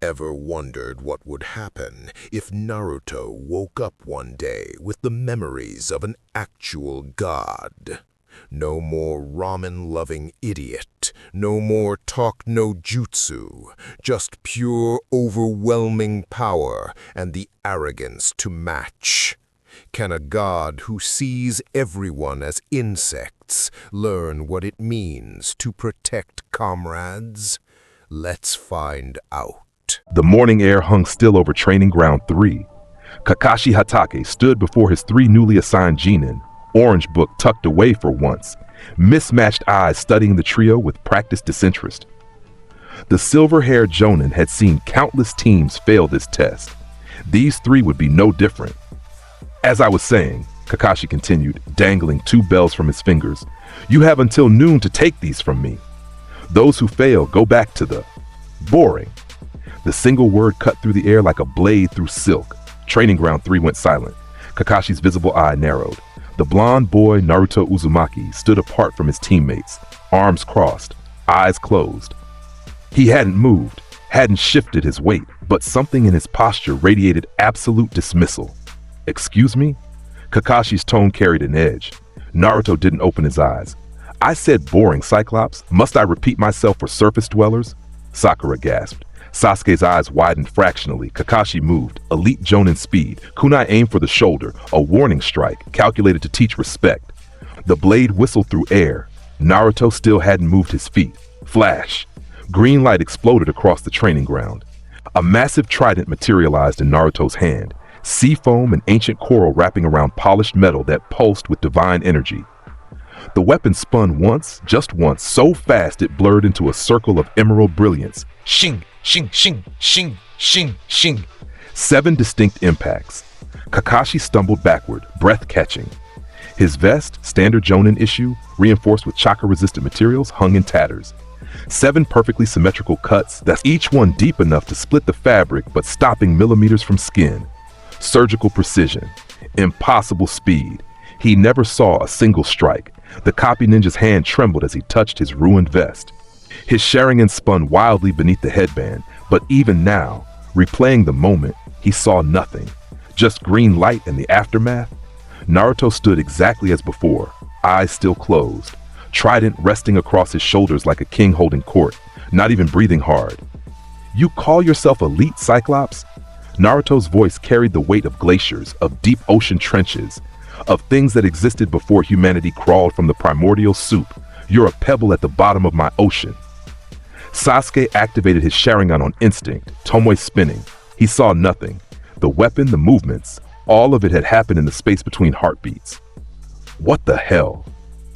Ever wondered what would happen if Naruto woke up one day with the memories of an actual god? No more ramen-loving idiot, no more talk no jutsu, just pure overwhelming power and the arrogance to match. Can a god who sees everyone as insects learn what it means to protect comrades? Let's find out. The morning air hung still over Training Ground 3. Kakashi Hatake stood before his 3 newly assigned genin, orange book tucked away for once, mismatched eyes studying the trio with practiced disinterest. The silver-haired jonin had seen countless teams fail this test. These 3 would be no different. As I was saying, Kakashi continued, dangling 2 bells from his fingers, you have until noon to take these from me. Those who fail go back to the boring. The single word cut through the air like a blade through silk. Training Ground 3 went silent. Kakashi's visible eye narrowed. The blonde boy Naruto Uzumaki stood apart from his teammates, arms crossed, eyes closed. He hadn't moved, hadn't shifted his weight, but something in his posture radiated absolute dismissal. Excuse me? Kakashi's tone carried an edge. Naruto didn't open his eyes. I said boring, Cyclops. Must I repeat myself for surface dwellers? Sakura gasped. Sasuke's eyes widened fractionally. Kakashi moved. Elite Jonin speed. Kunai aimed for the shoulder. A warning strike, calculated to teach respect. The blade whistled through air. Naruto still hadn't moved his feet. Flash. Green light exploded across the training ground. A massive trident materialized in Naruto's hand. Sea foam and ancient coral wrapping around polished metal that pulsed with divine energy. The weapon spun once, just once, so fast it blurred into a circle of emerald brilliance. Shing! Shing, shing, shing, shing, shing. 7 distinct impacts. Kakashi stumbled backward, breath catching. His vest, standard Jonin issue, reinforced with chakra-resistant materials, hung in tatters. 7 perfectly symmetrical cuts, that's each one deep enough to split the fabric but stopping millimeters from skin. Surgical precision. Impossible speed. He never saw a single strike. The copy ninja's hand trembled as he touched his ruined vest. His Sharingan spun wildly beneath the headband, but even now, replaying the moment, he saw nothing. Just green light and the aftermath. Naruto stood exactly as before, eyes still closed, trident resting across his shoulders like a king holding court, not even breathing hard. You call yourself elite, Cyclops? Naruto's voice carried the weight of glaciers, of deep ocean trenches, of things that existed before humanity crawled from the primordial soup. You're a pebble at the bottom of my ocean. Sasuke activated his Sharingan on instinct, Tomoe spinning. He saw nothing. The weapon, the movements, all of it had happened in the space between heartbeats. What the hell?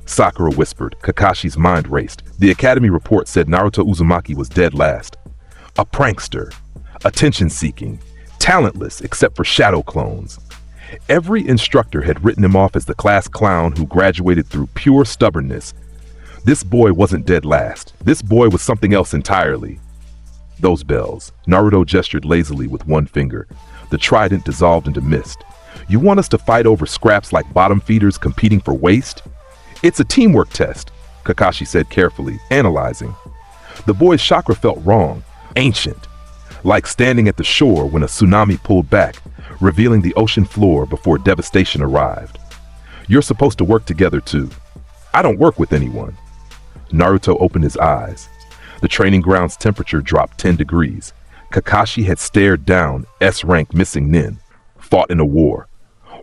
Sakura whispered. Kakashi's mind raced. The academy report said Naruto Uzumaki was dead last. A prankster, attention-seeking, talentless except for shadow clones. Every instructor had written him off as the class clown who graduated through pure stubbornness. This boy wasn't dead last. This boy was something else entirely. Those bells. Naruto gestured lazily with one finger. The trident dissolved into mist. You want us to fight over scraps like bottom feeders competing for waste? It's a teamwork test, Kakashi said carefully, analyzing. The boy's chakra felt wrong, ancient, like standing at the shore when a tsunami pulled back, revealing the ocean floor before devastation arrived. You're supposed to work together too. I don't work with anyone. Naruto opened his eyes. The training ground's temperature dropped 10 degrees. Kakashi had stared down S-rank missing nin, fought in a war,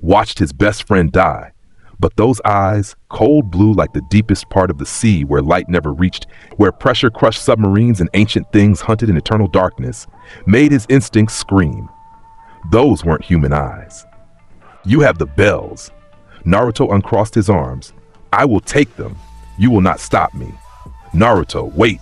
watched his best friend die. But those eyes, cold blue like the deepest part of the sea where light never reached, where pressure crushed submarines and ancient things hunted in eternal darkness, made his instincts scream. Those weren't human eyes. You have the bells. Naruto uncrossed his arms. I will take them. You will not stop me. Naruto, wait.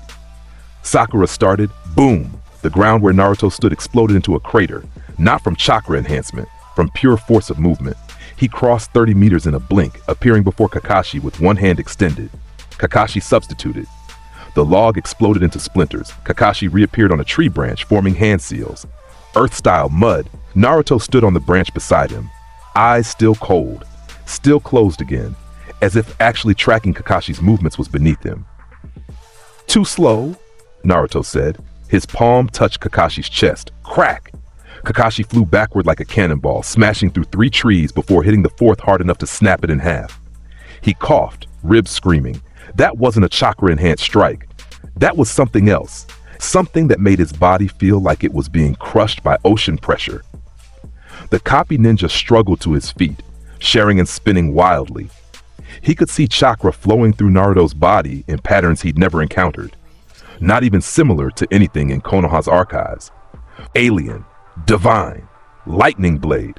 Sakura started. Boom. The ground where Naruto stood exploded into a crater, not from chakra enhancement, from pure force of movement. He crossed 30 meters in a blink, appearing before Kakashi with one hand extended. Kakashi substituted. The log exploded into splinters. Kakashi reappeared on a tree branch, forming hand seals. Earth-style mud. Naruto stood on the branch beside him, eyes still cold, still closed again, as if actually tracking Kakashi's movements was beneath him. Too slow, Naruto said. His palm touched Kakashi's chest. Crack! Kakashi flew backward like a cannonball, smashing through 3 trees before hitting the 4th hard enough to snap it in half. He coughed, ribs screaming. That wasn't a chakra-enhanced strike. That was something else. Something that made his body feel like it was being crushed by ocean pressure. The copy ninja struggled to his feet, sharing and spinning wildly. He could see chakra flowing through Naruto's body in patterns he'd never encountered, not even similar to anything in Konoha's archives. Alien, divine, lightning blade.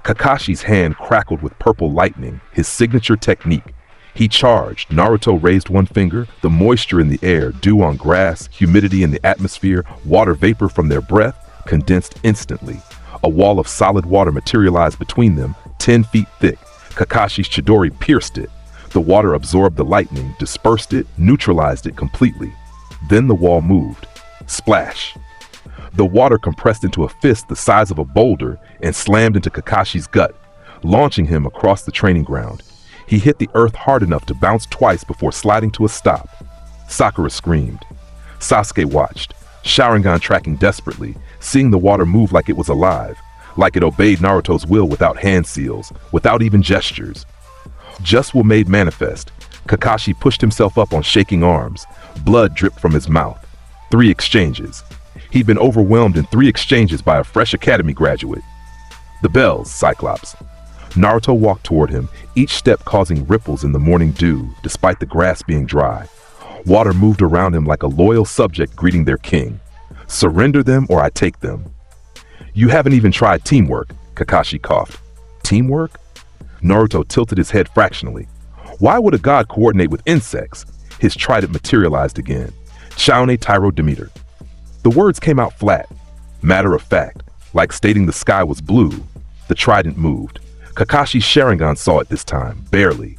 Kakashi's hand crackled with purple lightning, his signature technique. He charged. Naruto raised one finger. The moisture in the air, dew on grass, humidity in the atmosphere, water vapor from their breath, condensed instantly. A wall of solid water materialized between them, 10 feet thick. Kakashi's Chidori pierced it. The water absorbed the lightning, dispersed it, neutralized it completely. Then the wall moved. Splash. The water compressed into a fist the size of a boulder and slammed into Kakashi's gut, launching him across the training ground. He hit the earth hard enough to bounce twice before sliding to a stop. Sakura screamed. Sasuke watched, Sharingan tracking desperately, seeing the water move like it was alive, like it obeyed Naruto's will without hand seals, without even gestures. Just what made manifest. Kakashi pushed himself up on shaking arms. Blood dripped from his mouth. 3 exchanges. He'd been overwhelmed in 3 exchanges by a fresh academy graduate. The bells, Cyclops. Naruto walked toward him, each step causing ripples in the morning dew, despite the grass being dry. Water moved around him like a loyal subject greeting their king. Surrender them or I take them. You haven't even tried teamwork, Kakashi coughed. Teamwork? Naruto tilted his head fractionally. Why would a god coordinate with insects? His trident materialized again. Chaone Tyro Demeter. The words came out flat, matter of fact, like stating the sky was blue. The trident moved. Kakashi's Sharingan saw it this time, barely.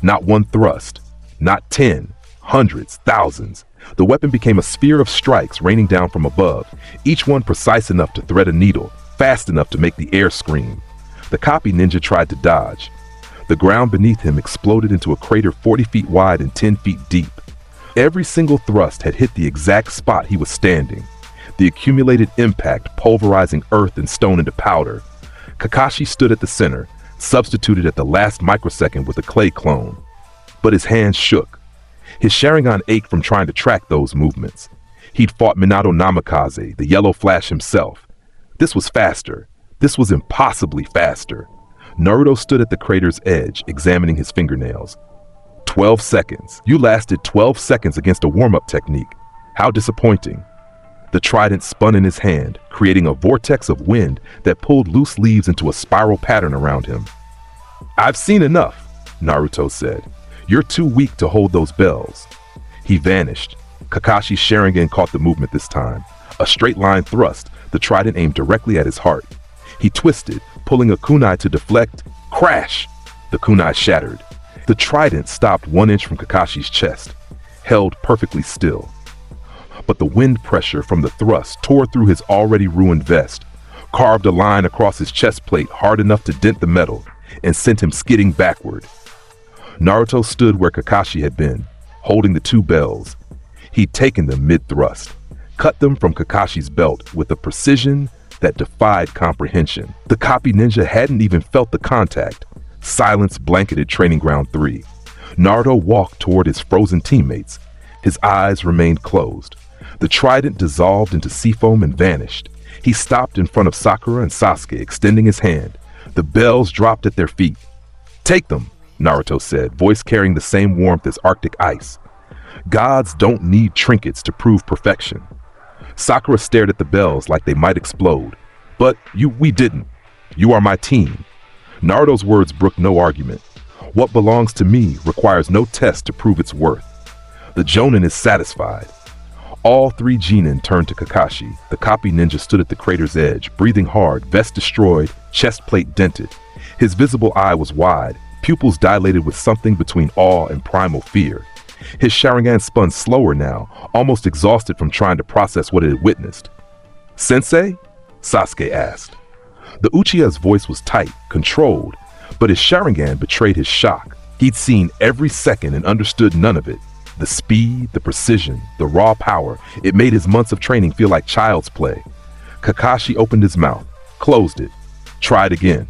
Not one thrust, not 10, hundreds, thousands. The weapon became a sphere of strikes raining down from above, each one precise enough to thread a needle, fast enough to make the air scream. The copy ninja tried to dodge. The ground beneath him exploded into a crater 40 feet wide and 10 feet deep. Every single thrust had hit the exact spot he was standing, the accumulated impact pulverizing earth and stone into powder. Kakashi stood at the center, substituted at the last microsecond with a clay clone. But his hands shook. His Sharingan ached from trying to track those movements. He'd fought Minato Namikaze, the Yellow Flash himself. This was faster. This was impossibly faster. Naruto stood at the crater's edge, examining his fingernails. 12 seconds. You lasted 12 seconds against a warm-up technique. How disappointing. The trident spun in his hand, creating a vortex of wind that pulled loose leaves into a spiral pattern around him. I've seen enough, Naruto said. You're too weak to hold those bells. He vanished. Kakashi's Sharingan caught the movement this time. A straight line thrust, the trident aimed directly at his heart. He twisted, pulling a kunai to deflect. Crash! The kunai shattered. The trident stopped 1 inch from Kakashi's chest, held perfectly still. But the wind pressure from the thrust tore through his already ruined vest, carved a line across his chest plate hard enough to dent the metal, and sent him skidding backward. Naruto stood where Kakashi had been, holding the 2 bells. He'd taken them mid-thrust, cut them from Kakashi's belt with a precision that defied comprehension. The copy ninja hadn't even felt the contact. Silence blanketed Training Ground 3. Naruto walked toward his frozen teammates. His eyes remained closed. The trident dissolved into seafoam and vanished. He stopped in front of Sakura and Sasuke, extending his hand. The bells dropped at their feet. Take them, Naruto said, voice carrying the same warmth as Arctic ice. Gods don't need trinkets to prove perfection. Sakura stared at the bells like they might explode. But we didn't. You are my team. Naruto's words brooked no argument. What belongs to me requires no test to prove its worth. The Jonin is satisfied. All 3 genin turned to Kakashi. The copy ninja stood at the crater's edge, breathing hard, vest destroyed, chest plate dented. His visible eye was wide, pupils dilated with something between awe and primal fear. His Sharingan spun slower now, almost exhausted from trying to process what it had witnessed. Sensei? Sasuke asked. The Uchiha's voice was tight, controlled, but his Sharingan betrayed his shock. He'd seen every second and understood none of it. The speed, the precision, the raw power, it made his months of training feel like child's play. Kakashi opened his mouth, closed it, tried again.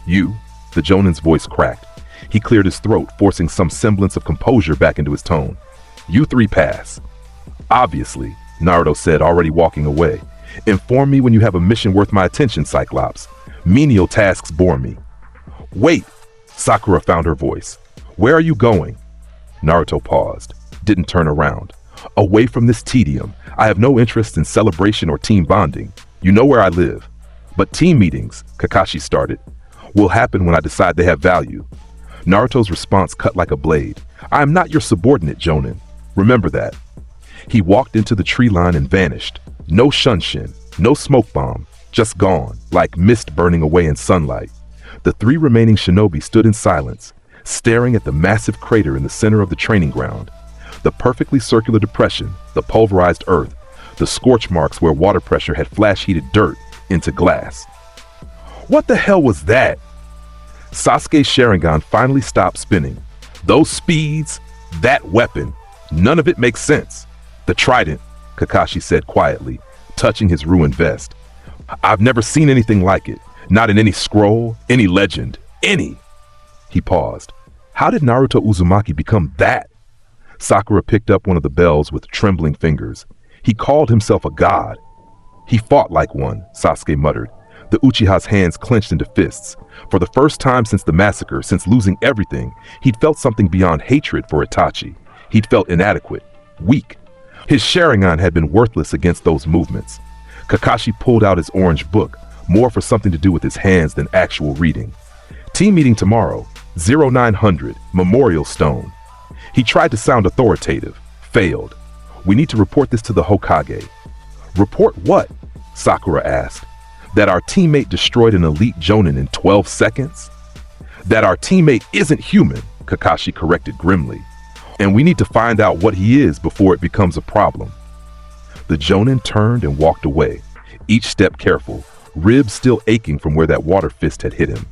"You," the Jonin's voice cracked. He cleared his throat, forcing some semblance of composure back into his tone. "You three pass." "Obviously," Naruto said, already walking away. "Inform me when you have a mission worth my attention, Cyclops. Menial tasks bore me." "Wait!" Sakura found her voice. "Where are you going?" Naruto paused, didn't turn around. "Away from this tedium. I have no interest in celebration or team bonding. You know where I live. But team meetings," Kakashi started, "will happen when I decide they have value." Naruto's response cut like a blade. "I am not your subordinate, Jonin. Remember that." He walked into the tree line and vanished. No shunshin, no smoke bomb, just gone, like mist burning away in sunlight. The three remaining shinobi stood in silence, staring at the massive crater in the center of the training ground. The perfectly circular depression, the pulverized earth, the scorch marks where water pressure had flash-heated dirt into glass. "What the hell was that?" Sasuke's Sharingan finally stopped spinning. "Those speeds, that weapon, none of it makes sense." "The trident," Kakashi said quietly, touching his ruined vest. "I've never seen anything like it. Not in any scroll, any legend, any." He paused. "How did Naruto Uzumaki become that?" Sakura picked up one of the bells with trembling fingers. "He called himself a god." "He fought like one," Sasuke muttered. The Uchiha's hands clenched into fists. For the first time since the massacre, since losing everything, he'd felt something beyond hatred for Itachi. He'd felt inadequate, weak. His Sharingan had been worthless against those movements. Kakashi pulled out his orange book, more for something to do with his hands than actual reading. "Team meeting tomorrow, 0900, Memorial Stone." He tried to sound authoritative, failed. "We need to report this to the Hokage." "Report what?" Sakura asked. "That our teammate destroyed an elite Jonin in 12 seconds? That our teammate isn't human," Kakashi corrected grimly. "And we need to find out what he is before it becomes a problem." The Jonin turned and walked away, each step careful, ribs still aching from where that water fist had hit him.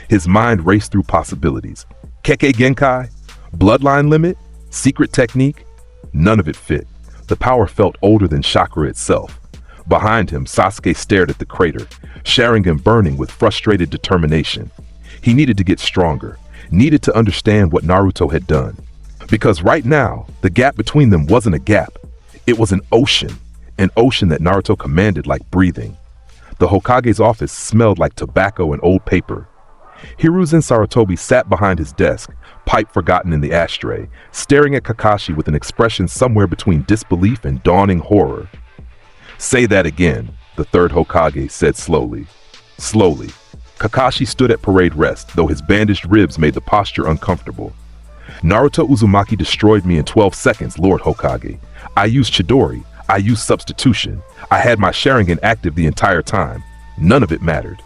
His mind raced through possibilities. Kekkei Genkai? Bloodline limit? Secret technique? None of it fit. The power felt older than chakra itself. Behind him, Sasuke stared at the crater, Sharingan burning with frustrated determination. He needed to get stronger, needed to understand what Naruto had done. Because right now, the gap between them wasn't a gap. It was an ocean that Naruto commanded like breathing. The Hokage's office smelled like tobacco and old paper. Hiruzen Sarutobi sat behind his desk, pipe forgotten in the ashtray, staring at Kakashi with an expression somewhere between disbelief and dawning horror. "Say that again," the third Hokage said slowly. Slowly. Kakashi stood at parade rest, though his bandaged ribs made the posture uncomfortable. "Naruto Uzumaki destroyed me in 12 seconds, Lord Hokage. I used Chidori. I used substitution. I had my Sharingan active the entire time. None of it mattered."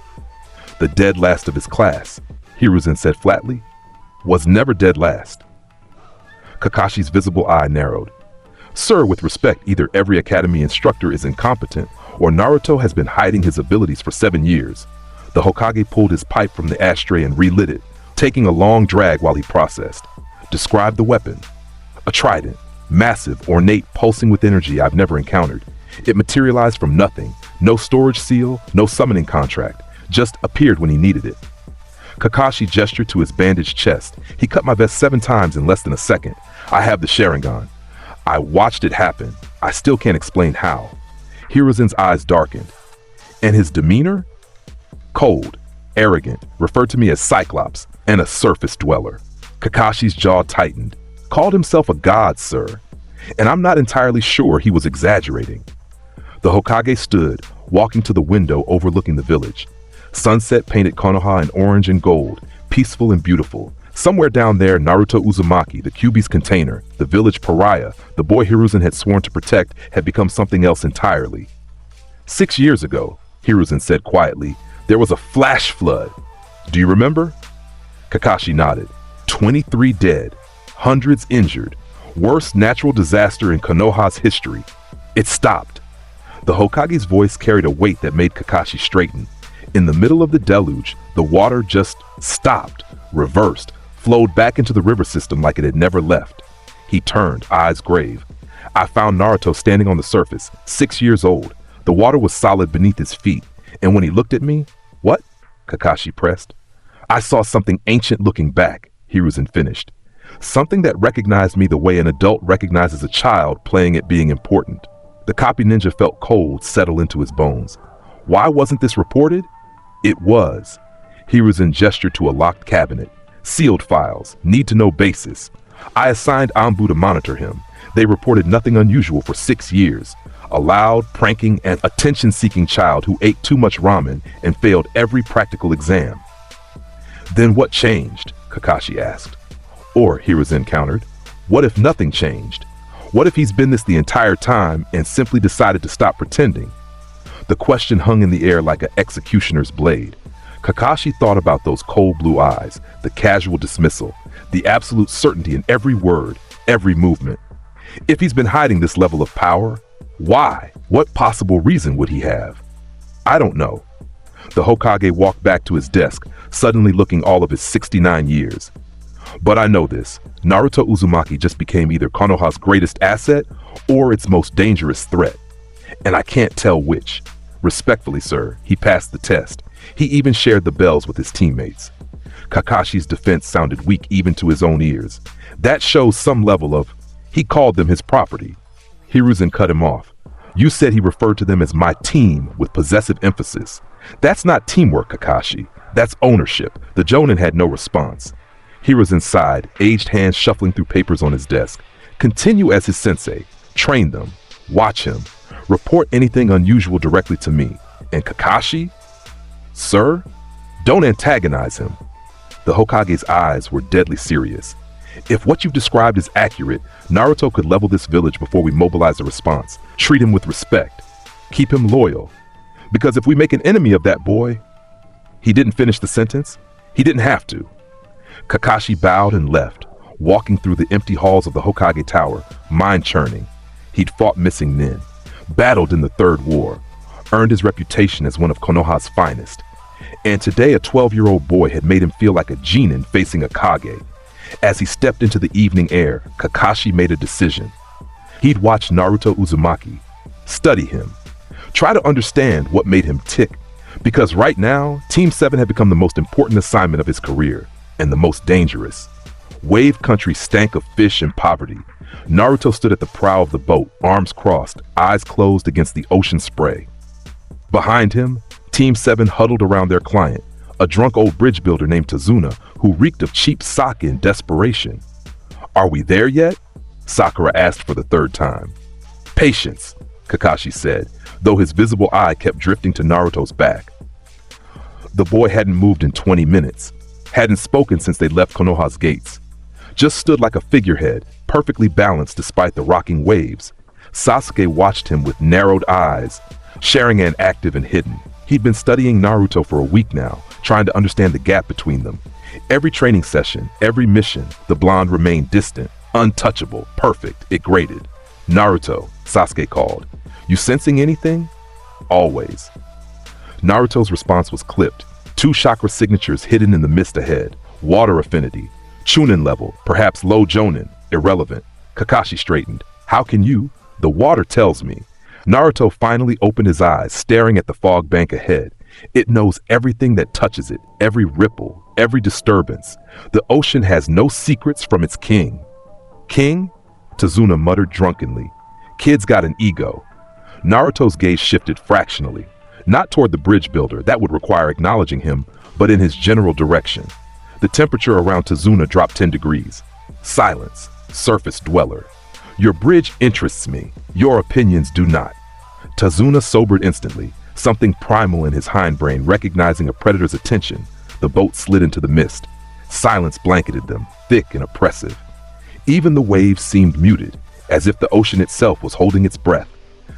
"The dead last of his class," Hiruzen said flatly, "was never dead last." Kakashi's visible eye narrowed. "Sir, with respect, either every academy instructor is incompetent, or Naruto has been hiding his abilities for 7 years. The Hokage pulled his pipe from the ashtray and relit it, taking a long drag while he processed. "Describe the weapon." "A trident. Massive, ornate, pulsing with energy I've never encountered. It materialized from nothing. No storage seal, no summoning contract. Just appeared when he needed it." Kakashi gestured to his bandaged chest. "He cut my vest 7 times in less than a second. I have the Sharingan. I watched it happen. I still can't explain how." Hiruzen's eyes darkened. "And his demeanor?" "Cold, arrogant, referred to me as Cyclops, and a surface dweller." Kakashi's jaw tightened. "Called himself a god, sir. And I'm not entirely sure he was exaggerating." The Hokage stood, walking to the window overlooking the village. Sunset painted Konoha in orange and gold, peaceful and beautiful. Somewhere down there, Naruto Uzumaki, the Kyuubi's container, the village pariah, the boy Hiruzen had sworn to protect, had become something else entirely. 6 years ago, Hiruzen said quietly, there was a flash flood. Do you remember? Kakashi nodded. 23 dead, hundreds injured, worst natural disaster in Konoha's history. It stopped. The Hokage's voice carried a weight that made Kakashi straighten. In the middle of the deluge, the water just stopped, reversed, flowed back into the river system like it had never left. He turned, eyes grave. I found Naruto standing on the surface, 6 years old. The water was solid beneath his feet, and when he looked at me, "What?" Kakashi pressed. I saw something ancient looking back, Hiruzen finished. Something that recognized me the way an adult recognizes a child playing at being important. The copy ninja felt cold settle into his bones. Why wasn't this reported? It was. Hiruzen gestured to a locked cabinet. Sealed files, need-to-know basis. I assigned Anbu to monitor him. They reported nothing unusual for 6 years. A loud, pranking, and attention-seeking child who ate too much ramen and failed every practical exam. Then what changed? Kakashi asked. Or, Hiruzen countered, what if nothing changed? What if he's been this the entire time and simply decided to stop pretending? The question hung in the air like an executioner's blade. Kakashi thought about those cold blue eyes, the casual dismissal, the absolute certainty in every word, every movement. If he's been hiding this level of power, why? What possible reason would he have? I don't know. The Hokage walked back to his desk, suddenly looking all of his 69 years. But I know this. Naruto Uzumaki just became either Konoha's greatest asset or its most dangerous threat. And I can't tell which. Respectfully, sir, he passed the test. He even shared the bells with his teammates. Kakashi's defense sounded weak even to his own ears. That shows some level of, he called them his property. Hiruzen cut him off. You said he referred to them as my team with possessive emphasis. That's not teamwork, Kakashi. That's ownership. The Jonin had no response. Hiruzen sighed, aged hands shuffling through papers on his desk. Continue as his sensei. Train them. Watch him. Report anything unusual directly to me. And Kakashi? Sir? Don't antagonize him. The Hokage's eyes were deadly serious. If what you've described is accurate, Naruto could level this village before we mobilize a response. Treat him with respect. Keep him loyal. Because if we make an enemy of that boy... He didn't finish the sentence. He didn't have to. Kakashi bowed and left, walking through the empty halls of the Hokage Tower, mind-churning. He'd fought missing nin, battled in the Third War, earned his reputation as one of Konoha's finest. And today a 12-year-old boy had made him feel like a genin facing a Kage. As he stepped into the evening air, Kakashi made a decision. He'd watch Naruto Uzumaki, study him, try to understand what made him tick, because right now, Team 7 had become the most important assignment of his career, and the most dangerous. Wave country stank of fish and poverty. Naruto stood at the prow of the boat, arms crossed, eyes closed against the ocean spray. Behind him, Team 7 huddled around their client, a drunk old bridge builder named Tazuna, who reeked of cheap sake in desperation. Are we there yet? Sakura asked for the third time. Patience, Kakashi said, though his visible eye kept drifting to Naruto's back. The boy hadn't moved in 20 minutes, hadn't spoken since they left Konoha's gates. Just stood like a figurehead, perfectly balanced despite the rocking waves. Sasuke watched him with narrowed eyes, Sharingan active and hidden. He'd been studying Naruto for a week now, trying to understand the gap between them. Every training session, every mission, the blonde remained distant, untouchable, perfect, it grated. Naruto, Sasuke called. You sensing anything? Always. Naruto's response was clipped. 2 chakra signatures hidden in the mist ahead. Water affinity. Chunin level, perhaps low jonin, irrelevant. Kakashi straightened. How can you? The water tells me. Naruto finally opened his eyes, staring at the fog bank ahead. It knows everything that touches it, every ripple, every disturbance. The ocean has no secrets from its king. King? Tazuna muttered drunkenly. Kid's got an ego. Naruto's gaze shifted fractionally, not toward the bridge builder, that would require acknowledging him, but in his general direction. The temperature around Tazuna dropped 10 degrees. Silence. Surface dweller. Your bridge interests me. Your opinions do not. Tazuna sobered instantly, something primal in his hindbrain recognizing a predator's attention. The boat slid into the mist. Silence blanketed them, thick and oppressive. Even the waves seemed muted, as if the ocean itself was holding its breath.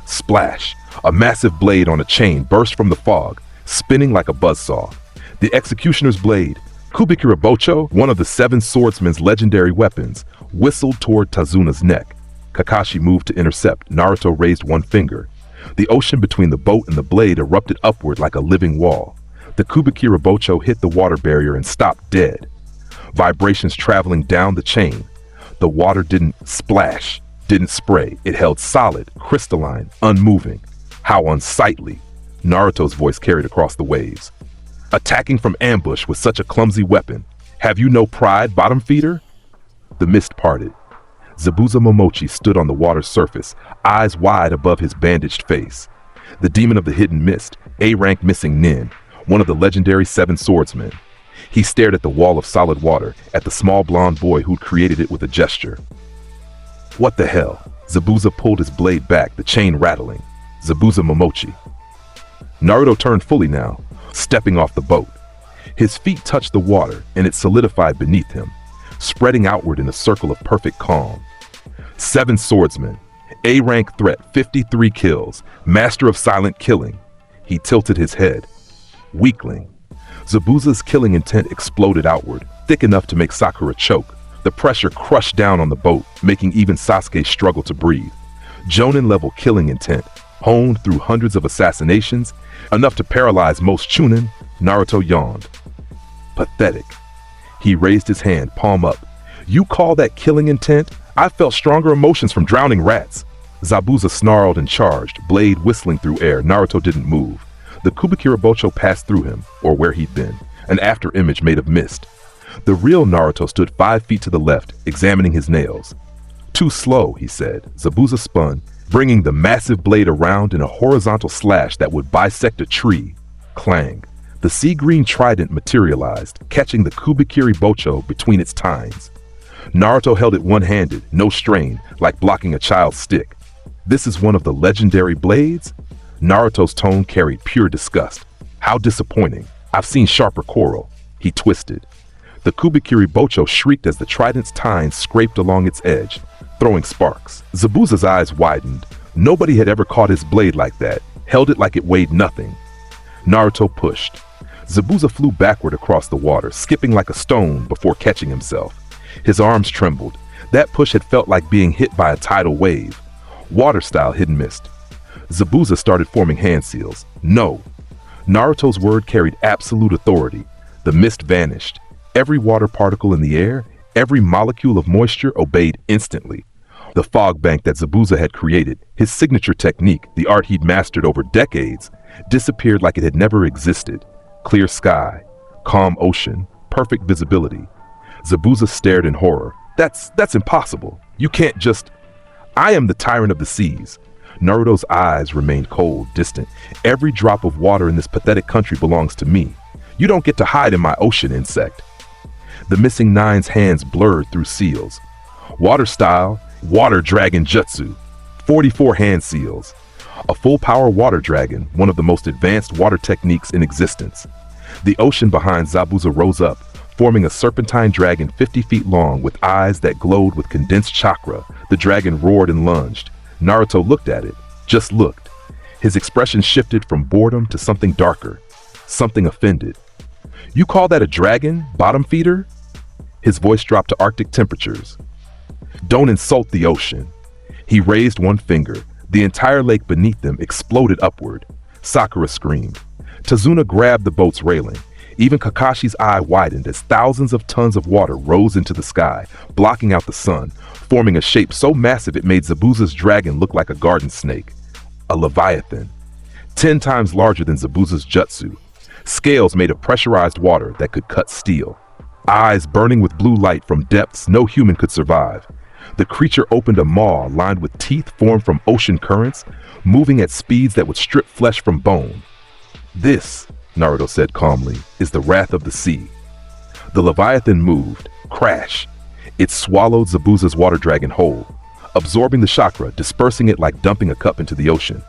Splash! A massive blade on a chain burst from the fog, spinning like a buzzsaw. The executioner's blade, Kubikirabocho, one of the 7 swordsman's legendary weapons, whistled toward Tazuna's neck. Kakashi moved to intercept. Naruto raised one finger. The ocean between the boat and the blade erupted upward like a living wall. The Kubikirabocho hit the water barrier and stopped dead. Vibrations traveling down the chain. The water didn't splash, didn't spray. It held solid, crystalline, unmoving. How unsightly, Naruto's voice carried across the waves. Attacking from ambush with such a clumsy weapon. Have you no pride, bottom feeder? The mist parted. Zabuza Momochi stood on the water's surface, eyes wide above his bandaged face. The demon of the hidden mist, A-rank missing Nin, one of the legendary 7 swordsmen. He stared at the wall of solid water, at the small blonde boy who'd created it with a gesture. What the hell? Zabuza pulled his blade back, the chain rattling. Zabuza Momochi. Naruto turned fully now, stepping off the boat. His feet touched the water, and it solidified beneath him, spreading outward in a circle of perfect calm. 7 swordsmen, A-rank threat, 53 kills, master of silent killing. He tilted his head. Weakling. Zabuza's killing intent exploded outward, thick enough to make Sakura choke. The pressure crushed down on the boat, making even Sasuke struggle to breathe. Jonin-level killing intent, honed through hundreds of assassinations, enough to paralyze most Chunin. Naruto yawned. Pathetic. He raised his hand, palm up. You call that killing intent? I felt stronger emotions from drowning rats. Zabuza snarled and charged, blade whistling through air. Naruto didn't move. The Kubikira Bocho passed through him, or where he'd been, an after image made of mist. The real Naruto stood 5 feet to the left, examining his nails. Too slow, he said. Zabuza spun, bringing the massive blade around in a horizontal slash that would bisect a tree. Clang. The sea-green trident materialized, catching the Kubikiri Bocho between its tines. Naruto held it one-handed, no strain, like blocking a child's stick. This is one of the legendary blades? Naruto's tone carried pure disgust. How disappointing. I've seen sharper coral. He twisted. The Kubikiri Bocho shrieked as the trident's tines scraped along its edge, throwing sparks. Zabuza's eyes widened. Nobody had ever caught his blade like that, held it like it weighed nothing. Naruto pushed. Zabuza flew backward across the water, skipping like a stone before catching himself. His arms trembled. That push had felt like being hit by a tidal wave. Water-style hidden mist. Zabuza started forming hand seals. No. Naruto's word carried absolute authority. The mist vanished. Every water particle in the air, every molecule of moisture obeyed instantly. The fog bank that Zabuza had created, his signature technique, the art he'd mastered over decades, disappeared like it had never existed. Clear sky, calm ocean, perfect visibility. Zabuza stared in horror. That's impossible. You can't just... I am the tyrant of the seas. Naruto's eyes remained cold, distant. Every drop of water in this pathetic country belongs to me. You don't get to hide in my ocean, insect. The missing nine's hands blurred through seals. Water style, water dragon jutsu. 44 hand seals. A full-power water dragon, one of the most advanced water techniques in existence. The ocean behind Zabuza rose up, forming a serpentine dragon 50 feet long with eyes that glowed with condensed chakra. The dragon roared and lunged. Naruto looked at it, just looked. His expression shifted from boredom to something darker, something offended. You call that a dragon, bottom feeder? His voice dropped to Arctic temperatures. Don't insult the ocean. He raised one finger. The entire lake beneath them exploded upward. Sakura screamed. Tazuna grabbed the boat's railing. Even Kakashi's eye widened as thousands of tons of water rose into the sky, blocking out the sun, forming a shape so massive it made Zabuza's dragon look like a garden snake. A leviathan. 10 times larger than Zabuza's jutsu. Scales made of pressurized water that could cut steel. Eyes burning with blue light from depths no human could survive. The creature opened a maw lined with teeth formed from ocean currents, moving at speeds that would strip flesh from bone. This, Naruto said calmly, is the wrath of the sea. The Leviathan moved. Crash. It swallowed Zabuza's water dragon whole, absorbing the chakra, dispersing it like dumping a cup into the ocean.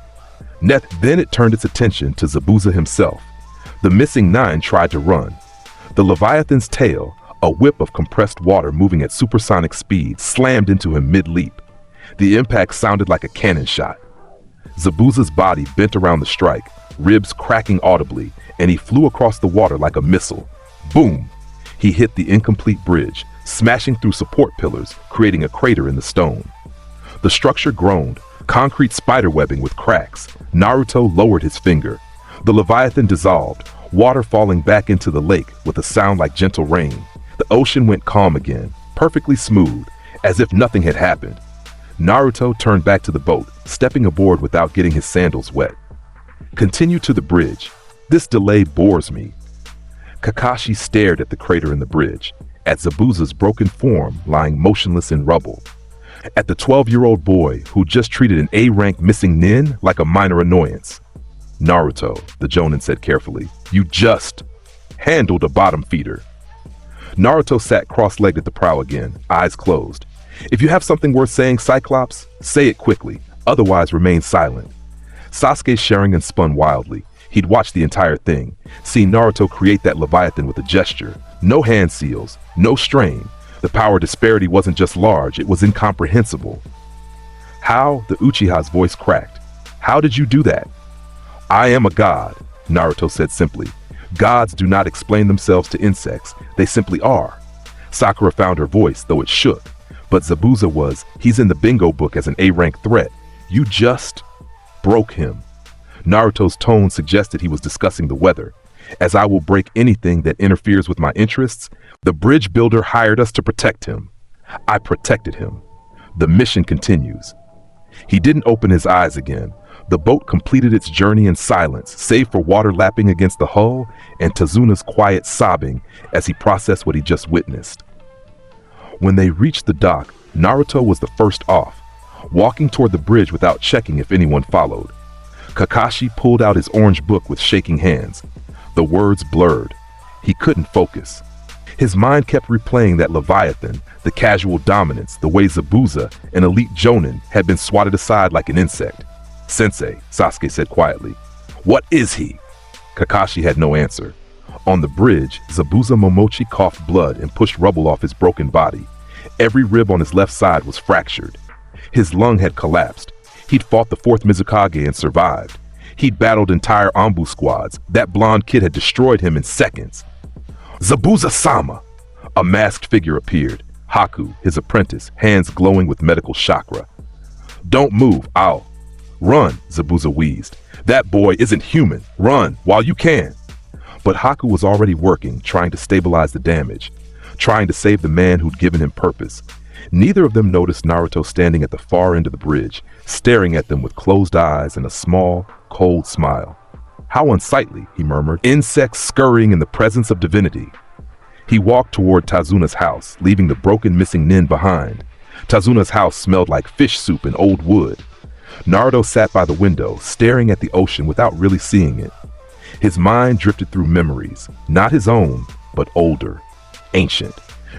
Then it turned its attention to Zabuza himself. The missing nine tried to run. The Leviathan's tail, a whip of compressed water moving at supersonic speed, slammed into him mid-leap. The impact sounded like a cannon shot. Zabuza's body bent around the strike, ribs cracking audibly, and he flew across the water like a missile. Boom! He hit the incomplete bridge, smashing through support pillars, creating a crater in the stone. The structure groaned, concrete spiderwebbing with cracks. Naruto lowered his finger. The Leviathan dissolved, water falling back into the lake with a sound like gentle rain. The ocean went calm again, perfectly smooth. as if nothing had happened. Naruto turned back to the boat, stepping aboard without getting his sandals wet. Continue to the bridge. This delay bores me. Kakashi stared at the crater in the bridge, at Zabuza's broken form lying motionless in rubble, at the 12-year-old boy who just treated an A-rank missing nin like a minor annoyance. Naruto, the Jonin said carefully, you just handled a bottom feeder. Naruto sat cross-legged at the prow again, eyes closed. If you have something worth saying, Cyclops, say it quickly, otherwise remain silent. Sasuke's Sharingan spun wildly. He'd watched the entire thing, seen Naruto create that Leviathan with a gesture. No hand seals, no strain. The power disparity wasn't just large, it was incomprehensible. How? The Uchiha's voice cracked. How did you do that? I am a god, Naruto said simply. Gods do not explain themselves to insects, they simply are. Sakura found her voice, though it shook. But Zabuza he's in the bingo book as an A-rank threat. You just broke him. Naruto's tone suggested he was discussing the weather. As I will break anything that interferes with my interests, the bridge builder hired us to protect him. I protected him. The mission continues. He didn't open his eyes again. The boat completed its journey in silence, save for water lapping against the hull and Tazuna's quiet sobbing as he processed what he just witnessed. When they reached the dock, Naruto was the first off, walking toward the bridge without checking if anyone followed. Kakashi pulled out his orange book with shaking hands. The words blurred. He couldn't focus. His mind kept replaying that Leviathan, the casual dominance, the way Zabuza, an elite Jonin, had been swatted aside like an insect. Sensei, Sasuke said quietly. What is he? Kakashi had no answer. On the bridge, Zabuza Momochi coughed blood and pushed rubble off his broken body. Every rib on his left side was fractured. His lung had collapsed. He'd fought the 4th Mizukage and survived. He'd battled entire Anbu squads. That blonde kid had destroyed him in seconds. Zabuza-sama! A masked figure appeared. Haku, his apprentice, hands glowing with medical chakra. Don't move, I'll... Run, Zabuza wheezed. That boy isn't human. Run, while you can. But Haku was already working, trying to stabilize the damage, trying to save the man who'd given him purpose. Neither of them noticed Naruto standing at the far end of the bridge, staring at them with closed eyes and a small, cold smile. How unsightly, he murmured, insects scurrying in the presence of divinity. He walked toward Tazuna's house, leaving the broken missing nin behind. Tazuna's house smelled like fish soup and old wood. Naruto sat by the window, staring at the ocean without really seeing it. His mind drifted through memories, not his own, but older, ancient.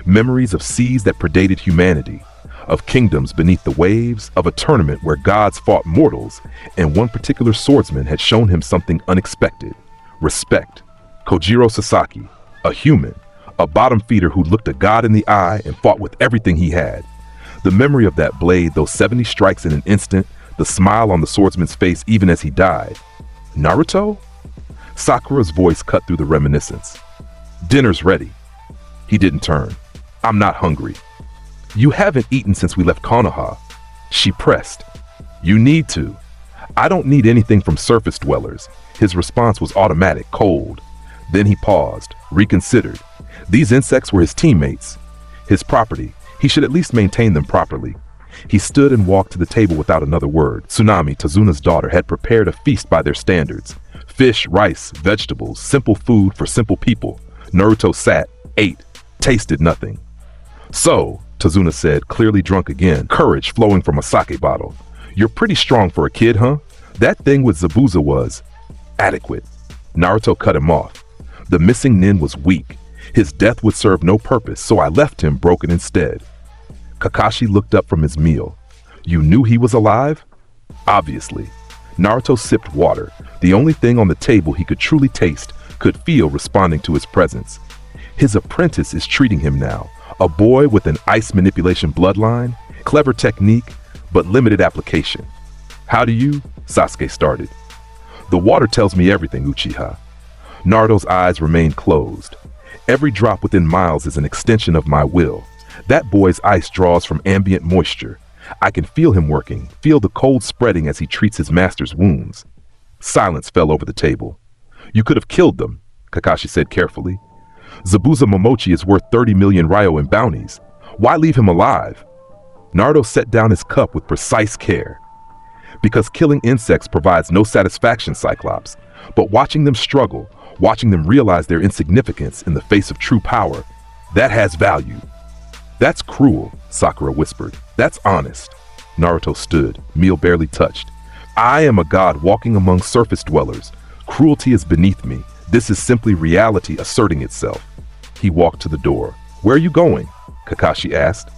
Memories of seas that predated humanity, of kingdoms beneath the waves, of a tournament where gods fought mortals, and one particular swordsman had shown him something unexpected. Respect. Kojiro Sasaki, a human, a bottom feeder who looked a god in the eye and fought with everything he had. The memory of that blade, those 70 strikes in an instant, the smile on the swordsman's face even as he died. Naruto? Sakura's voice cut through the reminiscence. Dinner's ready. He didn't turn. I'm not hungry. You haven't eaten since we left Konoha. She pressed. You need to. I don't need anything from surface dwellers. His response was automatic, cold. Then he paused, reconsidered. These insects were his teammates, his property. He should at least maintain them properly. He stood and walked to the table without another word. Tsunami, Tazuna's daughter, had prepared a feast by their standards. Fish, rice, vegetables, simple food for simple people. Naruto sat, ate, tasted nothing. So, Tazuna said, clearly drunk again, courage flowing from a sake bottle. You're pretty strong for a kid, huh? That thing with Zabuza was adequate. Naruto cut him off. The missing nin was weak. His death would serve no purpose, so I left him broken instead. Kakashi looked up from his meal. You knew he was alive? Obviously. Naruto sipped water, the only thing on the table he could truly taste, could feel responding to his presence. His apprentice is treating him now, a boy with an ice manipulation bloodline, clever technique, but limited application. How do you? Sasuke started. The water tells me everything, Uchiha. Naruto's eyes remained closed. Every drop within miles is an extension of my will. That boy's ice draws from ambient moisture. I can feel him working, feel the cold spreading as he treats his master's wounds. Silence fell over the table. You could have killed them, Kakashi said carefully. Zabuza Momochi is worth 30 million ryo in bounties. Why leave him alive? Naruto set down his cup with precise care. Because killing insects provides no satisfaction, Cyclops, but watching them struggle, watching them realize their insignificance in the face of true power, that has value. That's cruel, Sakura whispered. That's honest. Naruto stood, meal barely touched. I am a god walking among surface dwellers. Cruelty is beneath me. This is simply reality asserting itself. He walked to the door. Where are you going? Kakashi asked.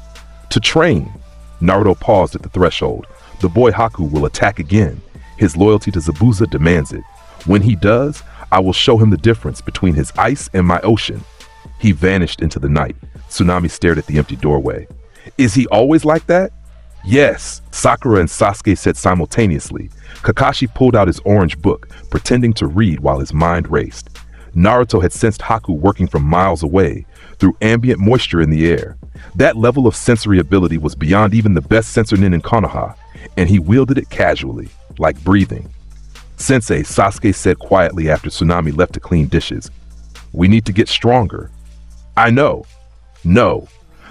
To train. Naruto paused at the threshold. The boy Haku will attack again. His loyalty to Zabuza demands it. When he does, I will show him the difference between his ice and my ocean. He vanished into the night. Tsunami stared at the empty doorway. Is he always like that? Yes, Sakura and Sasuke said simultaneously. Kakashi pulled out his orange book, pretending to read while his mind raced. Naruto had sensed Haku working from miles away, through ambient moisture in the air. That level of sensory ability was beyond even the best sensor nin in Konoha, and he wielded it casually, like breathing. Sensei, Sasuke said quietly after Tsunami left to clean dishes. We need to get stronger. I know. No.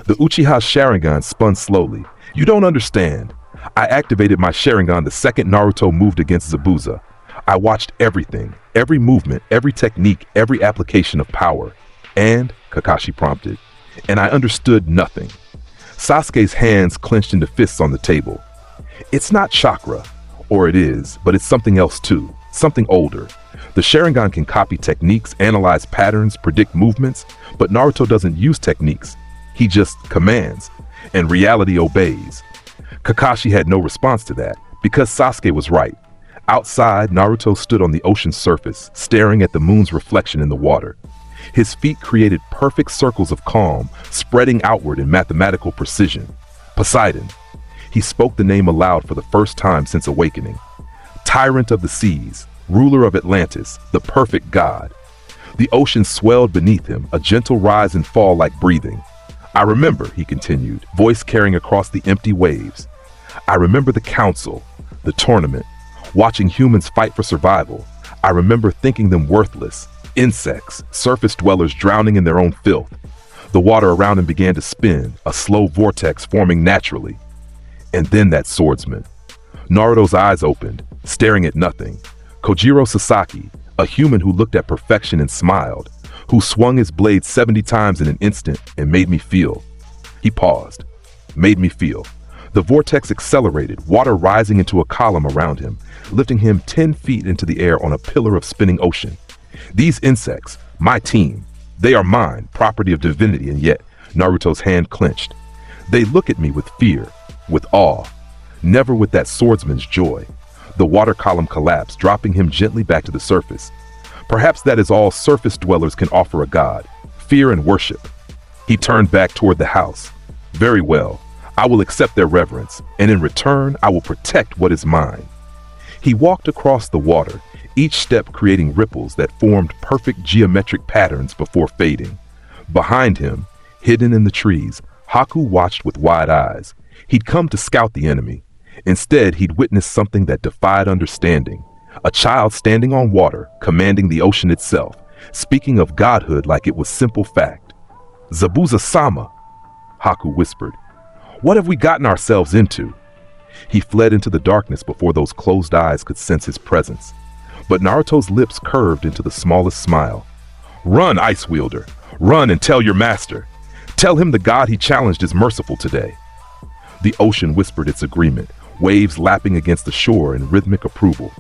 The Uchiha Sharingan spun slowly. You don't understand. I activated my Sharingan the second Naruto moved against Zabuza. I watched everything, every movement, every technique, every application of power. And, Kakashi prompted, and I understood nothing. Sasuke's hands clenched into fists on the table. It's not chakra, or it is, but it's something else too, something older. The Sharingan can copy techniques, analyze patterns, predict movements, but Naruto doesn't use techniques. He just commands, and reality obeys. Kakashi had no response to that, because Sasuke was right. Outside, Naruto stood on the ocean's surface, staring at the moon's reflection in the water. His feet created perfect circles of calm, spreading outward in mathematical precision. Poseidon. He spoke the name aloud for the first time since awakening. Tyrant of the seas, ruler of Atlantis, the perfect god. The ocean swelled beneath him, a gentle rise and fall like breathing. I remember, he continued, voice carrying across the empty waves. I remember the council, the tournament, watching humans fight for survival. I remember thinking them worthless, insects, surface dwellers drowning in their own filth. The water around him began to spin, a slow vortex forming naturally. And then that swordsman. Naruto's eyes opened, staring at nothing. Kojiro Sasaki, a human who looked at perfection and smiled, who swung his blade 70 times in an instant and made me feel. He paused. Made me feel. The vortex accelerated, water rising into a column around him, lifting him 10 feet into the air on a pillar of spinning ocean. These insects, my team, they are mine, property of divinity, and yet Naruto's hand clenched. They look at me with fear, with awe, never with that swordsman's joy. The water column collapsed, dropping him gently back to the surface. Perhaps that is all surface dwellers can offer a god, fear and worship. He turned back toward the house. Very well, I will accept their reverence, and in return, I will protect what is mine. He walked across the water, each step creating ripples that formed perfect geometric patterns before fading. Behind him, hidden in the trees, Haku watched with wide eyes. He'd come to scout the enemy. Instead, he'd witnessed something that defied understanding. A child standing on water, commanding the ocean itself, speaking of godhood like it was simple fact. Zabuza-sama, Haku whispered. What have we gotten ourselves into? He fled into the darkness before those closed eyes could sense his presence. But Naruto's lips curved into the smallest smile. Run, Ice Wielder. Run and tell your master. Tell him the god he challenged is merciful today. The ocean whispered its agreement, waves lapping against the shore in rhythmic approval.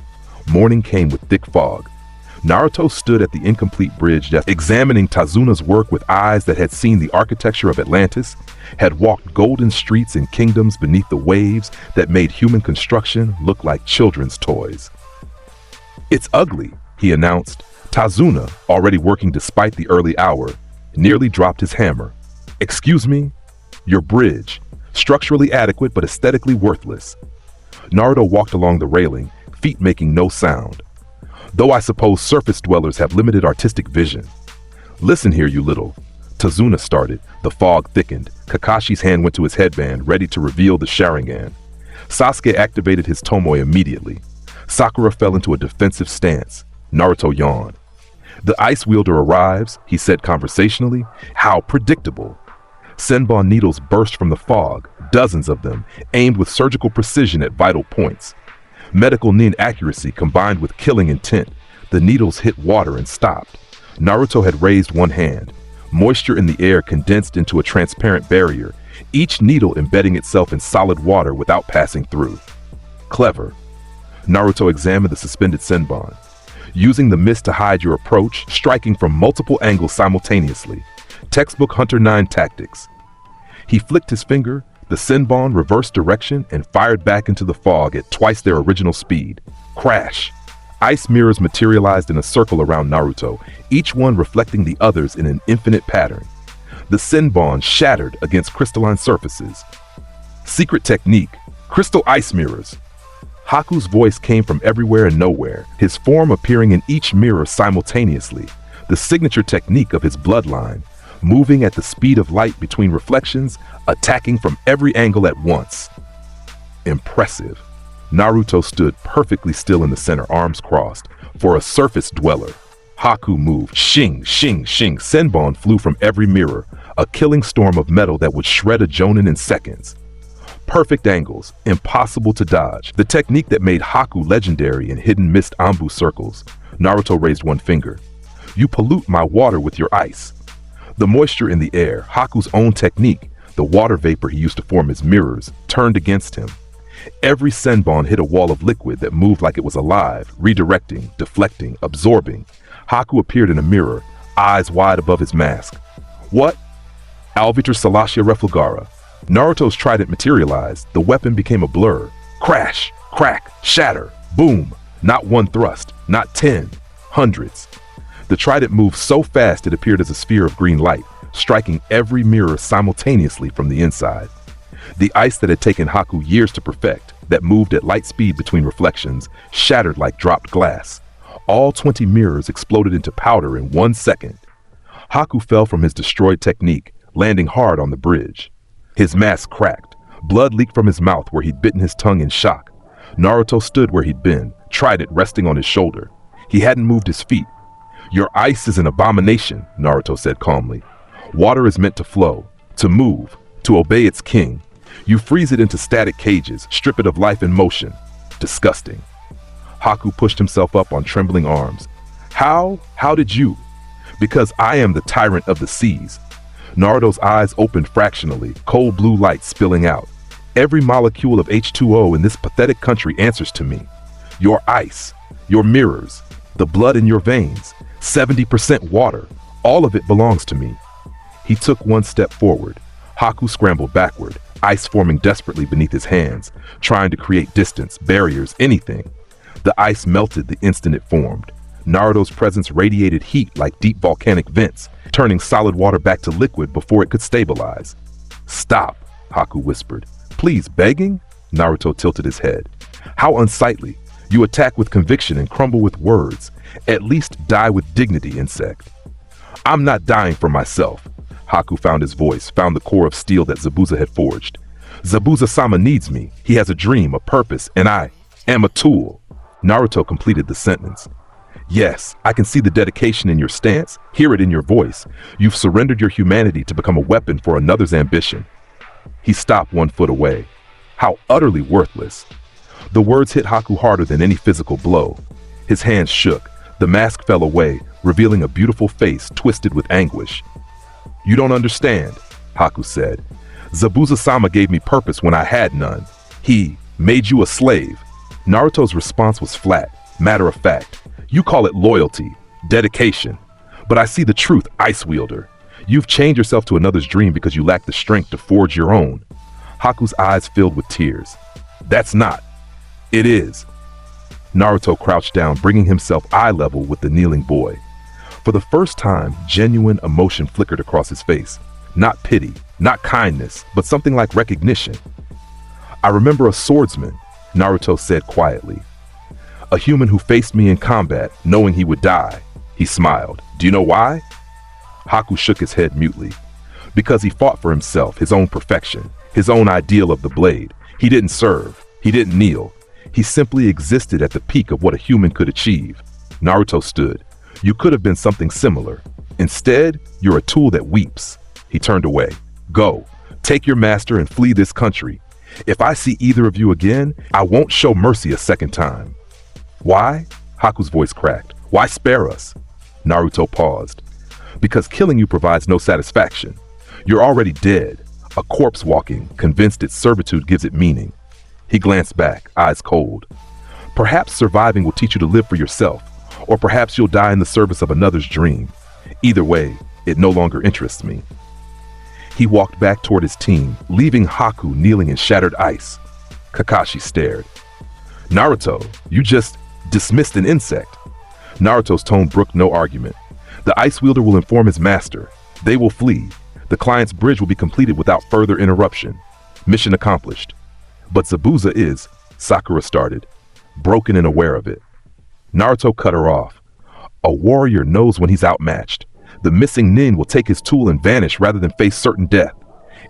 Morning came with thick fog. Naruto stood at the incomplete bridge, examining Tazuna's work with eyes that had seen the architecture of Atlantis, had walked golden streets and kingdoms beneath the waves that made human construction look like children's toys. It's ugly, he announced. Tazuna, already working despite the early hour, nearly dropped his hammer. Excuse me? Your bridge. Structurally adequate but aesthetically worthless. Naruto walked along the railing, feet making no sound. Though I suppose surface dwellers have limited artistic vision. Listen here, you little. Tazuna started. The fog thickened. Kakashi's hand went to his headband, ready to reveal the Sharingan. Sasuke activated his Tomoe immediately. Sakura fell into a defensive stance. Naruto yawned. The ice wielder arrives, he said conversationally. How predictable. Senbon needles burst from the fog, dozens of them, aimed with surgical precision at vital points. Medical nin accuracy combined with killing intent, the needles hit water and stopped. Naruto had raised one hand. Moisture in the air condensed into a transparent barrier, each needle embedding itself in solid water without passing through. Clever. Naruto examined the suspended Senbon. Using the mist to hide your approach, striking from multiple angles simultaneously. Textbook Hunter 9 tactics. He flicked his finger, the Senbon reversed direction and fired back into the fog at twice their original speed. Crash! Ice mirrors materialized in a circle around Naruto, each one reflecting the others in an infinite pattern. The Senbon shattered against crystalline surfaces. Secret technique, crystal ice mirrors. Haku's voice came from everywhere and nowhere, his form appearing in each mirror simultaneously, the signature technique of his bloodline, moving at the speed of light between reflections, attacking from every angle at once. Impressive. Naruto stood perfectly still in the center, arms crossed. For a surface dweller, Haku moved. Shing, shing, shing. Senbon flew from every mirror, a killing storm of metal that would shred a jonin in seconds. Perfect angles, impossible to dodge. The technique that made Haku legendary in hidden mist ambu circles. Naruto raised one finger. You pollute my water with your ice. The moisture in the air, Haku's own technique, the water vapor he used to form his mirrors, turned against him. Every Senbon hit a wall of liquid that moved like it was alive, redirecting, deflecting, absorbing. Haku appeared in a mirror, eyes wide above his mask. What? Alvitor Salacia Refulgara. Naruto's trident materialized, the weapon became a blur. Crash, crack, shatter, boom. Not one thrust, not 10, hundreds. The trident moved so fast it appeared as a sphere of green light, striking every mirror simultaneously from the inside. The ice that had taken Haku years to perfect, that moved at light speed between reflections, shattered like dropped glass. All 20 mirrors exploded into powder in 1 second. Haku fell from his destroyed technique, landing hard on the bridge. His mask cracked. Blood leaked from his mouth where he'd bitten his tongue in shock. Naruto stood where he'd been, trident resting on his shoulder. He hadn't moved his feet. Your ice is an abomination, Naruto said calmly. Water is meant to flow, to move, to obey its king. You freeze it into static cages, strip it of life and motion. Disgusting. Haku pushed himself up on trembling arms. How? How did you? Because I am the tyrant of the seas. Naruto's eyes opened fractionally, cold blue light spilling out. Every molecule of H2O in this pathetic country answers to me. Your ice, your mirrors, the blood in your veins, 70% water, all of it belongs to me. He took one step forward. Haku scrambled backward, ice forming desperately beneath his hands, trying to create distance, barriers, anything. The ice melted the instant it formed. Naruto's presence radiated heat like deep volcanic vents, turning solid water back to liquid before it could stabilize. Stop, Haku whispered. Please, begging? Naruto tilted his head. How unsightly. You attack with conviction and crumble with words. At least die with dignity, insect. I'm not dying for myself. Haku found his voice, found the core of steel that Zabuza had forged. Zabuza-sama needs me. He has a dream, a purpose, and I am a tool. Naruto completed the sentence. Yes, I can see the dedication in your stance, hear it in your voice. You've surrendered your humanity to become a weapon for another's ambition. He stopped 1 foot away. How utterly worthless. The words hit Haku harder than any physical blow. His hands shook. The mask fell away, revealing a beautiful face twisted with anguish. You don't understand, Haku said. Zabuza-sama gave me purpose when I had none. He made you a slave. Naruto's response was flat, matter of fact. You call it loyalty, dedication. But I see the truth, Ice Wielder. You've chained yourself to another's dream because you lack the strength to forge your own. Haku's eyes filled with tears. That's not. It is. Naruto crouched down, bringing himself eye level with the kneeling boy. For the first time, genuine emotion flickered across his face. Not pity, not kindness, but something like recognition. I remember a swordsman, Naruto said quietly. A human who faced me in combat, knowing he would die. He smiled. Do you know why? Haku shook his head mutely. Because he fought for himself, his own perfection, his own ideal of the blade. He didn't serve. He didn't kneel. He simply existed at the peak of what a human could achieve. Naruto stood. You could have been something similar. Instead, you're a tool that weeps. He turned away. Go, take your master and flee this country. If I see either of you again, I won't show mercy a second time." "Why?" Haku's voice cracked. "Why spare us?" Naruto paused. "Because killing you provides no satisfaction. You're already dead, a corpse walking, convinced its servitude gives it meaning." He glanced back, eyes cold. "Perhaps surviving will teach you to live for yourself, or perhaps you'll die in the service of another's dream. Either way, it no longer interests me." He walked back toward his team, leaving Haku kneeling in shattered ice. Kakashi stared. "Naruto, you just dismissed an insect." Naruto's tone brooked no argument. "The ice wielder will inform his master. They will flee. The client's bridge will be completed without further interruption. Mission accomplished." "But Zabuza is," Sakura started, broken and aware of it. Naruto cut her off. "A warrior knows when he's outmatched. The missing nin will take his tool and vanish rather than face certain death.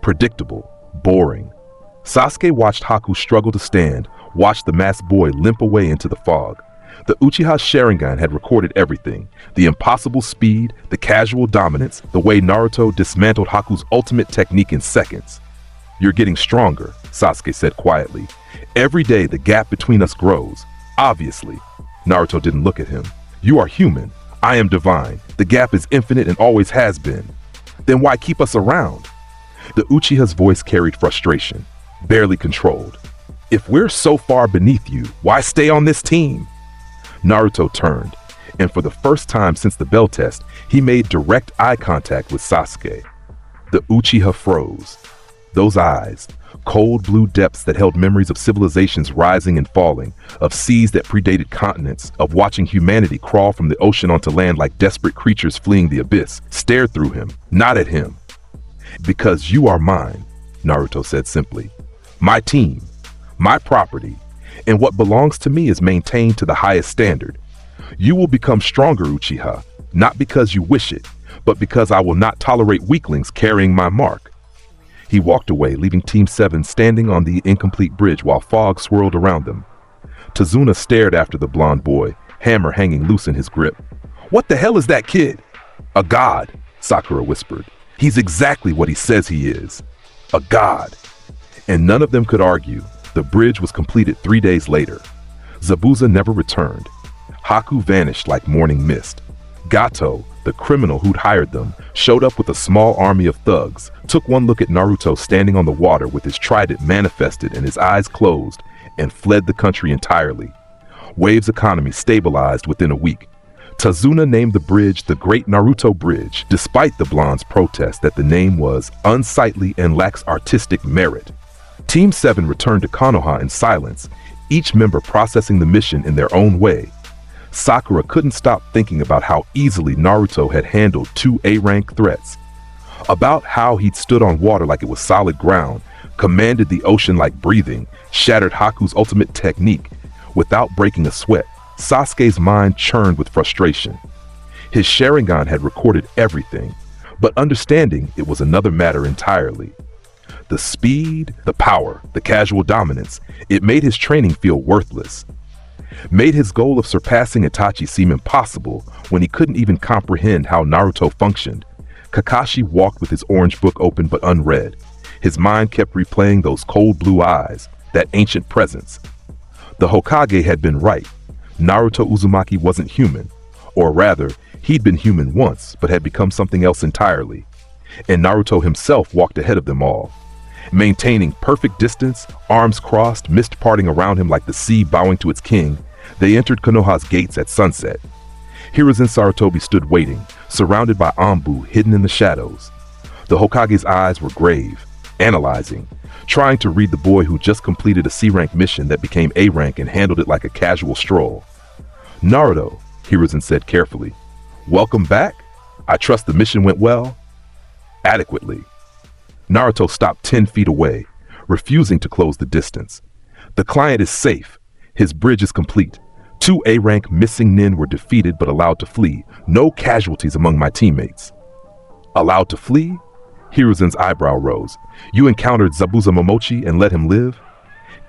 Predictable, boring." Sasuke watched Haku struggle to stand, watched the masked boy limp away into the fog. The Uchiha Sharingan had recorded everything: the impossible speed, the casual dominance, the way Naruto dismantled Haku's ultimate technique in seconds. "You're getting stronger," Sasuke said quietly. "Every day the gap between us grows. Obviously." Naruto didn't look at him. "You are human. I am divine. The gap is infinite and always has been. Then why keep us around?" The Uchiha's voice carried frustration, barely controlled. "If we're so far beneath you, why stay on this team?" Naruto turned, and for the first time since the bell test, he made direct eye contact with Sasuke. The Uchiha froze. Those eyes, cold blue depths that held memories of civilizations rising and falling, of seas that predated continents, of watching humanity crawl from the ocean onto land like desperate creatures fleeing the abyss, stared through him, not at him. "Because you are mine," Naruto said simply. "My team, my property, and what belongs to me is maintained to the highest standard. You will become stronger, Uchiha, not because you wish it, but because I will not tolerate weaklings carrying my mark." He walked away, leaving Team 7 standing on the incomplete bridge while fog swirled around them. Tazuna stared after the blonde boy, hammer hanging loose in his grip. "What the hell is that kid?" "A god," Sakura whispered. "He's exactly what he says he is. A god." And none of them could argue. The bridge was completed 3 days later. Zabuza never returned. Haku vanished like morning mist. Gato, the criminal who'd hired them, showed up with a small army of thugs, took one look at Naruto standing on the water with his trident manifested and his eyes closed, and fled the country entirely. Wave's economy stabilized within a week. Tazuna named the bridge the Great Naruto Bridge, despite the blonde's protest that the name was unsightly and lacks artistic merit. Team 7 returned to Konoha in silence, each member processing the mission in their own way. Sakura couldn't stop thinking about how easily Naruto had handled 2 A-rank threats, about how he'd stood on water like it was solid ground, commanded the ocean like breathing, shattered Haku's ultimate technique without breaking a sweat. Sasuke's mind churned with frustration. His Sharingan had recorded everything, but understanding it was another matter entirely. The speed, the power, the casual dominance, it made his training feel worthless. Made his goal of surpassing Itachi seem impossible when he couldn't even comprehend how Naruto functioned. Kakashi walked with his orange book open but unread. His mind kept replaying those cold blue eyes, that ancient presence. The Hokage had been right. Naruto Uzumaki wasn't human, or rather, he'd been human once but had become something else entirely. And Naruto himself walked ahead of them all. Maintaining perfect distance, arms crossed, mist parting around him like the sea bowing to its king, they entered Konoha's gates at sunset. Hiruzen Sarutobi stood waiting, surrounded by Anbu hidden in the shadows. The Hokage's eyes were grave, analyzing, trying to read the boy who just completed a C-rank mission that became A-rank and handled it like a casual stroll. "Naruto," Hiruzen said carefully, "welcome back? I trust the mission went well?" "Adequately." Naruto stopped 10 feet away, refusing to close the distance. "The client is safe. His bridge is complete. 2 A-rank missing nin were defeated but allowed to flee. No casualties among my teammates." "Allowed to flee?" Hiruzen's eyebrow rose. "You encountered Zabuza Momochi and let him live?"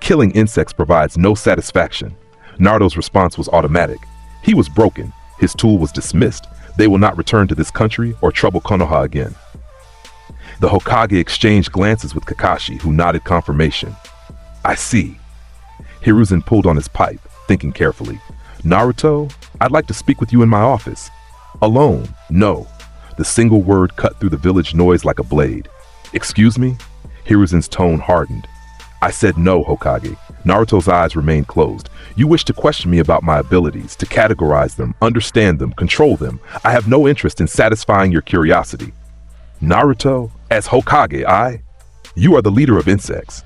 "Killing insects provides no satisfaction." Naruto's response was automatic. He was broken. His tool was dismissed. They will not return to this country or trouble Konoha again. The Hokage exchanged glances with Kakashi, who nodded confirmation. I see. Hiruzen pulled on his pipe, thinking carefully. Naruto, I'd like to speak with you in my office. Alone, no. The single word cut through the village noise like a blade. Excuse me? Hiruzen's tone hardened. I said no, Hokage. Naruto's eyes remained closed. You wish to question me about my abilities, to categorize them, understand them, control them. I have no interest in satisfying your curiosity. Naruto, as Hokage, You are the leader of insects.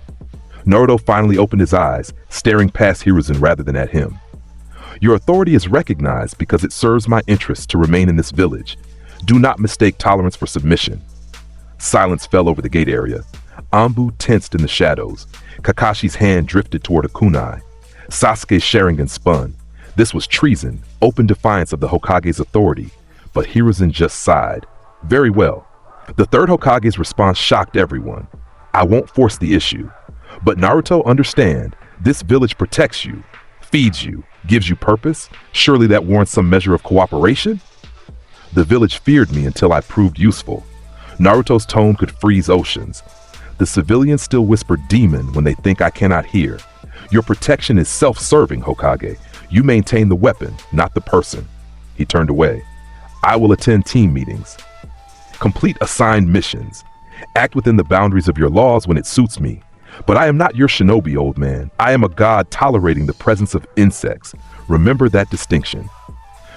Naruto finally opened his eyes, staring past Hiruzen rather than at him. Your authority is recognized because it serves my interests to remain in this village. Do not mistake tolerance for submission. Silence fell over the gate area. Anbu tensed in the shadows. Kakashi's hand drifted toward a kunai. Sasuke's Sharingan spun. This was treason, open defiance of the Hokage's authority. But Hiruzen just sighed. Very well. The third Hokage's response shocked everyone. I won't force the issue. But Naruto, understand, this village protects you, feeds you, gives you purpose. Surely that warrants some measure of cooperation? The village feared me until I proved useful. Naruto's tone could freeze oceans. The civilians still whisper demon when they think I cannot hear. Your protection is self-serving, Hokage. You maintain the weapon, not the person. He turned away. I will attend team meetings. Complete assigned missions. Act within the boundaries of your laws when it suits me. But I am not your shinobi, old man. I am a god tolerating the presence of insects. Remember that distinction.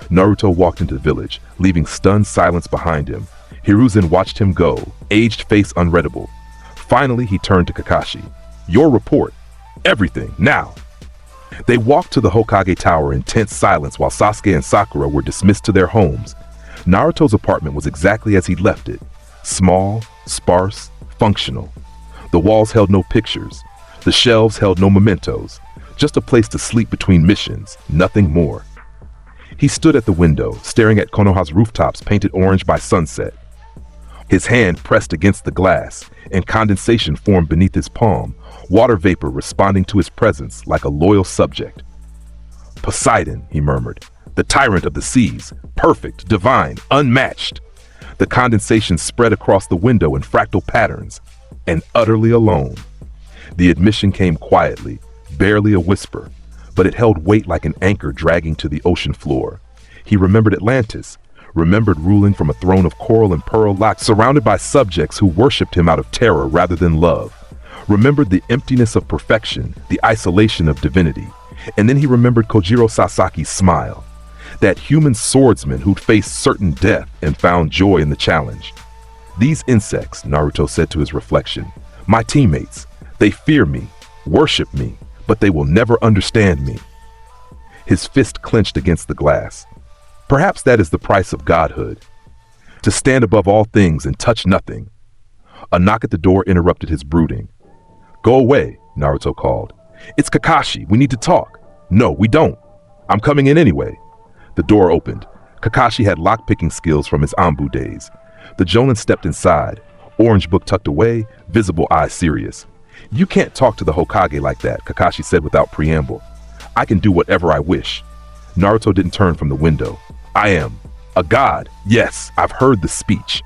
Naruto walked into the village, leaving stunned silence behind him. Hiruzen watched him go, aged face unreadable. Finally, he turned to Kakashi. Your report. Everything, now. They walked to the Hokage Tower in tense silence while Sasuke and Sakura were dismissed to their homes. Naruto's apartment was exactly as he'd left it. Small, sparse, functional. The walls held no pictures. The shelves held no mementos. Just a place to sleep between missions, nothing more. He stood at the window, staring at Konoha's rooftops painted orange by sunset. His hand pressed against the glass, and condensation formed beneath his palm, water vapor responding to his presence like a loyal subject. Poseidon, he murmured, the tyrant of the seas, perfect, divine, unmatched. The condensation spread across the window in fractal patterns, and utterly alone. The admission came quietly, barely a whisper, but it held weight like an anchor dragging to the ocean floor. He remembered Atlantis, remembered ruling from a throne of coral and pearl locks, surrounded by subjects who worshipped him out of terror rather than love. Remembered the emptiness of perfection, the isolation of divinity. And then he remembered Kojiro Sasaki's smile, that human swordsman who'd faced certain death and found joy in the challenge. These insects, Naruto said to his reflection, my teammates, they fear me, worship me, but they will never understand me. His fist clenched against the glass. Perhaps that is the price of godhood. To stand above all things and touch nothing. A knock at the door interrupted his brooding. Go away, Naruto called. It's Kakashi, we need to talk. No, we don't. I'm coming in anyway. The door opened. Kakashi had lockpicking skills from his Anbu days. The Jonin stepped inside, orange book tucked away, visible eyes serious. You can't talk to the Hokage like that, Kakashi said without preamble. I can do whatever I wish. Naruto didn't turn from the window. I am a god. Yes, I've heard the speech.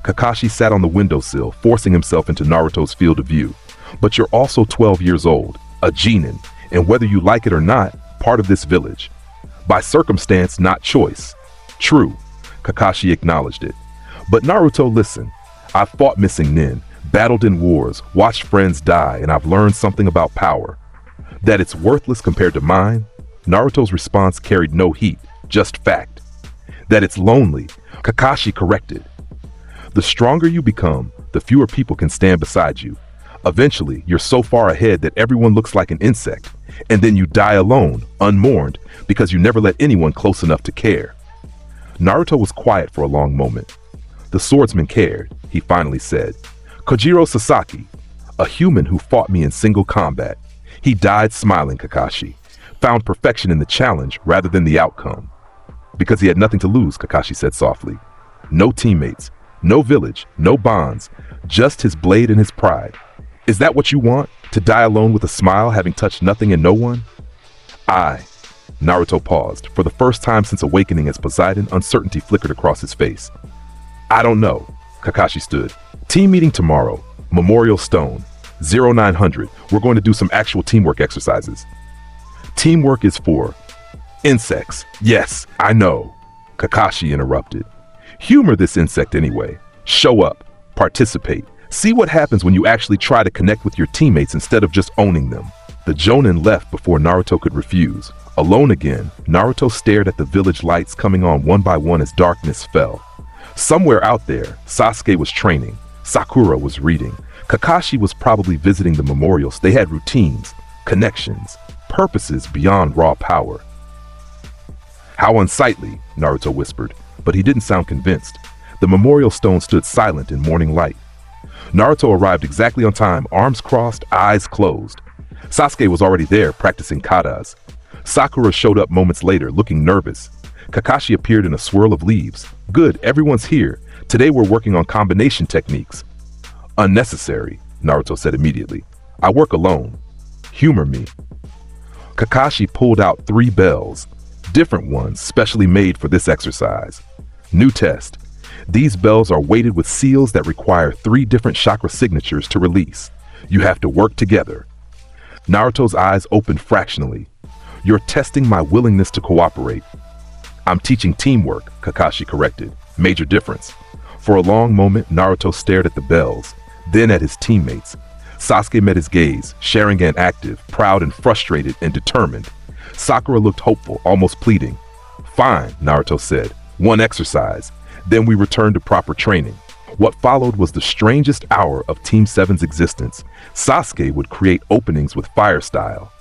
Kakashi sat on the windowsill, forcing himself into Naruto's field of view. But you're also 12 years old, a genin, and whether you like it or not, part of this village. By circumstance, not choice. True, Kakashi acknowledged it. But Naruto, listen. I've fought missing nin, battled in wars, watched friends die, and I've learned something about power. That it's worthless compared to mine? Naruto's response carried no heat, just fact. That it's lonely, Kakashi corrected. The stronger you become, the fewer people can stand beside you. Eventually, you're so far ahead that everyone looks like an insect, and then you die alone, unmourned, because you never let anyone close enough to care. Naruto was quiet for a long moment. The swordsman cared, he finally said. Kojiro Sasaki, a human who fought me in single combat. He died smiling, Kakashi. Found perfection in the challenge rather than the outcome. Because he had nothing to lose, Kakashi said softly. No teammates, no village, no bonds, just his blade and his pride. Is that what you want? To die alone with a smile, having touched nothing and no one? Naruto paused. For the first time since awakening as Poseidon, uncertainty flickered across his face. I don't know. Kakashi stood. Team meeting tomorrow. Memorial Stone. 0900. We're going to do some actual teamwork exercises. Teamwork is for insects. Yes, I know. Kakashi interrupted. Humor this insect anyway. Show up. Participate. See what happens when you actually try to connect with your teammates instead of just owning them. The Jonin left before Naruto could refuse. Alone again, Naruto stared at the village lights coming on one by one as darkness fell. Somewhere out there, Sasuke was training. Sakura was reading. Kakashi was probably visiting the memorials. They had routines, connections, purposes beyond raw power. How unsightly, Naruto whispered, but he didn't sound convinced. The memorial stone stood silent in morning light. Naruto arrived exactly on time, arms crossed, eyes closed. Sasuke was already there, practicing katas. Sakura showed up moments later, looking nervous. Kakashi appeared in a swirl of leaves. Good, everyone's here. Today we're working on combination techniques. Unnecessary, Naruto said immediately. I work alone. Humor me. Kakashi pulled out 3 bells, different ones specially made for this exercise. New test. These bells are weighted with seals that require 3 different chakra signatures to release. You have to work together. Naruto's eyes opened fractionally. You're testing my willingness to cooperate. I'm teaching teamwork, Kakashi corrected. Major difference. For a long moment, Naruto stared at the bells, then at his teammates. Sasuke met his gaze, sharing and active, proud and frustrated and determined. Sakura looked hopeful, almost pleading. Fine, Naruto said. One exercise. Then we returned to proper training. What followed was the strangest hour of Team 7's existence. Sasuke would create openings with fire style.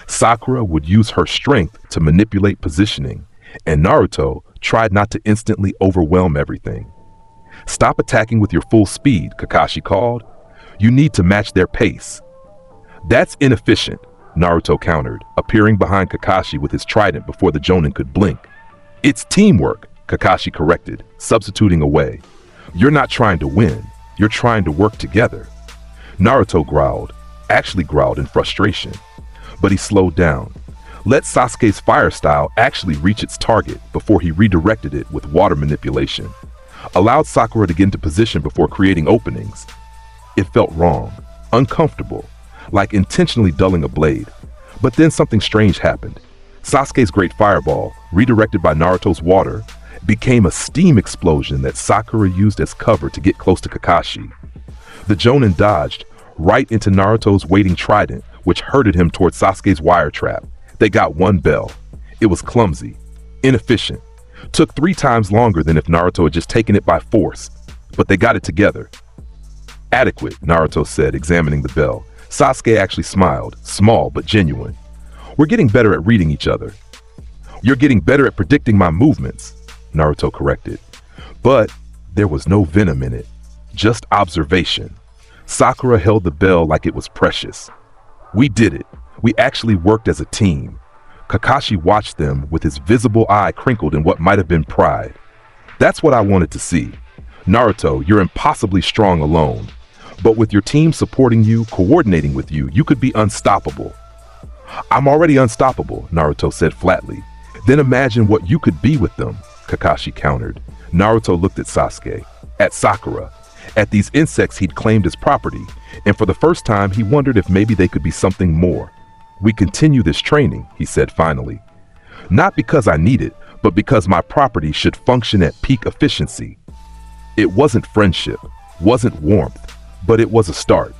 Sakura would use her strength to manipulate positioning, and Naruto tried not to instantly overwhelm everything. Stop attacking with your full speed, Kakashi called. You need to match their pace. That's inefficient, Naruto countered, appearing behind Kakashi with his trident before the Jonin could blink. It's teamwork, Kakashi corrected, substituting away. You're not trying to win, you're trying to work together. Naruto growled, actually growled in frustration. But he slowed down. Let Sasuke's fire style actually reach its target before he redirected it with water manipulation. Allowed Sakura to get into position before creating openings. It felt wrong, uncomfortable, like intentionally dulling a blade. But then something strange happened. Sasuke's great fireball, redirected by Naruto's water, became a steam explosion that Sakura used as cover to get close to Kakashi. The Jonin dodged right into Naruto's waiting trident, which herded him towards Sasuke's wire trap. They got 1 bell. It was clumsy, inefficient, took 3 times longer than if Naruto had just taken it by force, but they got it together. Adequate, Naruto said, examining the bell. Sasuke actually smiled, small but genuine. We're getting better at reading each other. You're getting better at predicting my movements, Naruto corrected. But there was no venom in it, just observation. Sakura held the bell like it was precious. We did it. We actually worked as a team. Kakashi watched them with his visible eye crinkled in what might have been pride. That's what I wanted to see. Naruto, you're impossibly strong alone. But with your team supporting you, coordinating with you, you could be unstoppable. I'm already unstoppable, Naruto said flatly. Then imagine what you could be with them, Kakashi countered. Naruto looked at Sasuke, at Sakura, at these insects he'd claimed as property, and for the first time he wondered if maybe they could be something more. We continue this training, he said finally. Not because I need it, but because my property should function at peak efficiency. It wasn't friendship, wasn't warmth, but it was a start.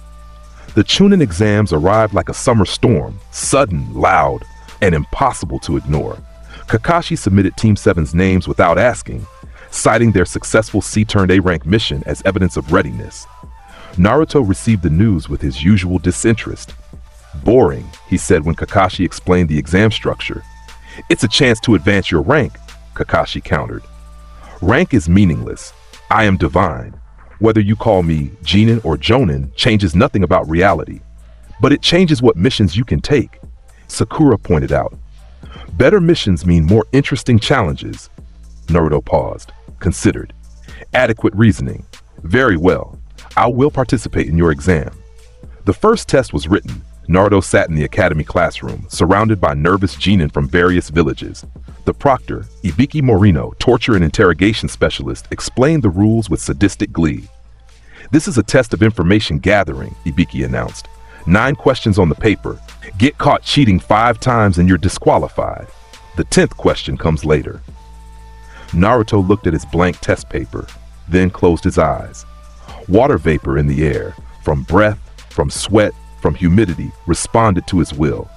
The Chunin exams arrived like a summer storm, sudden, loud, and impossible to ignore. Kakashi submitted Team 7's names without asking, citing their successful C-turned-A rank mission as evidence of readiness. Naruto received the news with his usual disinterest. Boring, he said when Kakashi explained the exam structure. It's a chance to advance your rank, Kakashi countered. Rank is meaningless. I am divine. Whether you call me Genin or Jonin changes nothing about reality. But it changes what missions you can take, Sakura pointed out. Better missions mean more interesting challenges. Naruto paused, considered. Adequate reasoning. Very well. I will participate in your exam. The first test was written. Naruto sat in the academy classroom, surrounded by nervous genin from various villages. The proctor, Ibiki Morino, torture and interrogation specialist, explained the rules with sadistic glee. This is a test of information gathering, Ibiki announced. 9 questions on the paper. Get caught cheating 5 times and you're disqualified. The 10th question comes later. Naruto looked at his blank test paper, then closed his eyes. Water vapor in the air, from breath, from sweat, from humidity, responded to his will.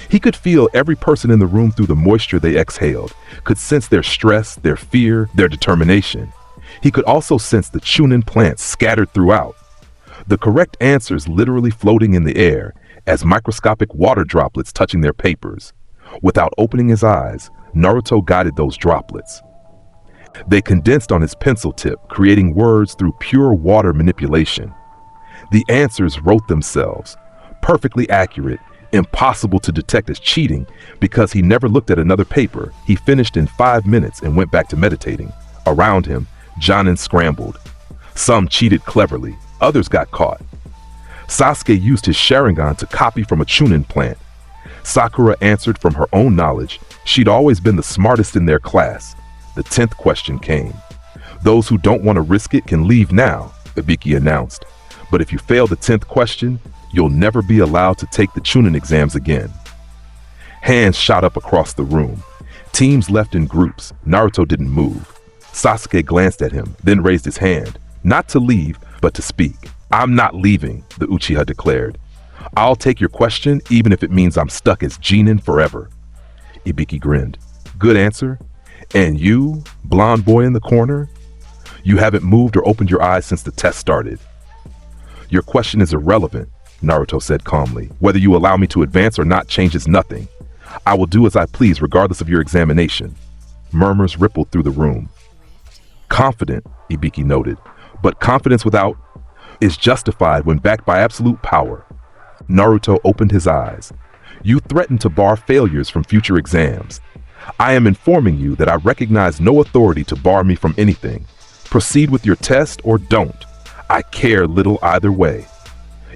He could feel every person in the room through the moisture they exhaled, could sense their stress, their fear, their determination. He could also sense the chunin plants scattered throughout. The correct answers literally floating in the air as microscopic water droplets touching their papers. Without opening his eyes, Naruto guided those droplets. They condensed on his pencil tip, creating words through pure water manipulation. The answers wrote themselves, perfectly accurate, impossible to detect as cheating because he never looked at another paper. He finished in 5 minutes and went back to meditating. Around him, Jonin scrambled. Some cheated cleverly, others got caught. Sasuke used his Sharingan to copy from a chunin plant. Sakura answered from her own knowledge. She'd always been the smartest in their class. The 10th question came. Those who don't want to risk it can leave now, Ibiki announced. But if you fail the 10th question, you'll never be allowed to take the chunin exams again. Hands shot up across the room. Teams left in groups. Naruto didn't move. Sasuke glanced at him, then raised his hand. Not to leave, but to speak. I'm not leaving, the Uchiha declared. I'll take your question even if it means I'm stuck as Genin forever. Ibiki grinned. Good answer. And you, blonde boy in the corner? You haven't moved or opened your eyes since the test started. Your question is irrelevant, Naruto said calmly. Whether you allow me to advance or not changes nothing. I will do as I please regardless of your examination. Murmurs rippled through the room. Confident, Ibiki noted, but confidence without is justified when backed by absolute power. Naruto opened his eyes. You threaten to bar failures from future exams. I am informing you that I recognize no authority to bar me from anything. Proceed with your test or don't. I care little either way.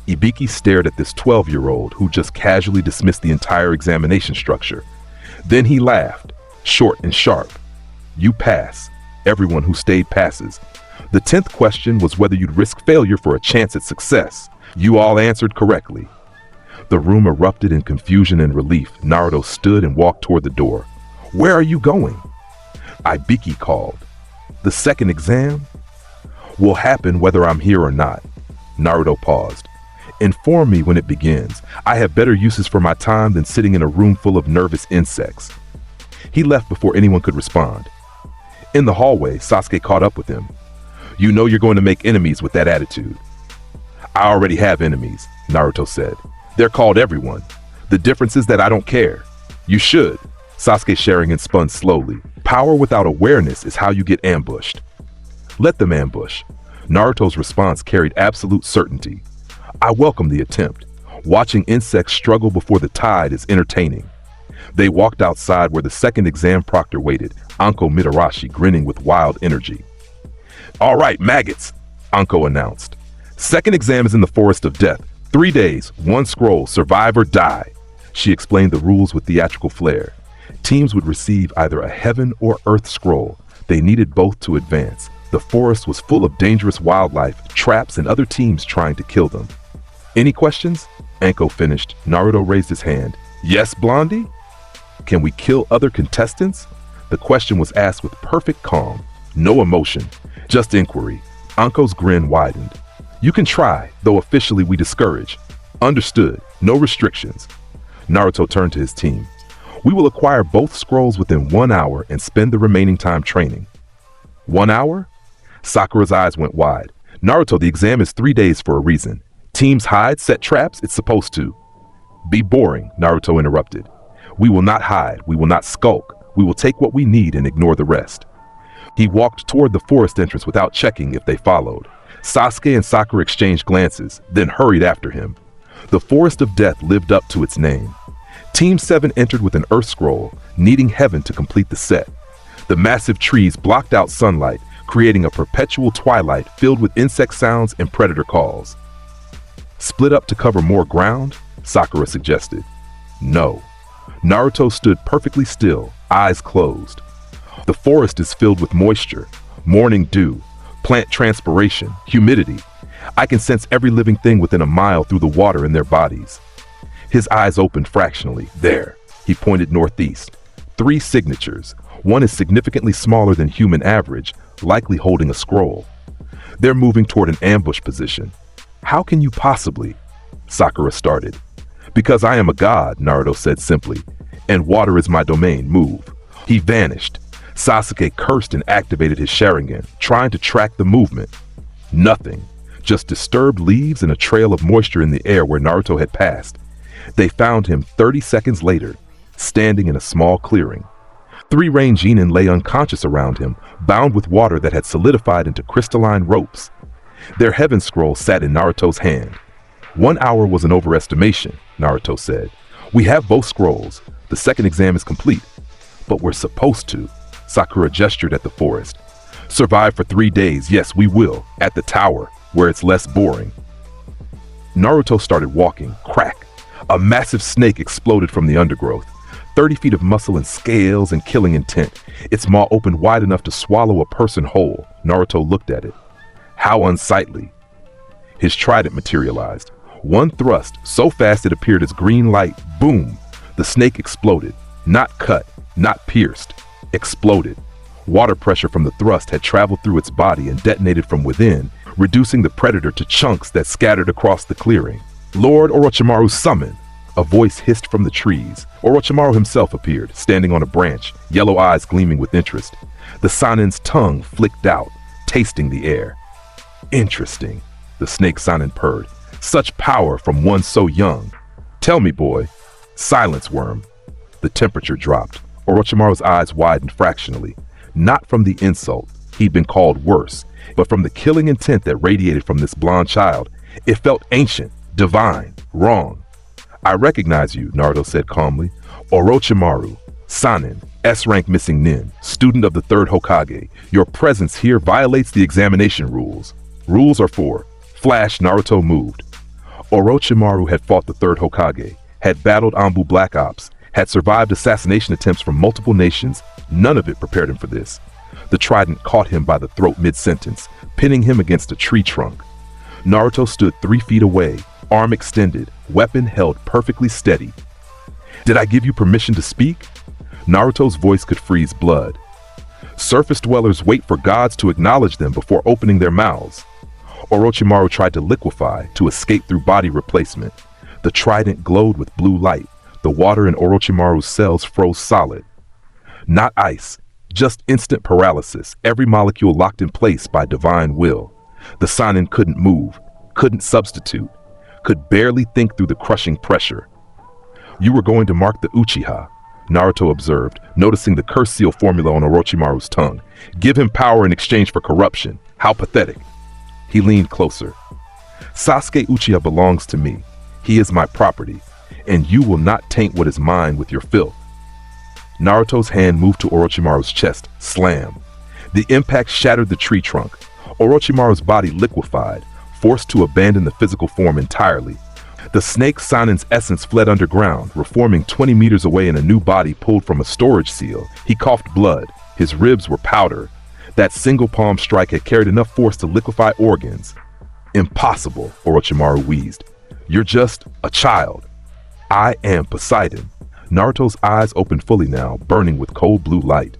Ibiki stared at this 12-year-old who just casually dismissed the entire examination structure. Then he laughed, short and sharp. You pass. Everyone who stayed passes. The 10th question was whether you'd risk failure for a chance at success. You all answered correctly. The room erupted in confusion and relief. Naruto stood and walked toward the door. Where are you going? Ibiki called. The second exam will happen whether I'm here or not. Naruto paused. Inform me when it begins. I have better uses for my time than sitting in a room full of nervous insects. He left before anyone could respond. In the hallway, Sasuke caught up with him. You know you're going to make enemies with that attitude. I already have enemies, Naruto said. They're called everyone. The difference is that I don't care. You should. Sasuke Sharingan spun slowly. Power without awareness is how you get ambushed. Let them ambush. Naruto's response carried absolute certainty. I welcome the attempt. Watching insects struggle before the tide is entertaining. They walked outside where the second exam proctor waited, Anko Mitarashi grinning with wild energy. All right, maggots, Anko announced. Second exam is in the Forest of Death. 3 days, 1 scroll, survive or die. She explained the rules with theatrical flair. Teams would receive either a heaven or earth scroll. They needed both to advance. The forest was full of dangerous wildlife, traps, and other teams trying to kill them. Any questions? Anko finished. Naruto raised his hand. Yes, Blondie? Can we kill other contestants? The question was asked with perfect calm. No emotion, just inquiry. Anko's grin widened. You can try, though officially we discourage. Understood. No restrictions. Naruto turned to his team. We will acquire both scrolls within 1 hour and spend the remaining time training. 1 hour? Sakura's eyes went wide. Naruto, the exam is 3 days for a reason. Teams hide, set traps, it's supposed to. Be boring, Naruto interrupted. We will not hide, we will not skulk. We will take what we need and ignore the rest. He walked toward the forest entrance without checking if they followed. Sasuke and Sakura exchanged glances, then hurried after him. The Forest of Death lived up to its name. Team 7 entered with an earth scroll, needing heaven to complete the set. The massive trees blocked out sunlight, creating a perpetual twilight filled with insect sounds and predator calls. Split up to cover more ground? Sakura suggested. No. Naruto stood perfectly still, eyes closed. The forest is filled with moisture, morning dew, plant transpiration, humidity. I can sense every living thing within a mile through the water in their bodies. His eyes opened fractionally. There, he pointed northeast. 3 signatures. One is significantly smaller than human average, likely holding a scroll. They're moving toward an ambush position. How can you possibly? Sakura started. Because I am a god, Naruto said simply, and water is my domain. Move. He vanished. Sasuke cursed and activated his Sharingan, trying to track the movement. Nothing. Just disturbed leaves and a trail of moisture in the air where Naruto had passed. They found him 30 seconds later, standing in a small clearing. 3 rain genin lay unconscious around him, bound with water that had solidified into crystalline ropes. Their heaven scroll sat in Naruto's hand. 1 hour was an overestimation, Naruto said. We have both scrolls. The second exam is complete. But we're supposed to. Sakura gestured at the forest. Survive for 3 days, yes, we will, at the tower, where it's less boring. Naruto started walking. Crack. A massive snake exploded from the undergrowth. 30 feet of muscle and scales and killing intent. Its maw opened wide enough to swallow a person whole. Naruto looked at it. How unsightly. His trident materialized. 1 thrust, so fast it appeared as green light. Boom! The snake exploded. Not cut, not pierced. Exploded. Water pressure from the thrust had traveled through its body and detonated from within, reducing the predator to chunks that scattered across the clearing. Lord Orochimaru summoned. A voice hissed from the trees. Orochimaru himself appeared, standing on a branch, yellow eyes gleaming with interest. The Sanin's tongue flicked out, tasting the air. Interesting, the snake Sanin purred. Such power from one so young. Tell me, boy. Silence, worm. The temperature dropped. Orochimaru's eyes widened fractionally. Not from the insult, he'd been called worse, but from the killing intent that radiated from this blonde child. It felt ancient, divine, wrong. I recognize you, Naruto said calmly. Orochimaru, Sanin, S-rank missing nin, student of the 3rd Hokage. Your presence here violates the examination rules. Rules are for. Flash, Naruto moved. Orochimaru had fought the 3rd Hokage, had battled Anbu Black Ops, had survived assassination attempts from multiple nations. None of it prepared him for this. The trident caught him by the throat mid-sentence, pinning him against a tree trunk. Naruto stood 3 feet away, arm extended, weapon held perfectly steady. Did I give you permission to speak? Naruto's voice could freeze blood. Surface dwellers wait for gods to acknowledge them before opening their mouths. Orochimaru tried to liquefy, to escape through body replacement. The trident glowed with blue light. The water in Orochimaru's cells froze solid. Not ice, just instant paralysis, every molecule locked in place by divine will. The Sanin couldn't move, couldn't substitute, could barely think through the crushing pressure. You were going to mark the Uchiha, Naruto observed, noticing the curse seal formula on Orochimaru's tongue. Give him power in exchange for corruption. How pathetic. He leaned closer. Sasuke Uchiha belongs to me. He is my property, and you will not taint what is mine with your filth. Naruto's hand moved to Orochimaru's chest. Slam. The impact shattered the tree trunk. Orochimaru's body liquefied, forced to abandon the physical form entirely. The snake Sanin's essence fled underground, reforming 20 meters away in a new body pulled from a storage seal. He coughed blood. His ribs were powder. That single palm strike had carried enough force to liquefy organs. Impossible, Orochimaru wheezed. You're just a child. I am Poseidon. Naruto's eyes opened fully now, burning with cold blue light.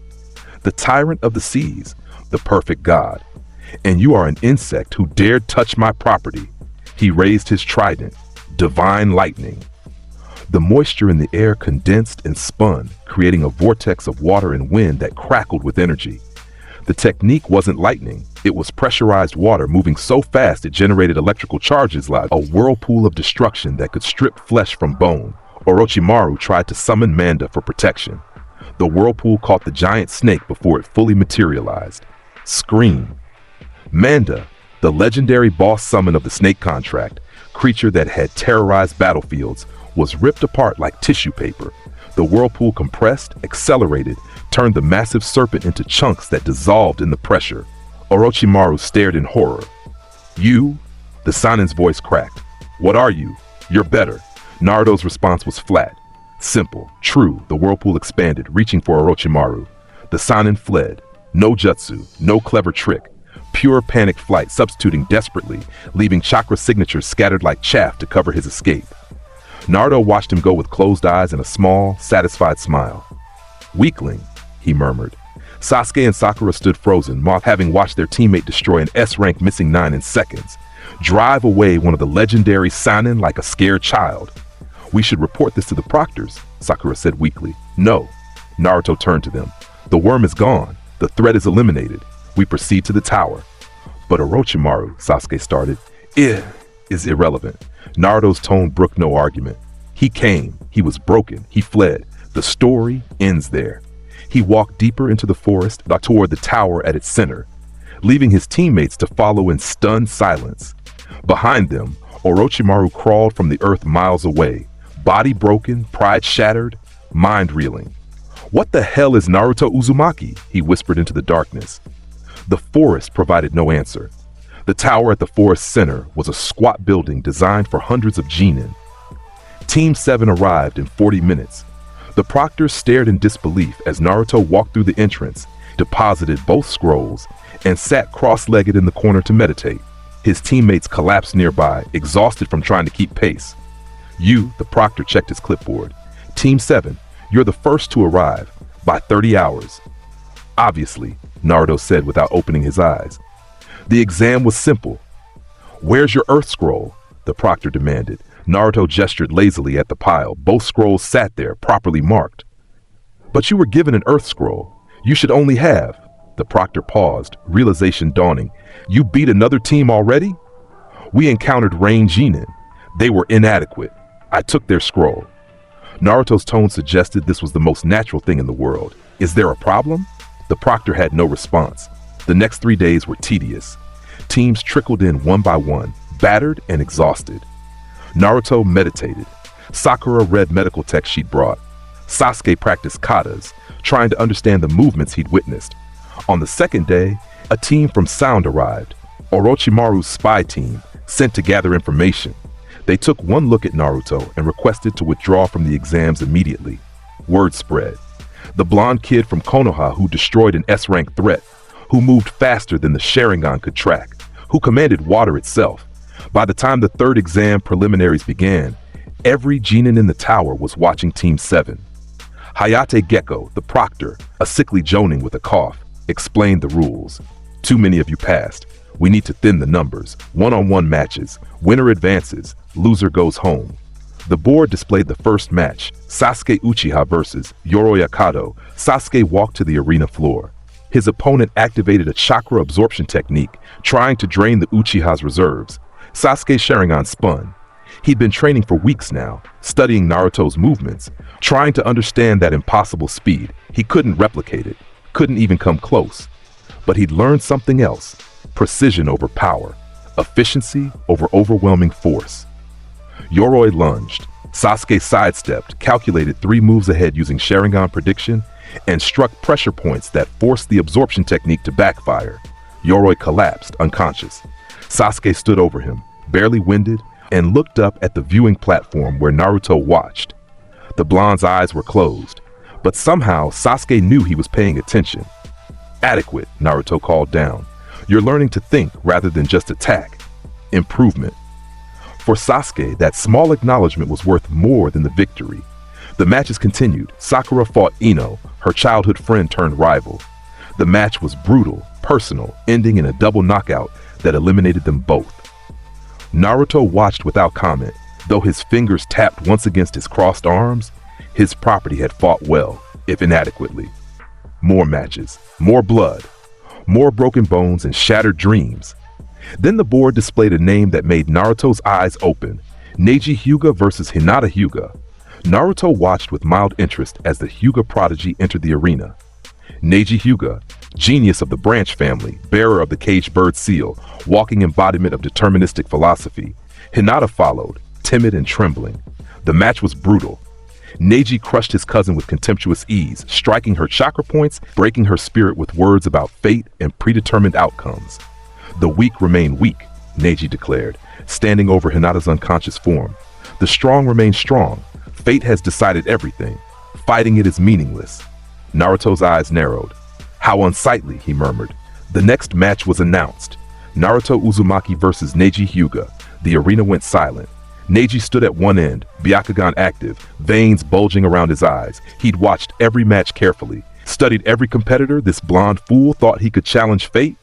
The tyrant of the seas, the perfect god. And you are an insect who dared touch my property. He raised his trident. Divine lightning. The moisture in the air condensed and spun, creating a vortex of water and wind that crackled with energy. The technique wasn't lightning. It was pressurized water moving so fast it generated electrical charges like a whirlpool of destruction that could strip flesh from bone. Orochimaru tried to summon Manda for protection. The whirlpool caught the giant snake before it fully materialized. Scream. Manda, the legendary boss summon of the snake contract, creature that had terrorized battlefields, was ripped apart like tissue paper. The whirlpool compressed, accelerated, turned the massive serpent into chunks that dissolved in the pressure. Orochimaru stared in horror. You? The Sanin's voice cracked. What are you? You're better. Naruto's response was flat. Simple, true. The whirlpool expanded, reaching for Orochimaru. The Sanin fled. No jutsu, no clever trick. Pure panic flight, substituting desperately, leaving chakra signatures scattered like chaff to cover his escape. Naruto watched him go with closed eyes and a small, satisfied smile. "Weakling," he murmured. Sasuke and Sakura stood frozen, having watched their teammate destroy an S-rank missing 9 in seconds. Drive away one of the legendary Sannin like a scared child. "We should report this to the proctors," Sakura said weakly. "No." Naruto turned to them. "The worm is gone. The threat is eliminated. We proceed to the tower." "But Orochimaru," Sasuke started. Is irrelevant." Naruto's tone brooked no argument. "He came. He was broken. He fled. The story ends there." He walked deeper into the forest toward the tower at its center, leaving his teammates to follow in stunned silence. Behind them, Orochimaru crawled from the earth miles away, body broken, pride shattered, mind reeling. "What the hell is Naruto Uzumaki?" he whispered into the darkness. The forest provided no answer. The tower at the forest center was a squat building designed for hundreds of genin. Team 7 arrived in 40 minutes. The proctors stared in disbelief as Naruto walked through the entrance, deposited both scrolls, and sat cross-legged in the corner to meditate. His teammates collapsed nearby, exhausted from trying to keep pace. The proctor checked his clipboard. "Team 7, you're the first to arrive, by 30 hours. "Obviously," Naruto said without opening his eyes. The exam was simple. "Where's your Earth scroll?" the proctor demanded. Naruto gestured lazily at the pile. Both scrolls sat there, properly marked. "But you were given an Earth scroll. You should only have..." The proctor paused, realization dawning. "You beat another team already?" "We encountered Rain Genin. They were inadequate. I took their scroll." Naruto's tone suggested this was the most natural thing in the world. "Is there a problem?" The proctor had no response. The next 3 days were tedious. Teams trickled in one by one, battered and exhausted. Naruto meditated. Sakura read medical texts she'd brought. Sasuke practiced katas, trying to understand the movements he'd witnessed. On the second day, a team from Sound arrived, Orochimaru's spy team, sent to gather information. They took one look at Naruto and requested to withdraw from the exams immediately. Word spread. The blonde kid from Konoha who destroyed an S-rank threat, who moved faster than the Sharingan could track, who commanded water itself. By the time the third exam preliminaries began, every genin in the tower was watching Team 7. Hayate Gecko, the proctor, a sickly joning with a cough, explained the rules. "Too many of you passed. We need to thin the numbers. One-on-one matches. Winner advances. Loser goes home." The board displayed the first match, Sasuke Uchiha versus Yoroi Akado. Sasuke walked to the arena floor. His opponent activated a chakra absorption technique, trying to drain the Uchiha's reserves. Sasuke's Sharingan spun. He'd been training for weeks now, studying Naruto's movements, trying to understand that impossible speed. He couldn't replicate it, couldn't even come close. But he'd learned something else: precision over power, efficiency over overwhelming force. Yoroi lunged. Sasuke sidestepped, calculated 3 moves ahead using Sharingan prediction, and struck pressure points that forced the absorption technique to backfire. Yoroi collapsed, unconscious. Sasuke stood over him, barely winded, and looked up at the viewing platform where Naruto watched. The blonde's eyes were closed, but somehow Sasuke knew he was paying attention. "Adequate," Naruto called down. "You're learning to think rather than just attack. Improvement." For Sasuke, that small acknowledgement was worth more than the victory. The matches continued. Sakura fought Ino, her childhood friend turned rival. The match was brutal, personal, ending in a double knockout that eliminated them both. Naruto watched without comment. Though his fingers tapped once against his crossed arms, his property had fought well, if inadequately. More matches, more blood, more broken bones and shattered dreams. Then the board displayed a name that made Naruto's eyes open: Neji Hyuga versus Hinata Hyuga. Naruto watched with mild interest as the Hyuga prodigy entered the arena. Neji Hyuga, genius of the branch family, bearer of the caged bird seal, walking embodiment of deterministic philosophy. Hinata followed, timid and trembling. The match was brutal. Neji crushed his cousin with contemptuous ease, striking her chakra points, breaking her spirit with words about fate and predetermined outcomes. "The weak remain weak," Neji declared, standing over Hinata's unconscious form. "The strong remain strong. Fate has decided everything. Fighting it is meaningless." Naruto's eyes narrowed. "How unsightly," he murmured. The next match was announced. Naruto Uzumaki versus Neji Hyuga. The arena went silent. Neji stood at one end, Byakugan active, veins bulging around his eyes. He'd watched every match carefully, studied every competitor. This blonde fool thought he could challenge fate.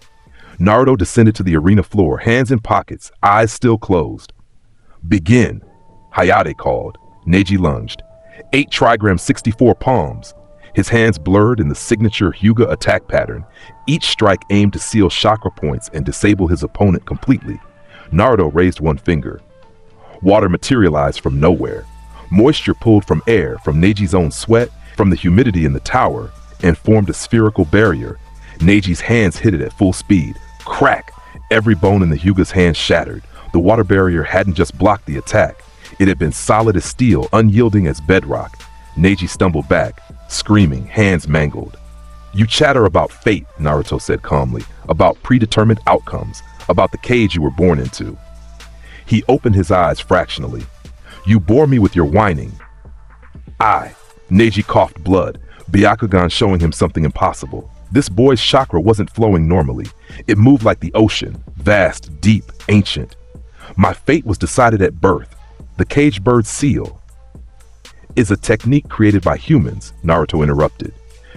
Naruto descended to the arena floor, hands in pockets, eyes still closed. Begin, Hayate called. Neji lunged. 8 trigram 64 palms. His hands blurred in the signature Hyuga attack pattern. Each strike aimed to seal chakra points and disable his opponent completely. Naruto raised one finger. Water materialized from nowhere. Moisture pulled from air, from Neji's own sweat, from the humidity in the tower, and formed a spherical barrier. Neji's hands hit it at full speed. Crack! Every bone in the Hyuga's hand shattered. The water barrier hadn't just blocked the attack. It had been solid as steel, unyielding as bedrock. Neji stumbled back, screaming, hands mangled. You chatter about fate, Naruto said calmly, about predetermined outcomes, about the cage you were born into. He opened his eyes fractionally. You bore me with your whining. Neji coughed blood, Byakugan showing him something impossible. This boy's chakra wasn't flowing normally. It moved like the ocean, vast, deep, ancient. My fate was decided at birth. The cage bird's seal is a technique created by humans, Naruto interrupted.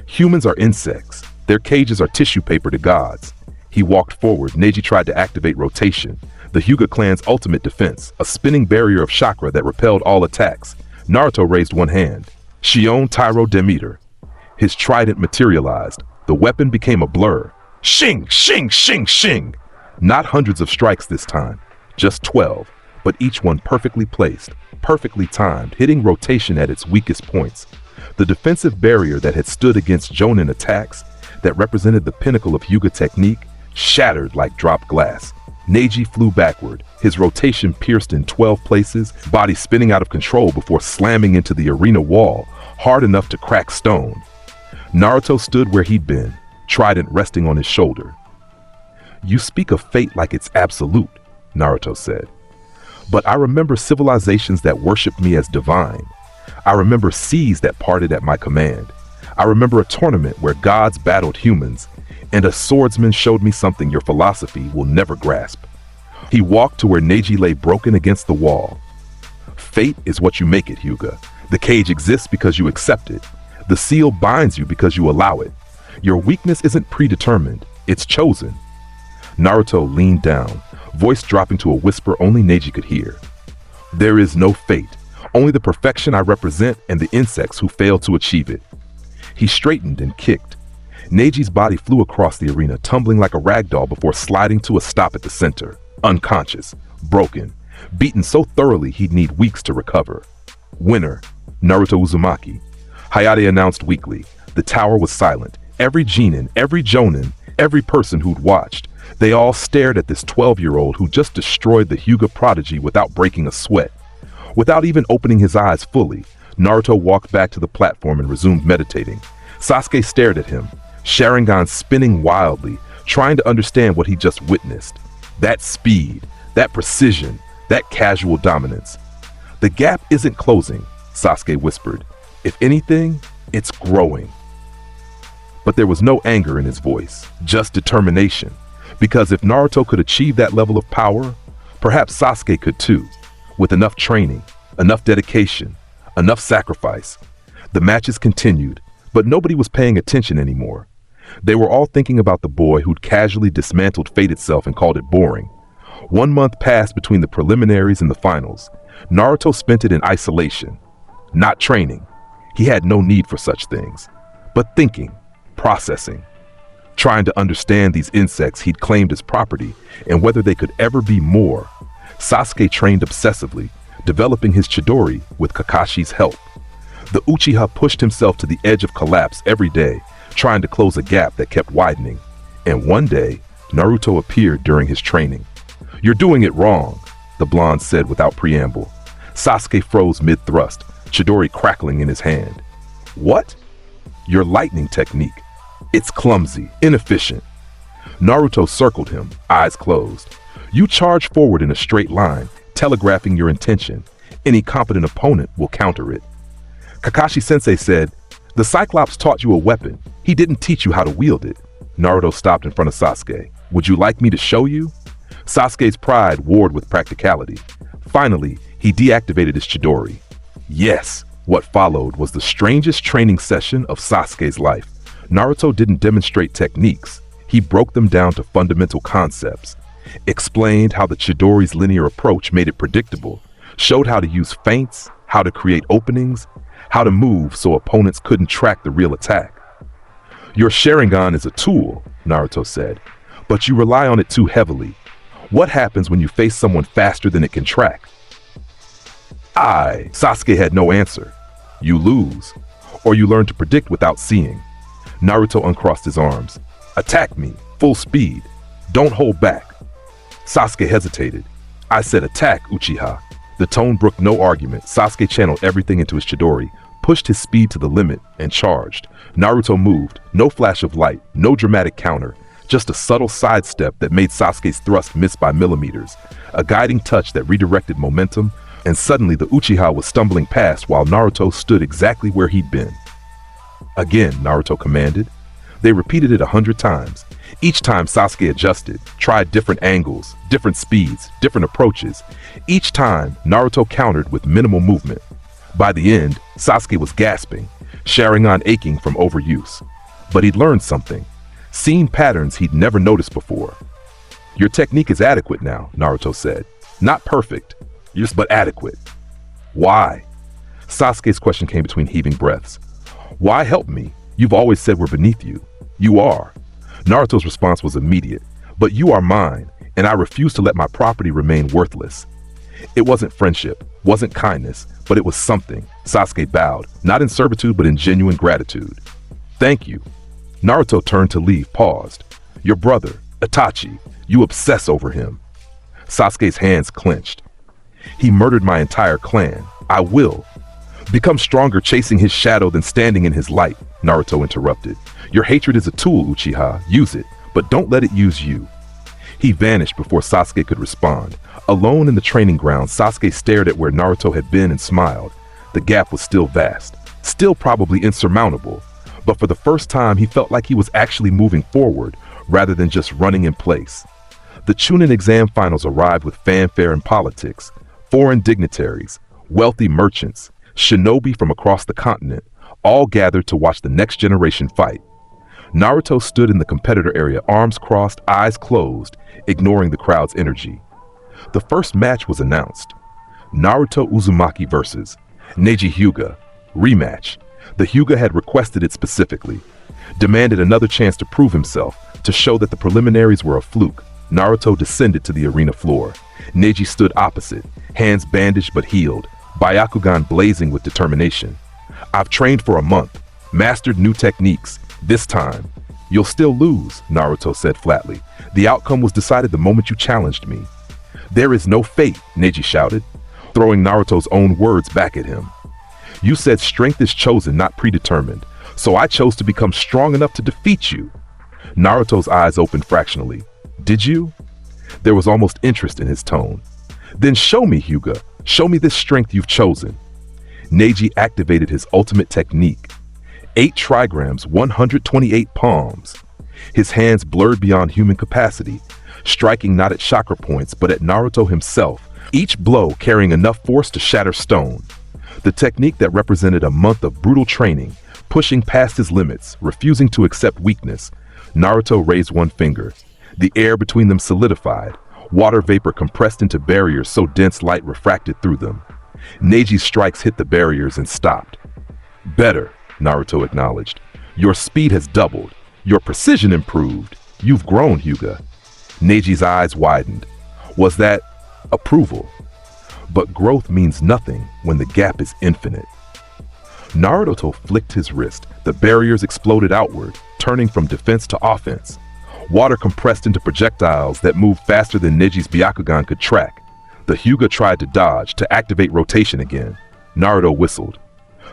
Humans are insects. Their cages are tissue paper to gods. He walked forward. Neji tried to activate rotation, the Hyuga clan's ultimate defense, a spinning barrier of chakra that repelled all attacks. Naruto raised one hand. Shion Tyro Demeter. His trident materialized. The weapon became a blur. Shing, shing, shing, shing. Not hundreds of strikes this time, just 12, but each one perfectly placed, perfectly timed, hitting rotation at its weakest points. The defensive barrier that had stood against Jonin attacks, that represented the pinnacle of Hyuga technique, shattered like dropped glass. Neji flew backward, his rotation pierced in 12 places, body spinning out of control before slamming into the arena wall, hard enough to crack stone. Naruto stood where he'd been, trident resting on his shoulder. You speak of fate like it's absolute, Naruto said. But I remember civilizations that worshipped me as divine. I remember seas that parted at my command. I remember a tournament where gods battled humans, and a swordsman showed me something your philosophy will never grasp. He walked to where Neji lay broken against the wall. Fate is what you make it, Hyuga. The cage exists because you accept it. The seal binds you because you allow it. Your weakness isn't predetermined, it's chosen. Naruto leaned down, voice dropping to a whisper only Neji could hear. There is no fate, only the perfection I represent and the insects who fail to achieve it. He straightened and kicked. Neji's body flew across the arena, tumbling like a ragdoll before sliding to a stop at the center, unconscious, broken, beaten so thoroughly he'd need weeks to recover. Winner, Naruto Uzumaki. Hayate announced weakly. The tower was silent. Every genin, every jonin, every person who'd watched, they all stared at this 12-year-old who just destroyed the Hyuga prodigy without breaking a sweat. Without even opening his eyes fully, Naruto walked back to the platform and resumed meditating. Sasuke stared at him, Sharingan spinning wildly, trying to understand what he just witnessed. That speed, that precision, that casual dominance. The gap isn't closing, Sasuke whispered. If anything, it's growing. But there was no anger in his voice, just determination. Because if Naruto could achieve that level of power, perhaps Sasuke could too, with enough training, enough dedication, enough sacrifice. The matches continued, but nobody was paying attention anymore. They were all thinking about the boy who'd casually dismantled fate itself and called it boring. 1 month passed between the preliminaries and the finals. Naruto spent it in isolation, not training. He had no need for such things, but thinking, processing, trying to understand these insects he'd claimed as property and whether they could ever be more. Sasuke trained obsessively, developing his Chidori with Kakashi's help. The Uchiha pushed himself to the edge of collapse every day, trying to close a gap that kept widening. And one day, Naruto appeared during his training. You're doing it wrong, the blonde said without preamble. Sasuke froze mid-thrust, Chidori crackling in his hand. What? Your lightning technique. It's clumsy, inefficient. Naruto circled him, eyes closed. You charge forward in a straight line, telegraphing your intention. Any competent opponent will counter it. Kakashi Sensei said, the Cyclops taught you a weapon. He didn't teach you how to wield it. Naruto stopped in front of Sasuke. Would you like me to show you? Sasuke's pride warred with practicality. Finally, he deactivated his Chidori. Yes, what followed was the strangest training session of Sasuke's life. Naruto didn't demonstrate techniques. He broke them down to fundamental concepts, explained how the Chidori's linear approach made it predictable, showed how to use feints, how to create openings, how to move so opponents couldn't track the real attack. Your Sharingan is a tool, Naruto said, but you rely on it too heavily. What happens when you face someone faster than it can track? Sasuke had no answer. You lose, or you learn to predict without seeing. Naruto uncrossed his arms. Attack me, full speed. Don't hold back. Sasuke hesitated. I said attack, Uchiha. The tone brooked no argument. Sasuke channeled everything into his Chidori, pushed his speed to the limit, and charged. Naruto moved. No flash of light, no dramatic counter, just a subtle sidestep that made Sasuke's thrust miss by millimeters, a guiding touch that redirected momentum, and suddenly the Uchiha was stumbling past while Naruto stood exactly where he'd been. Again, Naruto commanded. They repeated it 100 times. Each time Sasuke adjusted, tried different angles, different speeds, different approaches. Each time, Naruto countered with minimal movement. By the end, Sasuke was gasping, Sharingan aching from overuse. But he'd learned something, seen patterns he'd never noticed before. Your technique is adequate now, Naruto said. Not perfect, but adequate. Why? Sasuke's question came between heaving breaths. Why help me? You've always said we're beneath you. You are. Naruto's response was immediate. But you are mine, and I refuse to let my property remain worthless. It wasn't friendship, wasn't kindness, but it was something. Sasuke bowed, not in servitude but in genuine gratitude. Thank you. Naruto turned to leave, paused. Your brother, Itachi, you obsess over him. Sasuke's hands clenched. He murdered my entire clan. I will. Become stronger chasing his shadow than standing in his light, Naruto interrupted. Your hatred is a tool, Uchiha. Use it, but don't let it use you. He vanished before Sasuke could respond. Alone in the training ground, Sasuke stared at where Naruto had been and smiled. The gap was still vast, still probably insurmountable, but for the first time he felt like he was actually moving forward rather than just running in place. The Chunin exam finals arrived with fanfare and politics. Foreign dignitaries, wealthy merchants, Shinobi from across the continent, all gathered to watch the next generation fight. Naruto stood in the competitor area, arms crossed, eyes closed, ignoring the crowd's energy. The first match was announced. Naruto Uzumaki versus Neji Hyuga. Rematch. The Hyuga had requested it specifically, demanded another chance to prove himself, to show that the preliminaries were a fluke. Naruto descended to the arena floor. Neji stood opposite, hands bandaged but healed, Byakugan blazing with determination. I've trained for a month, mastered new techniques. This time, you'll still lose, Naruto said flatly. The outcome was decided the moment you challenged me. There is no fate, Neji shouted, throwing Naruto's own words back at him. You said strength is chosen, not predetermined, so I chose to become strong enough to defeat you. Naruto's eyes opened fractionally. Did you? There was almost interest in his tone. Then show me, Hyuga. Show me this strength you've chosen. Neji activated his ultimate technique. 8 trigrams, 128 palms. His hands blurred beyond human capacity, striking not at chakra points but at Naruto himself, each blow carrying enough force to shatter stone. The technique that represented a month of brutal training, pushing past his limits, refusing to accept weakness. Naruto raised one finger. The air between them solidified. Water vapor compressed into barriers so dense light refracted through them. Neji's strikes hit the barriers and stopped. Better, Naruto acknowledged. Your speed has doubled. Your precision improved. You've grown, Hyuga. Neji's eyes widened. Was that approval? But growth means nothing when the gap is infinite. Naruto flicked his wrist. The barriers exploded outward, turning from defense to offense. Water compressed into projectiles that moved faster than Neji's Byakugan could track. The Hyuga tried to dodge, to activate rotation again. Naruto whistled.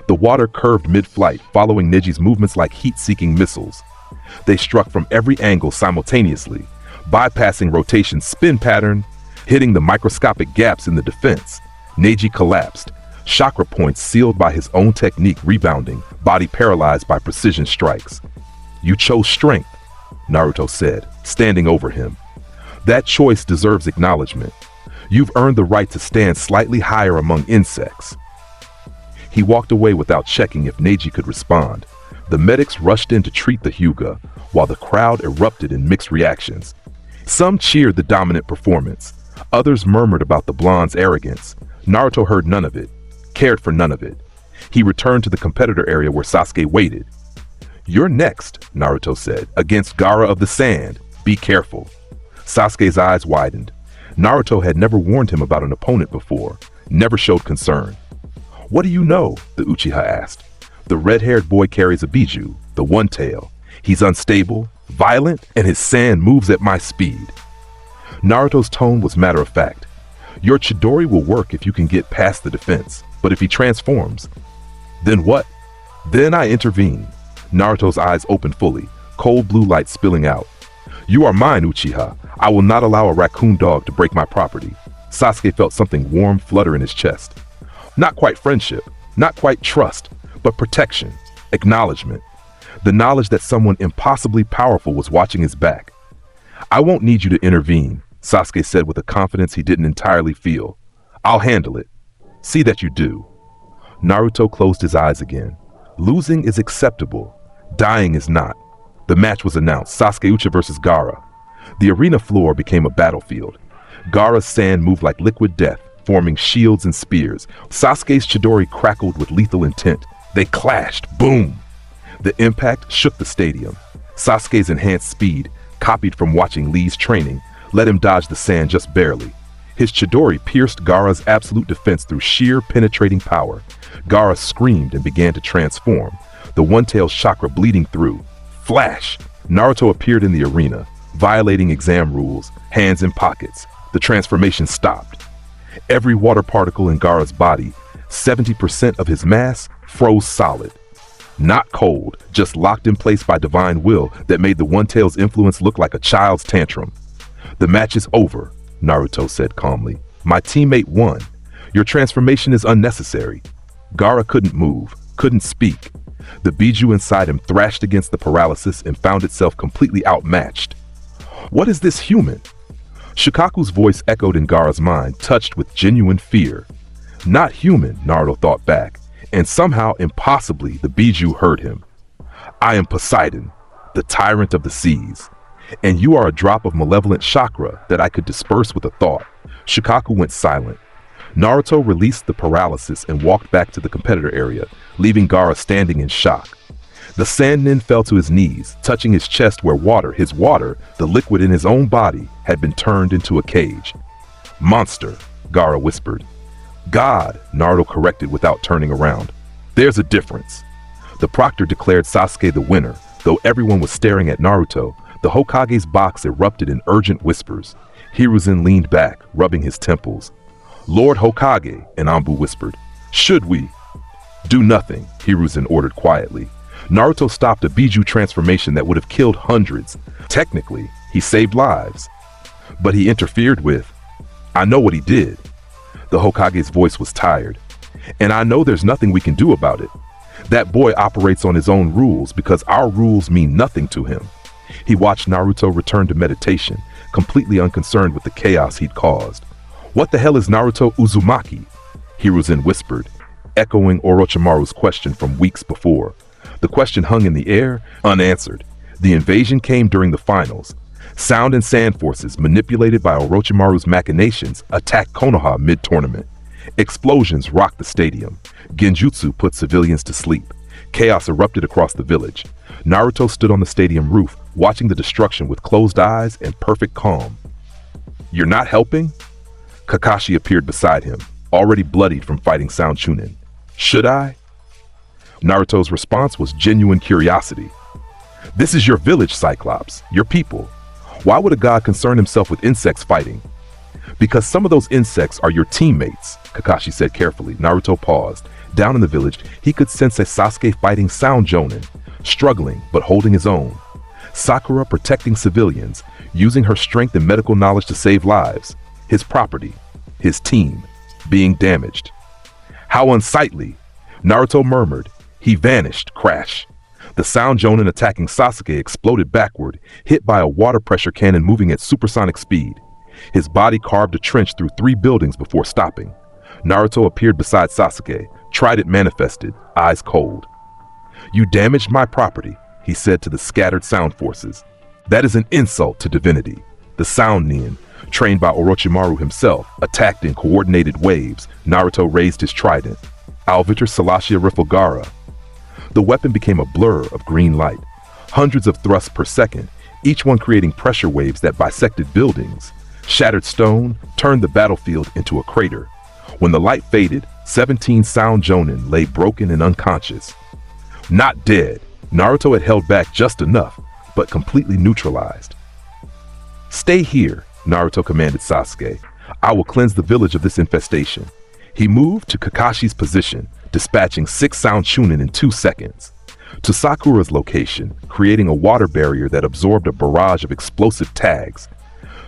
The water curved mid-flight, following Neji's movements like heat-seeking missiles. They struck from every angle simultaneously, bypassing rotation's spin pattern, hitting the microscopic gaps in the defense. Neji collapsed, chakra points sealed by his own technique rebounding, body paralyzed by precision strikes. You chose strength. Naruto said, standing over him. That choice deserves acknowledgement. You've earned the right to stand slightly higher among insects. He walked away without checking if Neji could respond. The medics rushed in to treat the Hyuga, while the crowd erupted in mixed reactions. Some cheered the dominant performance. Others murmured about the blonde's arrogance. Naruto heard none of it, cared for none of it. He returned to the competitor area where Sasuke waited. "You're next," Naruto said, "against Gaara of the Sand. Be careful." Sasuke's eyes widened. Naruto had never warned him about an opponent before, never showed concern. "What do you know?" the Uchiha asked. "The red-haired boy carries a Biju, the One Tail. He's unstable, violent, and his sand moves at my speed." Naruto's tone was matter-of-fact. "Your Chidori will work if you can get past the defense, but if he transforms, then what?" "Then I intervene." Naruto's eyes opened fully, cold blue light spilling out. "You are mine, Uchiha. I will not allow a raccoon dog to break my property." Sasuke felt something warm flutter in his chest. Not quite friendship, not quite trust, but protection, acknowledgement. The knowledge that someone impossibly powerful was watching his back. "I won't need you to intervene," Sasuke said with a confidence he didn't entirely feel. "I'll handle it. See that you do." Naruto closed his eyes again. Losing is acceptable. Dying is not. The match was announced, Sasuke Uchiha versus Gaara. The arena floor became a battlefield. Gaara's sand moved like liquid death, forming shields and spears. Sasuke's Chidori crackled with lethal intent. They clashed, boom! The impact shook the stadium. Sasuke's enhanced speed, copied from watching Lee's training, let him dodge the sand just barely. His Chidori pierced Gaara's absolute defense through sheer penetrating power. Gaara screamed and began to transform, the One-Tail's chakra bleeding through. Flash! Naruto appeared in the arena, violating exam rules, hands in pockets. The transformation stopped. Every water particle in Gaara's body, 70% of his mass, froze solid. Not cold, just locked in place by divine will that made the One-Tail's influence look like a child's tantrum. "The match is over," Naruto said calmly. "My teammate won. Your transformation is unnecessary." Gaara couldn't move, couldn't speak. The Biju inside him thrashed against the paralysis and found itself completely outmatched. "What is this human?" Shikaku's voice echoed in Gaara's mind, touched with genuine fear. Not human, Naruto thought back, and somehow impossibly the Biju heard him. "I am Poseidon, the tyrant of the seas, and you are a drop of malevolent chakra that I could disperse with a thought." Shikaku went silent. Naruto released the paralysis and walked back to the competitor area, leaving Gaara standing in shock. The Sandnin fell to his knees, touching his chest where his water, the liquid in his own body, had been turned into a cage. "Monster," Gaara whispered. "God," Naruto corrected without turning around. "There's a difference." The proctor declared Sasuke the winner. Though everyone was staring at Naruto, the Hokage's box erupted in urgent whispers. Hiruzen leaned back, rubbing his temples. "Lord Hokage," Anbu whispered. "Should we?" "Do nothing," Hiruzen ordered quietly. Naruto stopped a Biju transformation that would have killed hundreds. Technically, he saved lives. But he interfered with. "I know what he did." The Hokage's voice was tired. "And I know there's nothing we can do about it. That boy operates on his own rules because our rules mean nothing to him." He watched Naruto return to meditation, completely unconcerned with the chaos he'd caused. "What the hell is Naruto Uzumaki?" Hiruzen whispered, echoing Orochimaru's question from weeks before. The question hung in the air, unanswered. The invasion came during the finals. Sound and sand forces, manipulated by Orochimaru's machinations, attacked Konoha mid-tournament. Explosions rocked the stadium. Genjutsu put civilians to sleep. Chaos erupted across the village. Naruto stood on the stadium roof, watching the destruction with closed eyes and perfect calm. "You're not helping?" Kakashi appeared beside him, already bloodied from fighting Sound Chunin. "Should I?" Naruto's response was genuine curiosity. "This is your village, Cyclops, your people. Why would a god concern himself with insects fighting?" "Because some of those insects are your teammates," Kakashi said carefully. Naruto paused. Down in the village, he could sense a Sasuke fighting Sound Jonin, struggling but holding his own. Sakura protecting civilians, using her strength and medical knowledge to save lives. His property, his team, being damaged. "How unsightly!" Naruto murmured. He vanished, crash. The sound jonin attacking Sasuke exploded backward, hit by a water pressure cannon moving at supersonic speed. His body carved a trench through 3 buildings before stopping. Naruto appeared beside Sasuke, trident manifested, eyes cold. "You damaged my property," he said to the scattered sound forces. "That is an insult to divinity." The sound Nin, trained by Orochimaru himself, attacked in coordinated waves. Naruto raised his trident. Alvitor Salacia Riflegara. The weapon became a blur of green light, hundreds of thrusts per second, each one creating pressure waves that bisected buildings. Shattered stone turned the battlefield into a crater. When the light faded, 17 sound jonin lay broken and unconscious. Not dead, Naruto had held back just enough, but completely neutralized. "Stay here," Naruto commanded Sasuke. "I will cleanse the village of this infestation." He moved to Kakashi's position, dispatching 6 sound chunin in 2 seconds. To Sakura's location, creating a water barrier that absorbed a barrage of explosive tags.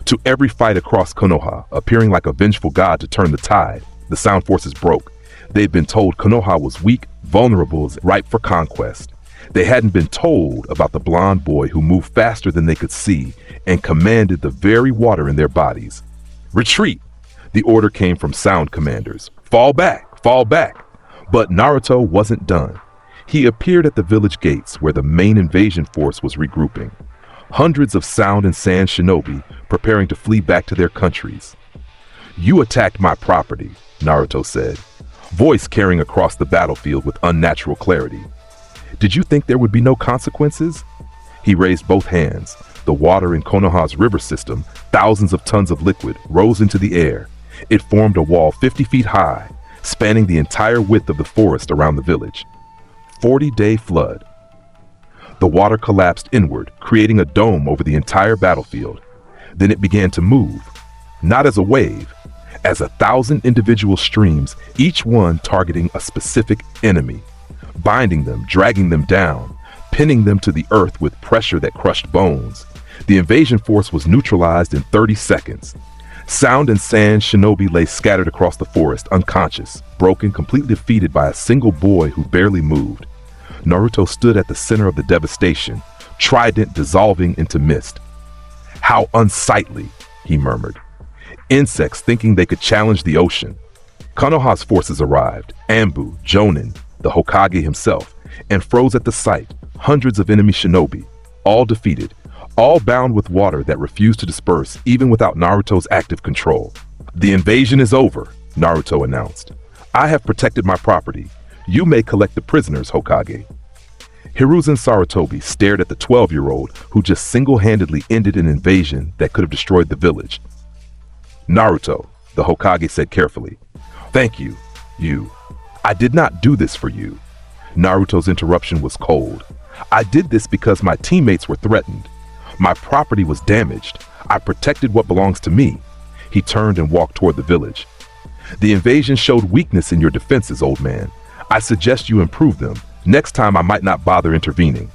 To every fight across Konoha, appearing like a vengeful god to turn the tide, the sound forces broke. They'd been told Konoha was weak, vulnerable, ripe for conquest. They hadn't been told about the blonde boy who moved faster than they could see and commanded the very water in their bodies. "Retreat!" The order came from sound commanders. "Fall back! Fall back!" But Naruto wasn't done. He appeared at the village gates where the main invasion force was regrouping. Hundreds of sound and sand shinobi preparing to flee back to their countries. "You attacked my property," Naruto said, voice carrying across the battlefield with unnatural clarity. "Did you think there would be no consequences?" He raised both hands. The water in Konoha's river system, thousands of tons of liquid, rose into the air. It formed a wall 50 feet high, spanning the entire width of the forest around the village. 40-day flood. The water collapsed inward, creating a dome over the entire battlefield. Then it began to move, not as a wave, as 1,000 individual streams, each one targeting a specific enemy, binding them, dragging them down, pinning them to the earth with pressure that crushed bones. The invasion force was neutralized in 30 seconds. Sound and sand shinobi lay scattered across the forest, unconscious, broken, completely defeated by a single boy who barely moved. Naruto stood at the center of the devastation, trident dissolving into mist. "How unsightly," he murmured. Insects thinking they could challenge the ocean. Konoha's forces arrived, Anbu, Jonin, the Hokage himself, and froze at the sight. Hundreds of enemy shinobi, all defeated, all bound with water that refused to disperse even without Naruto's active control. "The invasion is over," Naruto announced. "I have protected my property. You may collect the prisoners, Hokage." Hiruzen Sarutobi stared at the 12-year-old who just single-handedly ended an invasion that could have destroyed the village. "Naruto," the Hokage said carefully. "Thank you. I did not do this for you." Naruto's interruption was cold. "I did this because my teammates were threatened. My property was damaged. I protected what belongs to me." He turned and walked toward the village. "The invasion showed weakness in your defenses, old man. I suggest you improve them. Next time I might not bother intervening."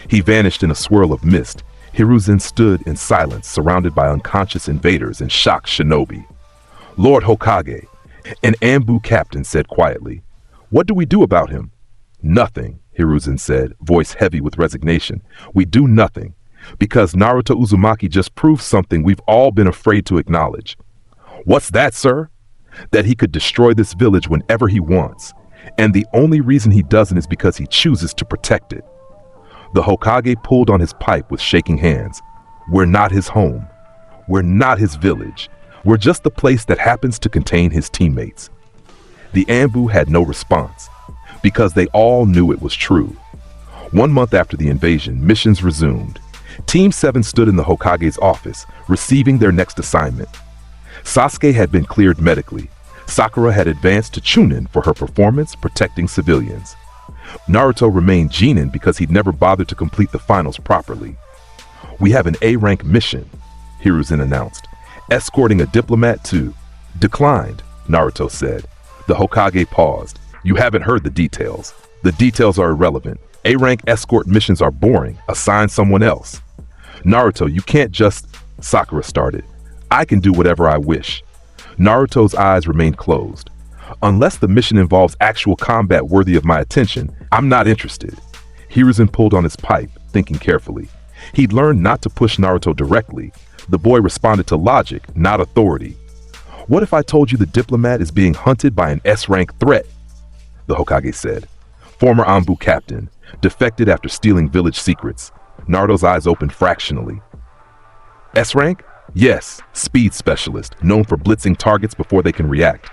He vanished in a swirl of mist. Hiruzen stood in silence, surrounded by unconscious invaders and shocked shinobi. "Lord Hokage," an Anbu captain said quietly, "what do we do about him?" "Nothing," Hiruzen said, voice heavy with resignation. "We do nothing, because Naruto Uzumaki just proved something we've all been afraid to acknowledge." "What's that, sir?" "That he could destroy this village whenever he wants, and the only reason he doesn't is because he chooses to protect it." The Hokage pulled on his pipe with shaking hands. "We're not his home. We're not his village. We're just the place that happens to contain his teammates." The Anbu had no response, because they all knew it was true. 1 month after the invasion, missions resumed. Team 7 stood in the Hokage's office, receiving their next assignment. Sasuke had been cleared medically. Sakura had advanced to Chunin for her performance protecting civilians. Naruto remained Genin because he'd never bothered to complete the finals properly. "We have an A-rank mission," Hiruzen announced, escorting a diplomat to... "Declined," Naruto said. The Hokage paused. "You haven't heard the details. The details are irrelevant. A-rank escort missions are boring. Assign someone else." "Naruto, you can't just..." Sakura started. "I can do whatever I wish." Naruto's eyes remained closed. "Unless the mission involves actual combat worthy of my attention, I'm not interested." Hiruzen pulled on his pipe, thinking carefully. He'd learned not to push Naruto directly. The boy responded to logic, not authority. What if I told you the diplomat is being hunted by an S-rank threat? The Hokage said. Former Anbu captain, defected after stealing village secrets. Naruto's eyes opened fractionally. S-rank? Yes, speed specialist, known for blitzing targets before they can react.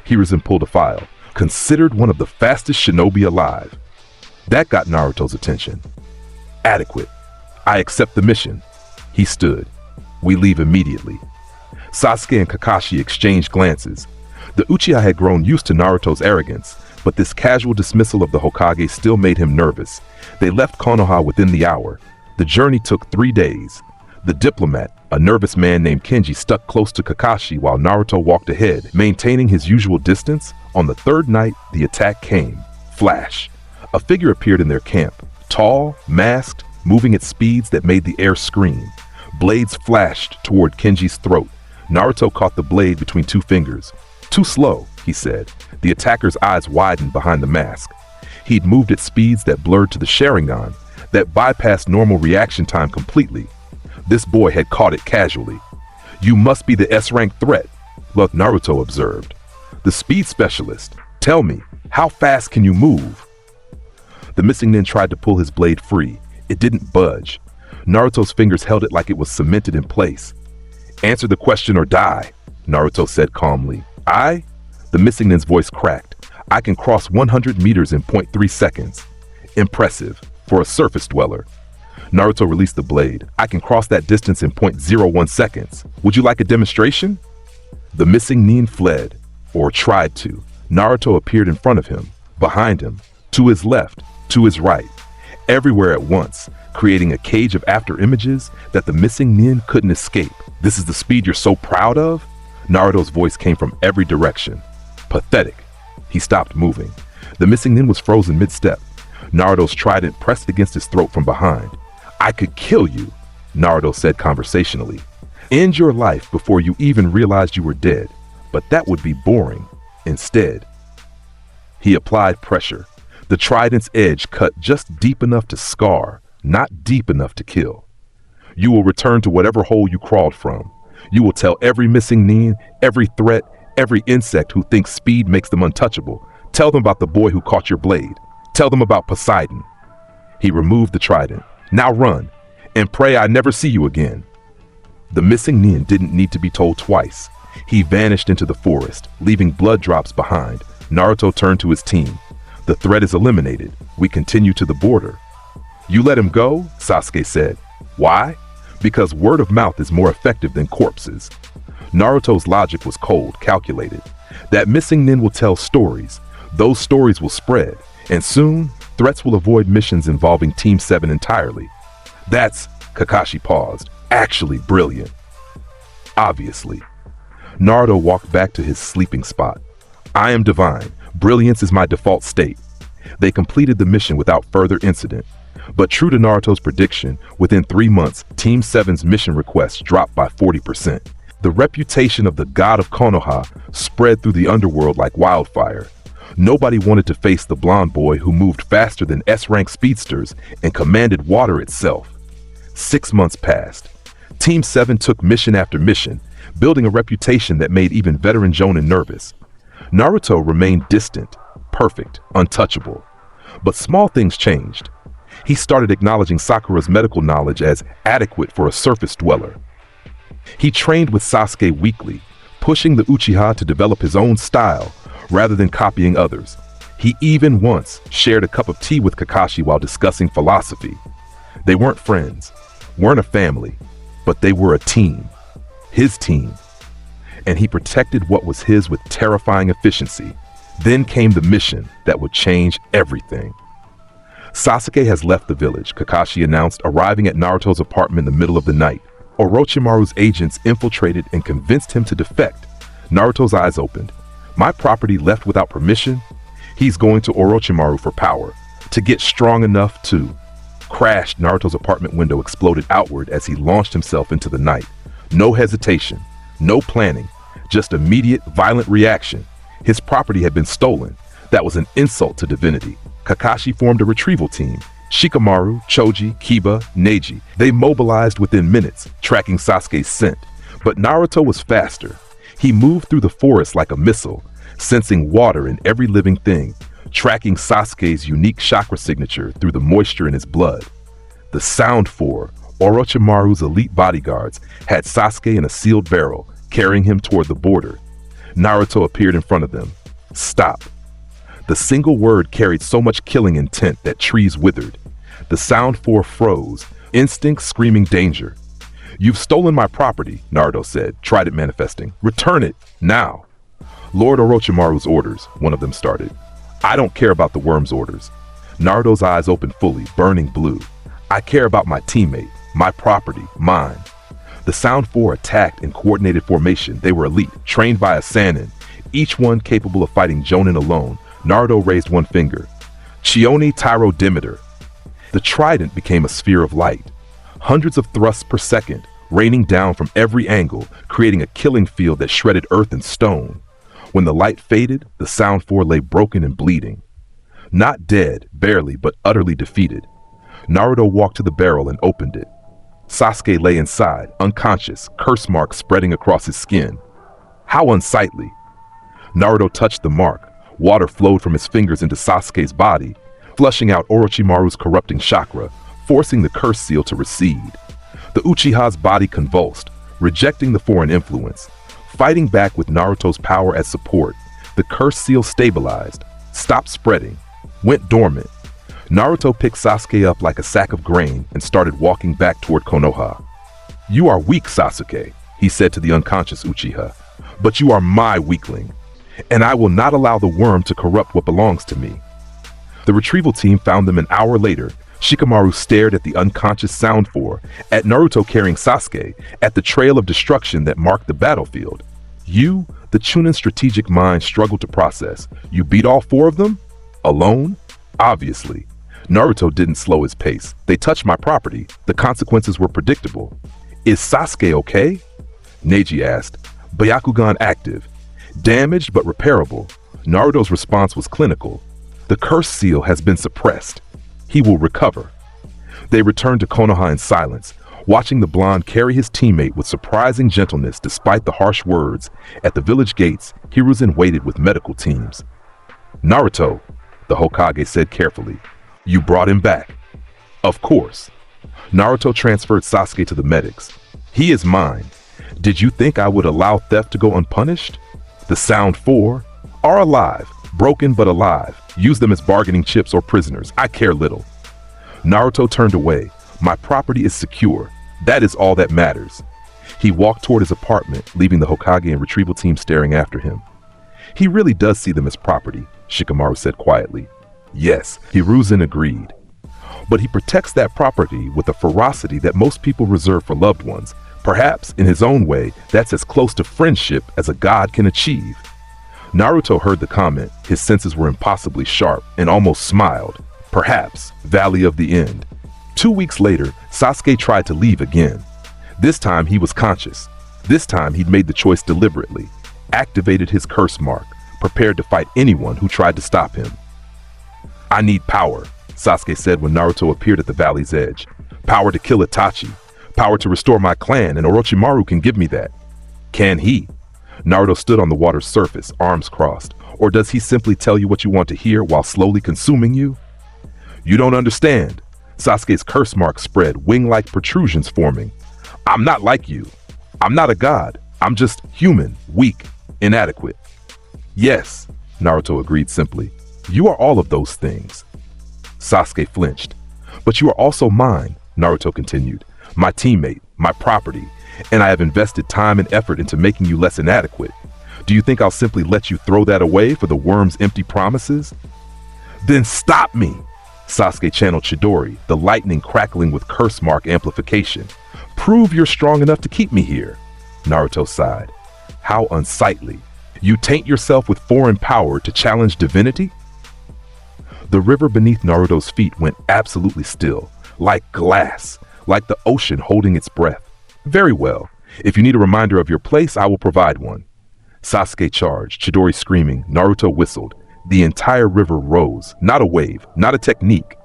Hiruzen pulled a file. Considered one of the fastest shinobi alive. That got Naruto's attention. Adequate. I accept the mission. He stood. We leave immediately. Sasuke and Kakashi exchanged glances. The Uchiha had grown used to Naruto's arrogance, but this casual dismissal of the Hokage still made him nervous. They left Konoha within the hour. The journey took 3 days. The diplomat, a nervous man named Kenji, stuck close to Kakashi while Naruto walked ahead, maintaining his usual distance. On the third night, the attack came. Flash. A figure appeared in their camp, tall, masked, moving at speeds that made the air scream. Blades flashed toward Kenji's throat. Naruto caught the blade between 2 fingers. Too slow, he said. The attacker's eyes widened behind the mask. He'd moved at speeds that blurred to the Sharingan, that bypassed normal reaction time completely. This boy had caught it casually. You must be the S-rank threat, Naruto observed. The speed specialist. Tell me, how fast can you move? The missing nin tried to pull his blade free. It didn't budge. Naruto's fingers held it like it was cemented in place. Answer the question or die, Naruto said calmly. The missing nin's voice cracked. I can cross 100 meters in 0.3 seconds. Impressive, for a surface dweller. Naruto released the blade. I can cross that distance in 0.01 seconds. Would you like a demonstration? The missing nin fled, or tried to. Naruto appeared in front of him, behind him, to his left, to his right, everywhere at once, creating a cage of after images that the missing nin couldn't escape. This is the speed you're so proud of? Naruto's voice came from every direction. Pathetic. He stopped moving. The missing nin was frozen mid-step. Naruto's trident pressed against his throat from behind. I could kill you, Naruto said conversationally. End your life before you even realized you were dead. But that would be boring. Instead, he applied pressure. The trident's edge cut just deep enough to scar, not deep enough to kill. You will return to whatever hole you crawled from. You will tell every missing nin, every threat, every insect who thinks speed makes them untouchable. Tell them about the boy who caught your blade. Tell them about Poseidon. He removed the trident. Now run, and pray I never see you again. The missing nin didn't need to be told twice. He vanished into the forest, leaving blood drops behind. Naruto turned to his team. The threat is eliminated. We continue to the border. You let him go, Sasuke said. Why? Because word of mouth is more effective than corpses. Naruto's logic was cold, calculated. That missing nin will tell stories. Those stories will spread, and soon, threats will avoid missions involving Team 7 entirely. That's, Kakashi paused, actually brilliant. Obviously. Naruto walked back to his sleeping spot. I am divine. Brilliance is my default state. They completed the mission without further incident. But true to Naruto's prediction, within 3 months, Team 7's mission requests dropped by 40%. The reputation of the god of Konoha spread through the underworld like wildfire. Nobody wanted to face the blonde boy who moved faster than S-rank speedsters and commanded water itself. 6 months passed. Team 7 took mission after mission, building a reputation that made even veteran Jonin nervous. Naruto remained distant, perfect, untouchable. But small things changed. He started acknowledging Sakura's medical knowledge as adequate for a surface dweller. He trained with Sasuke weekly, pushing the Uchiha to develop his own style rather than copying others. He even once shared a cup of tea with Kakashi while discussing philosophy. They weren't friends, weren't a family, but they were a team. His team. And he protected what was his with terrifying efficiency. Then came the mission that would change everything. Sasuke has left the village, Kakashi announced, arriving at Naruto's apartment in the middle of the night. Orochimaru's agents infiltrated and convinced him to defect. Naruto's eyes opened. My property left without permission? He's going to Orochimaru for power, to get strong enough to... Crashed. Naruto's apartment window exploded outward as he launched himself into the night. No hesitation, no planning, just immediate, violent reaction. His property had been stolen. That was an insult to divinity. Kakashi formed a retrieval team. Shikamaru, Choji, Kiba, Neji, they mobilized within minutes, tracking Sasuke's scent. But Naruto was faster. He moved through the forest like a missile, sensing water in every living thing, tracking Sasuke's unique chakra signature through the moisture in his blood. The Sound Four, Orochimaru's elite bodyguards, had Sasuke in a sealed barrel, carrying him toward the border. Naruto appeared in front of them. Stop. The single word carried so much killing intent that trees withered. The Sound Four froze, instinct screaming danger. You've stolen my property, Naruto said, trident manifesting. Return it, now. Lord Orochimaru's orders, one of them started. I don't care about the worm's orders. Naruto's eyes opened fully, burning blue. I care about my teammate, my property, mine. The Sound Four attacked in coordinated formation. They were elite, trained by a Sannin, each one capable of fighting Jonin alone. Naruto raised one finger. Chioni Tyro Demeter. The trident became a sphere of light. Hundreds of thrusts per second, raining down from every angle, creating a killing field that shredded earth and stone. When the light faded, the Sound Four lay broken and bleeding. Not dead, barely, but utterly defeated. Naruto walked to the barrel and opened it. Sasuke lay inside, unconscious, curse marks spreading across his skin. How unsightly. Naruto touched the mark. Water flowed from his fingers into Sasuke's body, flushing out Orochimaru's corrupting chakra, forcing the curse seal to recede. The Uchiha's body convulsed, rejecting the foreign influence. Fighting back with Naruto's power as support, the curse seal stabilized, stopped spreading, went dormant. Naruto picked Sasuke up like a sack of grain and started walking back toward Konoha. You are weak, Sasuke, he said to the unconscious Uchiha, but you are my weakling, and I will not allow the worm to corrupt what belongs to me. The retrieval team found them an hour later. Shikamaru stared at the unconscious Sound Four, at Naruto carrying Sasuke, at the trail of destruction that marked the battlefield. You, the Chunin strategic mind, struggled to process. You beat all four of them? Alone? Obviously. Naruto didn't slow his pace. They touched my property. The consequences were predictable. Is Sasuke okay? Neji asked. Byakugan active. Damaged but repairable. Naruto's response was clinical. The curse seal has been suppressed. He will recover. They returned to Konoha in silence, watching the blonde carry his teammate with surprising gentleness despite the harsh words. At the village gates, Hiruzen waited with medical teams. Naruto, the Hokage said carefully. You brought him back. Of course. Naruto transferred Sasuke to the medics. He is mine. Did you think I would allow theft to go unpunished? The Sound Four are alive, broken but alive. Use them as bargaining chips or prisoners. I care little. Naruto turned away. My property is secure. That is all that matters. He walked toward his apartment, leaving the Hokage and retrieval team staring after him. He really does see them as property, Shikamaru said quietly. Yes, Hiruzen agreed. But he protects that property with a ferocity that most people reserve for loved ones. Perhaps, in his own way, that's as close to friendship as a god can achieve. Naruto heard the comment. His senses were impossibly sharp and almost smiled. Perhaps, Valley of the End. 2 weeks later, Sasuke tried to leave again. This time he was conscious. This time he'd made the choice deliberately, activated his curse mark, prepared to fight anyone who tried to stop him. I need power, Sasuke said when Naruto appeared at the valley's edge. Power to kill Itachi. Power to restore my clan, and Orochimaru can give me that. Can he? Naruto stood on the water's surface, arms crossed. Or does he simply tell you what you want to hear while slowly consuming you? You don't understand. Sasuke's curse mark spread, wing-like protrusions forming. I'm not like you. I'm not a god. I'm just human, weak, inadequate. Yes, Naruto agreed simply. You are all of those things. Sasuke flinched. But you are also mine, Naruto continued. My teammate, my property, and I have invested time and effort into making you less inadequate. Do you think I'll simply let you throw that away for the worm's empty promises? Then stop me! Sasuke channeled Chidori, the lightning crackling with curse mark amplification. Prove you're strong enough to keep me here. Naruto sighed. How unsightly. You taint yourself with foreign power to challenge divinity? The river beneath Naruto's feet went absolutely still, like glass, like the ocean holding its breath. Very well. If you need a reminder of your place, I will provide one. Sasuke charged, Chidori screaming. Naruto whistled. The entire river rose, not a wave, not a technique.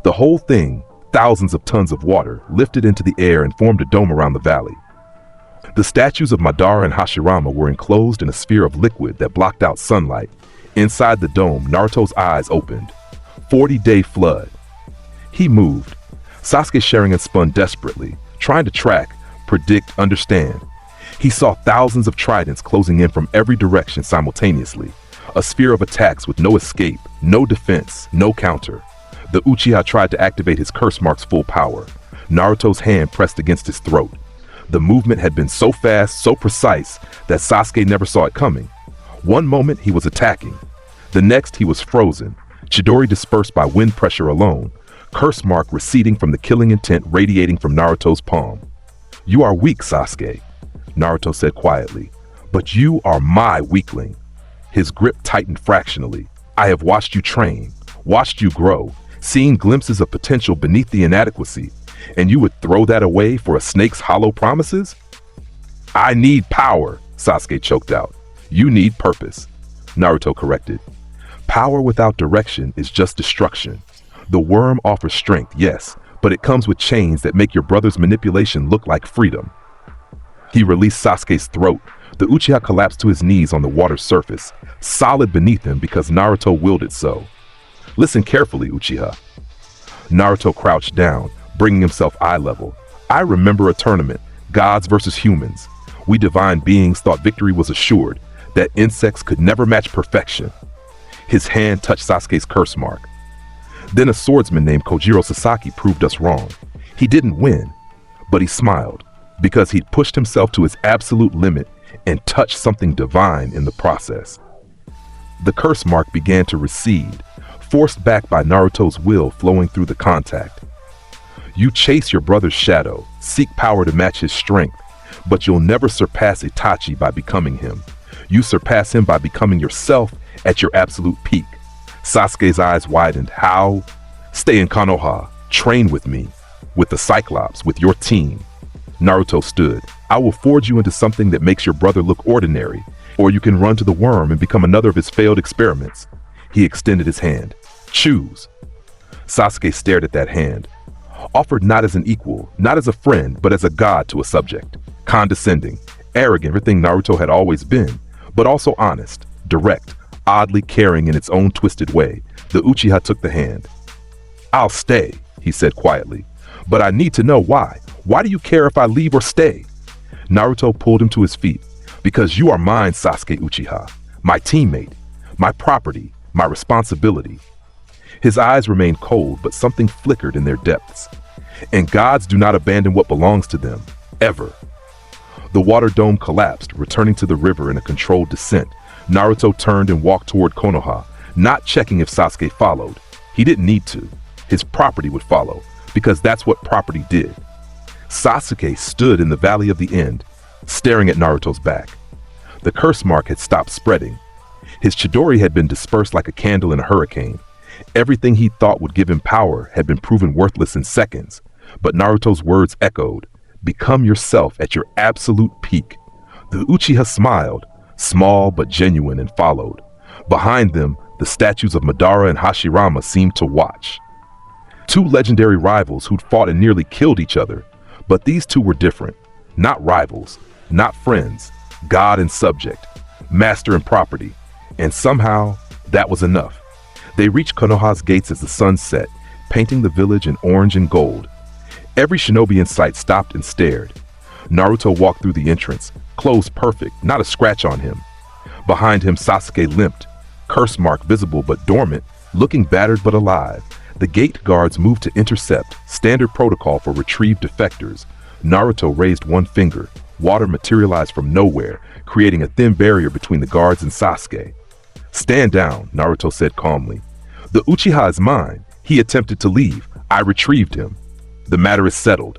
The whole thing, thousands of tons of water, lifted into the air and formed a dome around the valley. The statues of Madara and Hashirama were enclosed in a sphere of liquid that blocked out sunlight. Inside the dome, Naruto's eyes opened. 40-day flood. He moved. Sasuke Sharingan spun desperately, trying to track, predict, understand. He saw thousands of tridents closing in from every direction simultaneously. A sphere of attacks with no escape, no defense, no counter. The Uchiha tried to activate his curse mark's full power. Naruto's hand pressed against his throat. The movement had been so fast, so precise, that Sasuke never saw it coming. One moment he was attacking. The next he was frozen, Chidori dispersed by wind pressure alone, curse mark receding from the killing intent radiating from Naruto's palm. "You are weak, Sasuke," Naruto said quietly, "but you are my weakling." His grip tightened fractionally. "I have watched you train, watched you grow, seen glimpses of potential beneath the inadequacy, and you would throw that away for a snake's hollow promises?" "I need power," Sasuke choked out. "You need purpose," Naruto corrected. "Power without direction is just destruction. The worm offers strength, yes, but it comes with chains that make your brother's manipulation look like freedom." He released Sasuke's throat. The Uchiha collapsed to his knees on the water's surface, solid beneath him because Naruto willed it so. "Listen carefully, Uchiha." Naruto crouched down, bringing himself eye level. "I remember a tournament, gods versus humans. We divine beings thought victory was assured, that insects could never match perfection." His hand touched Sasuke's curse mark. "Then a swordsman named Kojiro Sasaki proved us wrong. He didn't win, but he smiled, because he'd pushed himself to his absolute limit and touched something divine in the process." The curse mark began to recede, forced back by Naruto's will flowing through the contact. "You chase your brother's shadow, seek power to match his strength, but you'll never surpass Itachi by becoming him. You surpass him by becoming yourself at your absolute peak." Sasuke's eyes widened. "How?" "Stay in Konoha. Train with me. With the Cyclops. With your team." Naruto stood. "I will forge you into something that makes your brother look ordinary, or you can run to the worm and become another of his failed experiments." He extended his hand. "Choose." Sasuke stared at that hand. Offered not as an equal, not as a friend, but as a god to a subject. Condescending, arrogant, everything Naruto had always been, but also honest, direct, oddly caring in its own twisted way. The Uchiha took the hand. "I'll stay," he said quietly, "but I need to know why. Why do you care if I leave or stay?" Naruto pulled him to his feet. "Because you are mine, Sasuke Uchiha. My teammate, my property, my responsibility." His eyes remained cold, but something flickered in their depths. "And gods do not abandon what belongs to them, ever." The water dome collapsed, returning to the river in a controlled descent. Naruto turned and walked toward Konoha, not checking if Sasuke followed. He didn't need to. His property would follow, because that's what property did. Sasuke stood in the Valley of the End, staring at Naruto's back. The curse mark had stopped spreading. His Chidori had been dispersed like a candle in a hurricane. Everything he thought would give him power had been proven worthless in seconds. But Naruto's words echoed, "Become yourself at your absolute peak." The Uchiha smiled, small but genuine, and followed. Behind them, the statues of Madara and Hashirama seemed to watch. Two legendary rivals who'd fought and nearly killed each other. But these two were different. Not rivals, not friends, god and subject, master and property. And somehow, that was enough. They reached Konoha's gates as the sun set, painting the village in orange and gold. Every shinobi in sight stopped and stared. Naruto walked through the entrance, clothes perfect, not a scratch on him. Behind him, Sasuke limped, curse mark visible but dormant, looking battered but alive. The gate guards moved to intercept, standard protocol for retrieved defectors. Naruto raised one finger. Water materialized from nowhere, creating a thin barrier between the guards and Sasuke. "Stand down," Naruto said calmly. "The Uchiha is mine. He attempted to leave. I retrieved him. The matter is settled.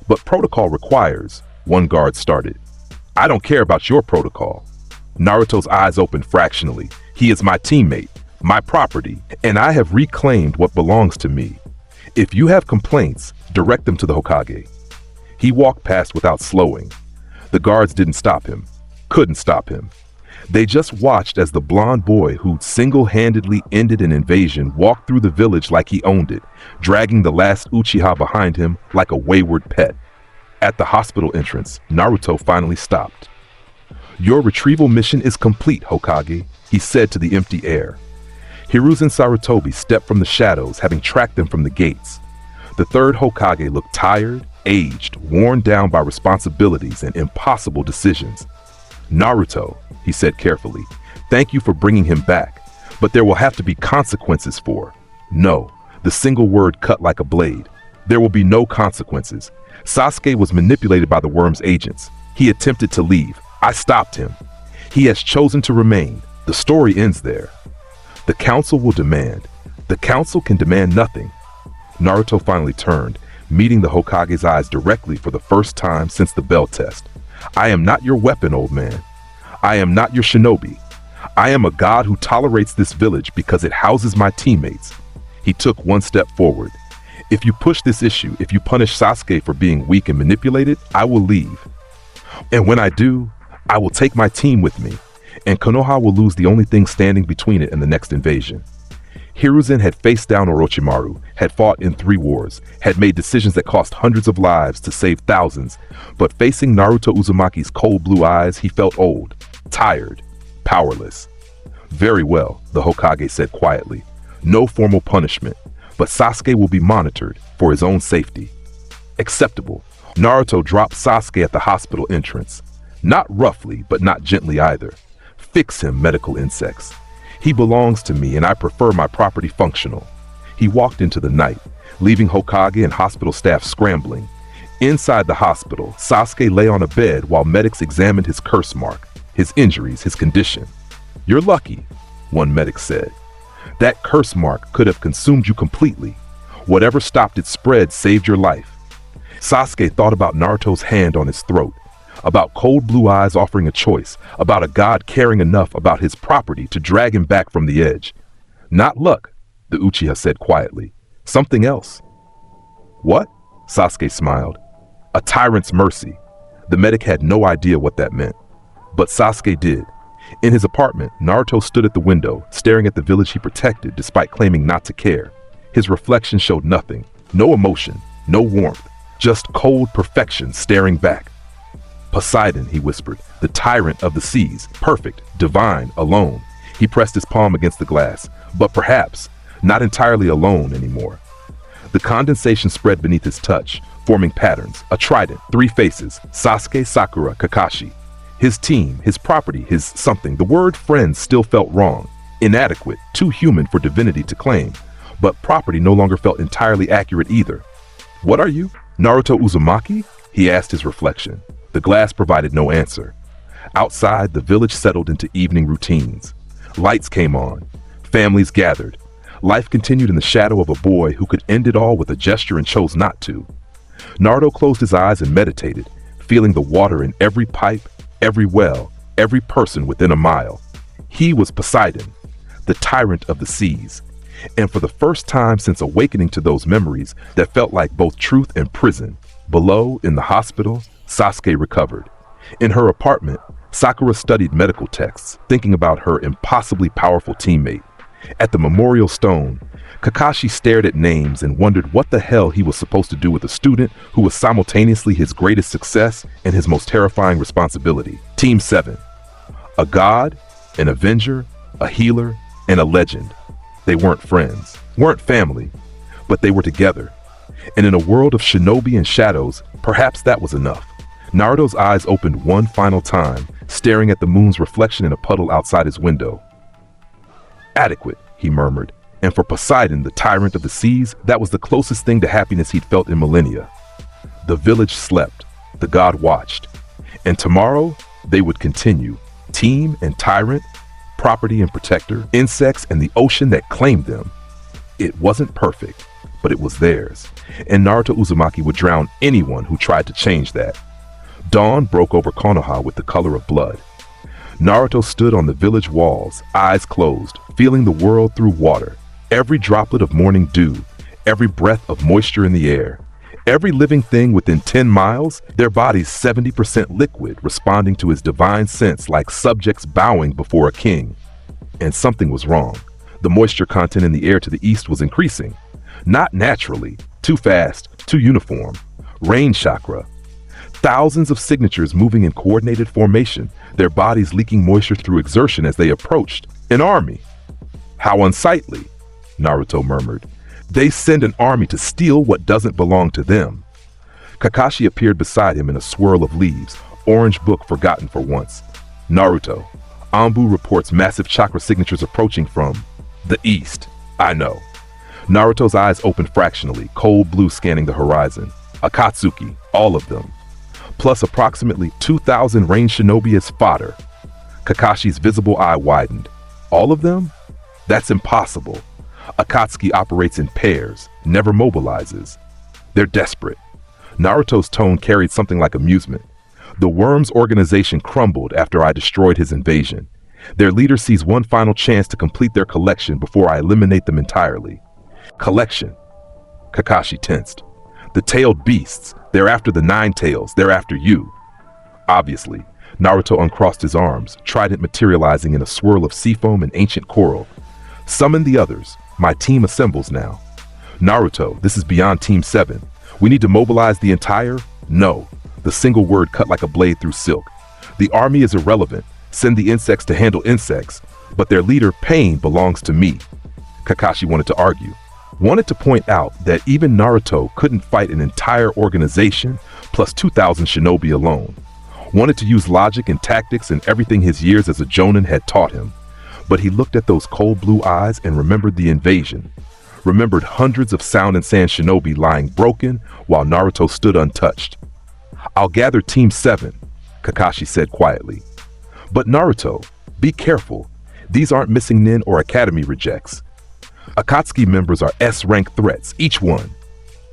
But protocol requires," one guard started. "I don't care about your protocol." Naruto's eyes opened fractionally. "He is my teammate, my property, and I have reclaimed what belongs to me. If you have complaints, direct them to the Hokage." He walked past without slowing. The guards didn't stop him, couldn't stop him. They just watched as the blonde boy who'd single-handedly ended an invasion walked through the village like he owned it, dragging the last Uchiha behind him like a wayward pet. At the hospital entrance, Naruto finally stopped. "Your retrieval mission is complete, Hokage," he said to the empty air. Hiruzen Sarutobi stepped from the shadows, having tracked them from the gates. The third Hokage looked tired, aged, worn down by responsibilities and impossible decisions. "Naruto," he said carefully, "thank you for bringing him back, but there will have to be consequences for—" "No," the single word cut like a blade. "There will be no consequences. Sasuke was manipulated by the worm's agents. He attempted to leave. I stopped him. He has chosen to remain. The story ends there. The council will demand. The council can demand nothing." Naruto finally turned, meeting the Hokage's eyes directly for the first time since the bell test. "I am not your weapon, old man. I am not your shinobi. I am a god who tolerates this village because it houses my teammates." He took one step forward. "If you push this issue, if you punish Sasuke for being weak and manipulated, I will leave. And when I do, I will take my team with me, and Konoha will lose the only thing standing between it and the next invasion." Hiruzen had faced down Orochimaru, had fought in 3 wars, had made decisions that cost hundreds of lives to save thousands, but facing Naruto Uzumaki's cold blue eyes, he felt old, tired, powerless. "Very well," the Hokage said quietly. "No formal punishment, but Sasuke will be monitored for his own safety." "Acceptable." Naruto dropped Sasuke at the hospital entrance. Not roughly, but not gently either. "Fix him, medical insects. He belongs to me and I prefer my property functional." He walked into the night, leaving Hokage and hospital staff scrambling. Inside the hospital, Sasuke lay on a bed while medics examined his curse mark, his injuries, his condition. "You're lucky," one medic said. "That curse mark could have consumed you completely. Whatever stopped its spread saved your life." Sasuke thought about Naruto's hand on his throat, about cold blue eyes offering a choice, about a god caring enough about his property to drag him back from the edge. "Not luck," the Uchiha said quietly. "Something else." "What?" Sasuke smiled. "A tyrant's mercy." The medic had no idea what that meant, but Sasuke did. In his apartment, Naruto stood at the window, staring at the village he protected despite claiming not to care. His reflection showed nothing, no emotion, no warmth, just cold perfection staring back. "Poseidon," he whispered, "the tyrant of the seas, perfect, divine, alone." He pressed his palm against the glass, but perhaps not entirely alone anymore. The condensation spread beneath his touch, forming patterns, a trident, 3 faces, Sasuke, Sakura, Kakashi. His team, his property, his something. The word friends still felt wrong, inadequate, too human for divinity to claim, but property no longer felt entirely accurate either. "What are you? Naruto Uzumaki?" he asked his reflection. The glass provided no answer. Outside, the village settled into evening routines. Lights came on. Families gathered. Life continued in the shadow of a boy who could end it all with a gesture and chose not to. Naruto closed his eyes and meditated, feeling the water in every pipe, every well, every person within a mile. He was Poseidon, the tyrant of the seas. And for the first time since awakening to those memories that felt like both truth and prison, below, in the hospital, Sasuke recovered. In her apartment, Sakura studied medical texts, thinking about her impossibly powerful teammate. At the memorial stone, Kakashi stared at names and wondered what the hell he was supposed to do with a student who was simultaneously his greatest success and his most terrifying responsibility. Team 7. A god, an avenger, a healer, and a legend. They weren't friends, weren't family, but they were together. And in a world of shinobi and shadows, perhaps that was enough. Naruto's eyes opened one final time, staring at the moon's reflection in a puddle outside his window. "Adequate," he murmured, and for Poseidon, the tyrant of the seas, that was the closest thing to happiness he'd felt in millennia. The village slept, the god watched, and tomorrow they would continue, team and tyrant, property and protector, insects and the ocean that claimed them. It wasn't perfect, but it was theirs, and Naruto Uzumaki would drown anyone who tried to change that. Dawn broke over Konoha with the color of blood. Naruto stood on the village walls, eyes closed, feeling the world through water, every droplet of morning dew, every breath of moisture in the air, Every living thing within 10 miles, their bodies 70% liquid, responding to his divine sense like subjects bowing before a king. And something was wrong. The moisture content in the air to the east was increasing. Not naturally, too fast, too uniform. Rain chakra. Thousands of signatures moving in coordinated formation, their bodies leaking moisture through exertion as they approached. An army. How unsightly, Naruto murmured. They send an army to steal what doesn't belong to them. Kakashi appeared beside him in a swirl of leaves, orange book forgotten for once. Naruto, Anbu reports massive chakra signatures approaching from the east. I know. Naruto's eyes opened fractionally, cold blue scanning the horizon. Akatsuki, all of them. Plus approximately 2,000 rain shinobi as fodder. Kakashi's visible eye widened. All of them? That's impossible. Akatsuki operates in pairs, never mobilizes. They're desperate. Naruto's tone carried something like amusement. The worm's organization crumbled after I destroyed his invasion. Their leader sees one final chance to complete their collection before I eliminate them entirely. Collection. Kakashi tensed. The tailed beasts. They're after the 9 tails. They're after you. Obviously, Naruto uncrossed his arms, trident materializing in a swirl of seafoam and ancient coral. Summon the others. My team assembles now. Naruto, this is beyond Team 7. We need to mobilize the entire... No. The single word cut like a blade through silk. The army is irrelevant. Send the insects to handle insects. But their leader, Pain, belongs to me. Kakashi wanted to argue. Wanted to point out that even Naruto couldn't fight an entire organization plus 2,000 shinobi alone. Wanted to use logic and tactics and everything his years as a jonin had taught him. But he looked at those cold blue eyes and remembered the invasion. Remembered hundreds of sound and sand shinobi lying broken while Naruto stood untouched. I'll gather Team 7, Kakashi said quietly. But Naruto, be careful. These aren't missing nin or academy rejects. Akatsuki members are S-rank threats, each one.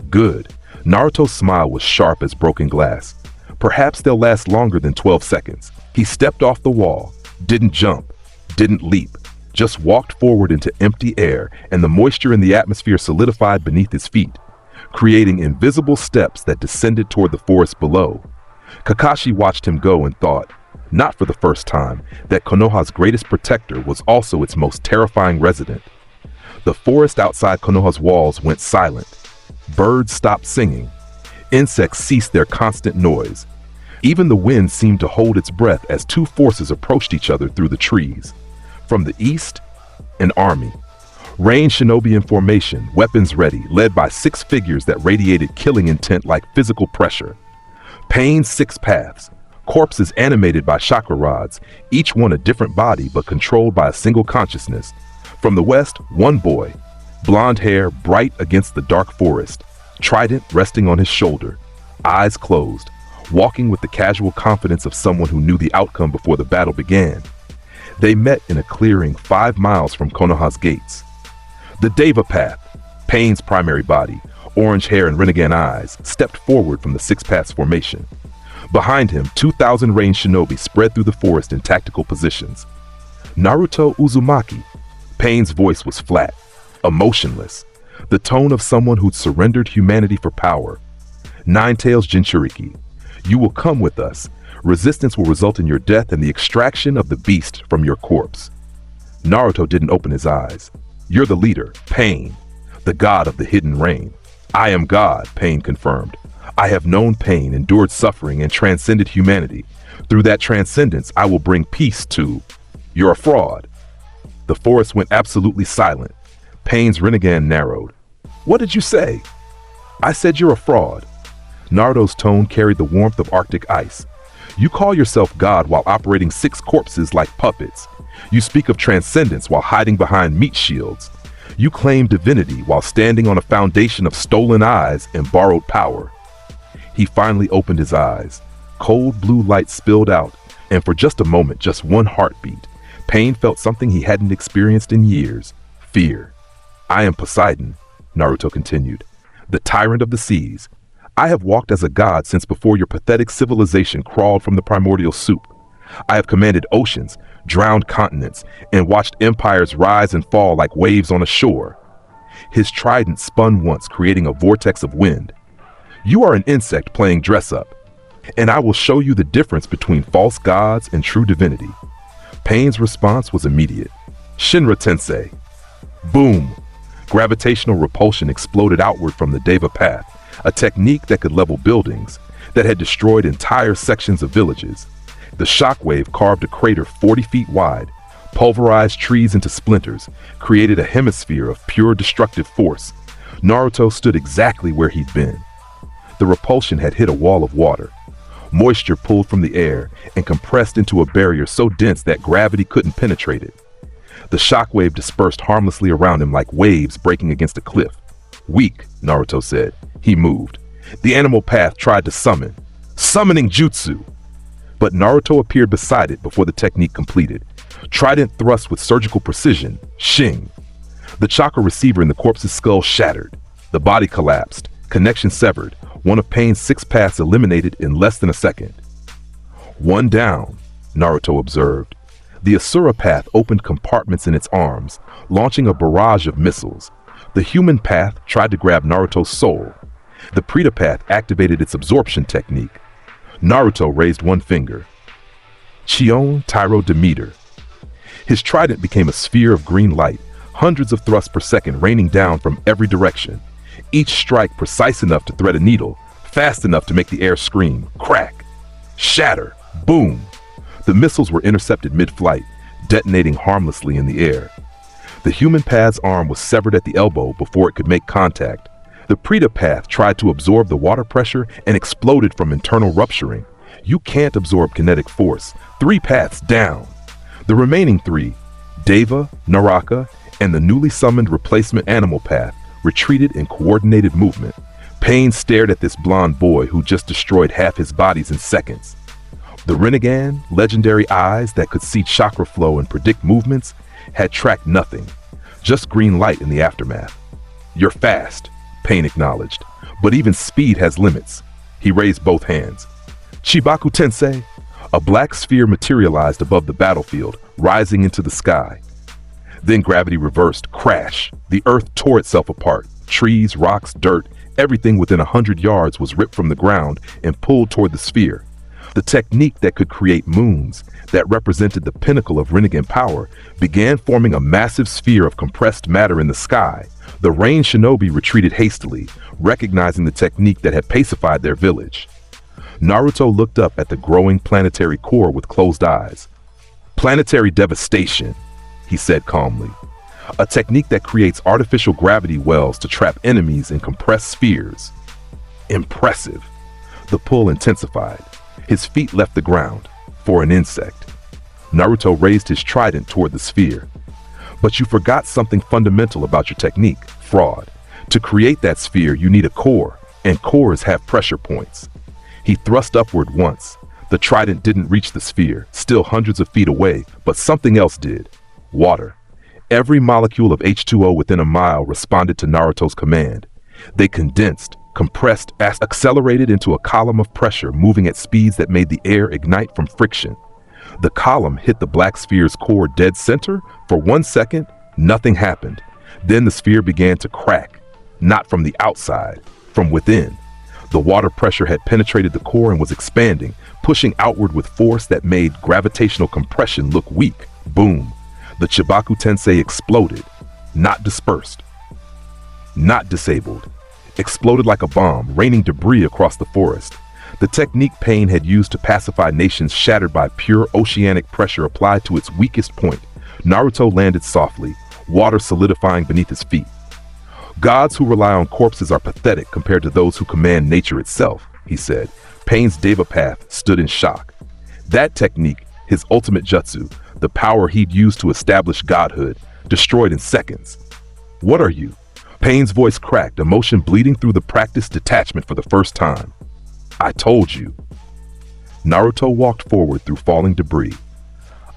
Good. Naruto's smile was sharp as broken glass. Perhaps they'll last longer than 12 seconds. He stepped off the wall, didn't jump, didn't leap, just walked forward into empty air, and the moisture in the atmosphere solidified beneath his feet, creating invisible steps that descended toward the forest below. Kakashi watched him go and thought, not for the first time, that Konoha's greatest protector was also its most terrifying resident. The forest outside Konoha's walls went silent. Birds stopped singing. Insects ceased their constant noise. Even the wind seemed to hold its breath as two forces approached each other through the trees. From the east, an army. Rain shinobi in formation, weapons ready, led by 6 figures that radiated killing intent like physical pressure. Pain's 6 paths. Corpses animated by chakra rods, each one a different body but controlled by a single consciousness. From the west, one boy. Blonde hair, bright against the dark forest. Trident resting on his shoulder. Eyes closed. Walking with the casual confidence of someone who knew the outcome before the battle began. They met in a clearing 5 miles from Konoha's gates. The Deva Path, Pain's primary body, orange hair and Rinnegan eyes, stepped forward from the 6 paths formation. Behind him, 2,000 rain shinobi spread through the forest in tactical positions. Naruto Uzumaki. Pain's voice was flat, emotionless, the tone of someone who'd surrendered humanity for power. 9 tails jinchūriki. You will come with us. Resistance will result in your death and the extraction of the beast from your corpse. Naruto didn't open his eyes. You're the leader, Pain, the god of the hidden rain. I am God, Pain confirmed. I have known pain, endured suffering, and transcended humanity. Through that transcendence, I will bring peace to... You're a fraud. The forest went absolutely silent. Pain's Rinnegan narrowed. What did you say? I said you're a fraud. Naruto's tone carried the warmth of Arctic ice. You call yourself God while operating 6 corpses like puppets. You speak of transcendence while hiding behind meat shields. You claim divinity while standing on a foundation of stolen eyes and borrowed power. He finally opened his eyes. Cold blue light spilled out, and for just a moment, just one heartbeat, Pain felt something he hadn't experienced in years. Fear. I am Poseidon, Naruto continued, the tyrant of the seas. I have walked as a god since before your pathetic civilization crawled from the primordial soup. I have commanded oceans, drowned continents, and watched empires rise and fall like waves on a shore. His trident spun once, creating a vortex of wind. You are an insect playing dress-up, and I will show you the difference between false gods and true divinity. Pain's response was immediate. Shinra Tensei. Boom! Gravitational repulsion exploded outward from the Deva path, a technique that could level buildings, that had destroyed entire sections of villages. The shockwave carved a crater 40 feet wide, pulverized trees into splinters, created a hemisphere of pure destructive force. Naruto stood exactly where he'd been. The repulsion had hit a wall of water. Moisture pulled from the air and compressed into a barrier so dense that gravity couldn't penetrate it. The shockwave dispersed harmlessly around him like waves breaking against a cliff. Weak, Naruto said. He moved. The animal path tried to summon. Summoning jutsu! But Naruto appeared beside it before the technique completed. Trident thrust with surgical precision. Shing! The chakra receiver in the corpse's skull shattered. The body collapsed. Connection severed. One of Pain's 6 paths eliminated in less than a second. One down, Naruto observed. The Asura path opened compartments in its arms, launching a barrage of missiles. The human path tried to grab Naruto's soul. The Preta path activated its absorption technique. Naruto raised one finger. Chion Tyro Demeter. His trident became a sphere of green light, hundreds of thrusts per second raining down from every direction. Each strike precise enough to thread a needle, fast enough to make the air scream, crack, shatter, boom. The missiles were intercepted mid-flight, detonating harmlessly in the air. The human path's arm was severed at the elbow before it could make contact. The Preta path tried to absorb the water pressure and exploded from internal rupturing. You can't absorb kinetic force. 3 paths down. The remaining 3, Deva, Naraka, and the newly summoned replacement animal path, retreated in coordinated movement. Pain stared at this blonde boy who just destroyed half his bodies in seconds. The Rinnegan, legendary eyes that could see chakra flow and predict movements, had tracked nothing, just green light in the aftermath. You're fast, Pain acknowledged, but even speed has limits. He raised both hands. Chibaku Tensei. A black sphere materialized above the battlefield, rising into the sky. Then gravity reversed, crash. The earth tore itself apart. Trees, rocks, dirt, everything within 100 yards was ripped from the ground and pulled toward the sphere. The technique that could create moons, that represented the pinnacle of Rinnegan power, began forming a massive sphere of compressed matter in the sky. The Rain Shinobi retreated hastily, recognizing the technique that had pacified their village. Naruto looked up at the growing planetary core with closed eyes. Planetary devastation, he said calmly. A technique that creates artificial gravity wells to trap enemies in compressed spheres. Impressive. The pull intensified. His feet left the ground. For an insect. Naruto raised his trident toward the sphere. But you forgot something fundamental about your technique, fraud. To create that sphere, you need a core, and cores have pressure points. He thrust upward once. The trident didn't reach the sphere, still hundreds of feet away, but something else did. Water. Every molecule of H2O within a mile responded to Naruto's command. They condensed, compressed, accelerated into a column of pressure moving at speeds that made the air ignite from friction. The column hit the black sphere's core dead center. For 1 second, nothing happened. Then the sphere began to crack, not from the outside, from within. The water pressure had penetrated the core and was expanding, pushing outward with force that made gravitational compression look weak. Boom. The Chibaku Tensei exploded, not dispersed, not disabled. Exploded like a bomb, raining debris across the forest. The technique Pain had used to pacify nations shattered by pure oceanic pressure applied to its weakest point. Naruto landed softly, water solidifying beneath his feet. Gods who rely on corpses are pathetic compared to those who command nature itself, he said. Pain's Deva path stood in shock. That technique, his ultimate jutsu, the power he'd used to establish godhood, destroyed in seconds. What are you? Pain's voice cracked, emotion bleeding through the practiced detachment for the first time. I told you. Naruto walked forward through falling debris.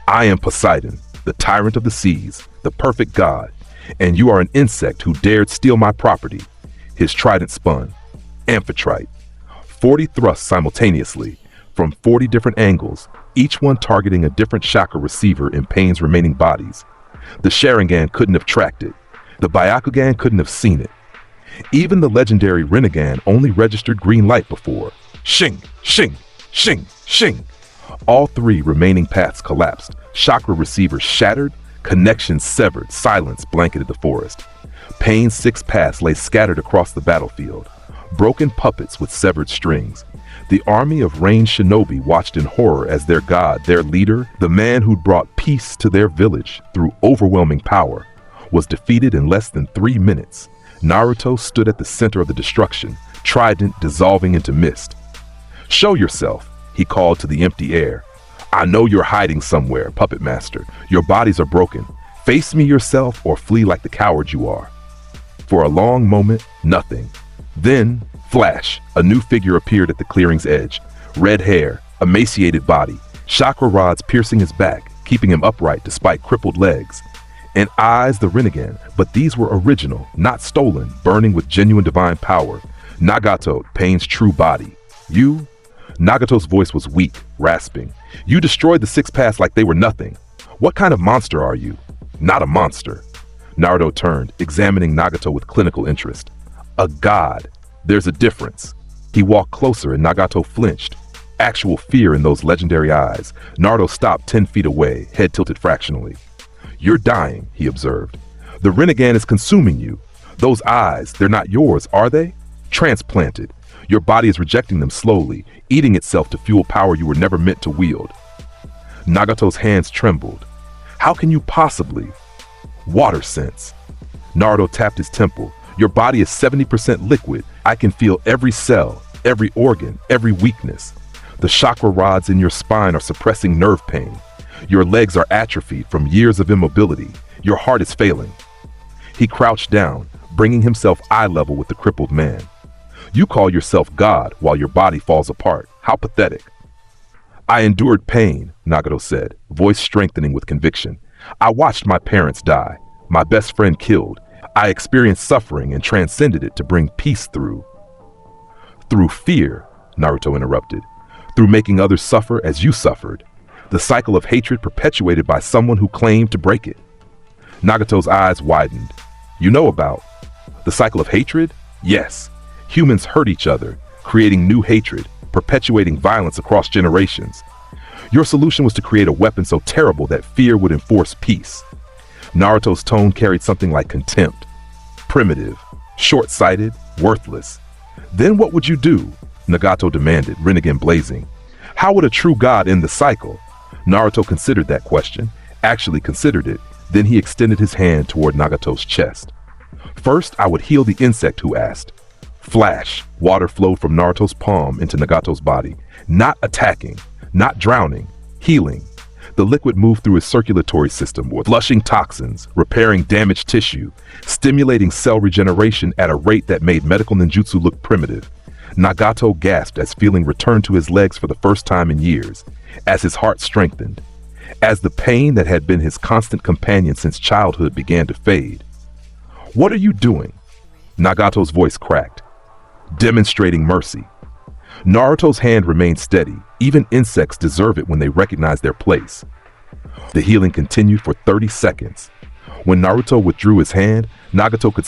I am Poseidon, the tyrant of the seas, the perfect god, and you are an insect who dared steal my property. His trident spun. Amphitrite. 40 thrusts simultaneously, from 40 different angles, each one targeting a different chakra receiver in Pain's remaining bodies. The Sharingan couldn't have tracked it. The Byakugan couldn't have seen it. Even the legendary Rinnegan only registered green light before. Shing, shing, shing, shing. All 3 remaining paths collapsed, chakra receivers shattered, connections severed, silence blanketed the forest. Pain's 6 paths lay scattered across the battlefield, broken puppets with severed strings. The army of ranged shinobi watched in horror as their god, their leader, the man who'd brought peace to their village through overwhelming power, was defeated in less than 3 minutes. Naruto stood at the center of the destruction, trident dissolving into mist. "Show yourself," he called to the empty air. "I know you're hiding somewhere, puppet master. Your bodies are broken. Face me yourself or flee like the coward you are." For a long moment, nothing. Then, flash, a new figure appeared at the clearing's edge. Red hair, emaciated body, chakra rods piercing his back, keeping him upright despite crippled legs. And eyes the Rinnegan, but these were original, not stolen, burning with genuine divine power. Nagato, Pain's true body. "You?" Nagato's voice was weak, rasping. "You destroyed the 6 paths like they were nothing. What kind of monster are you?" "Not a monster." Naruto turned, examining Nagato with clinical interest. "A god. There's a difference." He walked closer and Nagato flinched. Actual fear in those legendary eyes. Naruto stopped 10 feet away, head tilted fractionally. "You're dying," he observed. "The Rinnegan is consuming you. Those eyes, they're not yours, are they? Transplanted. Your body is rejecting them slowly, eating itself to fuel power you were never meant to wield." Nagato's hands trembled. "How can you possibly?" "Water sense." Naruto tapped his temple. "Your body is 70% liquid. I can feel every cell, every organ, every weakness. The chakra rods in your spine are suppressing nerve pain. Your legs are atrophied from years of immobility. Your heart is failing." He crouched down, bringing himself eye level with the crippled man. "You call yourself God while your body falls apart. How pathetic." "I endured pain," Nagato said, voice strengthening with conviction. "I watched my parents die, my best friend killed. I experienced suffering and transcended it to bring peace through." "Through fear," Naruto interrupted. "Through making others suffer as you suffered. The cycle of hatred perpetuated by someone who claimed to break it." Nagato's eyes widened. "You know about the cycle of hatred?" "Yes. Humans hurt each other, creating new hatred, perpetuating violence across generations. Your solution was to create a weapon so terrible that fear would enforce peace." Naruto's tone carried something like contempt. "Primitive, short-sighted, worthless. Then what would you do?" Nagato demanded, Rinnegan blazing. "How would a true god end the cycle?" Naruto considered that question, actually considered it, then he extended his hand toward Nagato's chest. "First, I would heal the insect who asked." Flash, water flowed from Naruto's palm into Nagato's body. Not attacking, not drowning, healing. The liquid moved through his circulatory system, flushing toxins, repairing damaged tissue, stimulating cell regeneration at a rate that made medical ninjutsu look primitive. Nagato gasped as feeling returned to his legs for the first time in years, as his heart strengthened, as the pain that had been his constant companion since childhood began to fade. "What are you doing?" Nagato's voice cracked. "Demonstrating mercy." Naruto's hand remained steady. Even insects deserve it when they recognize their place. The healing continued for 30 seconds. When Naruto withdrew his hand, Nagato could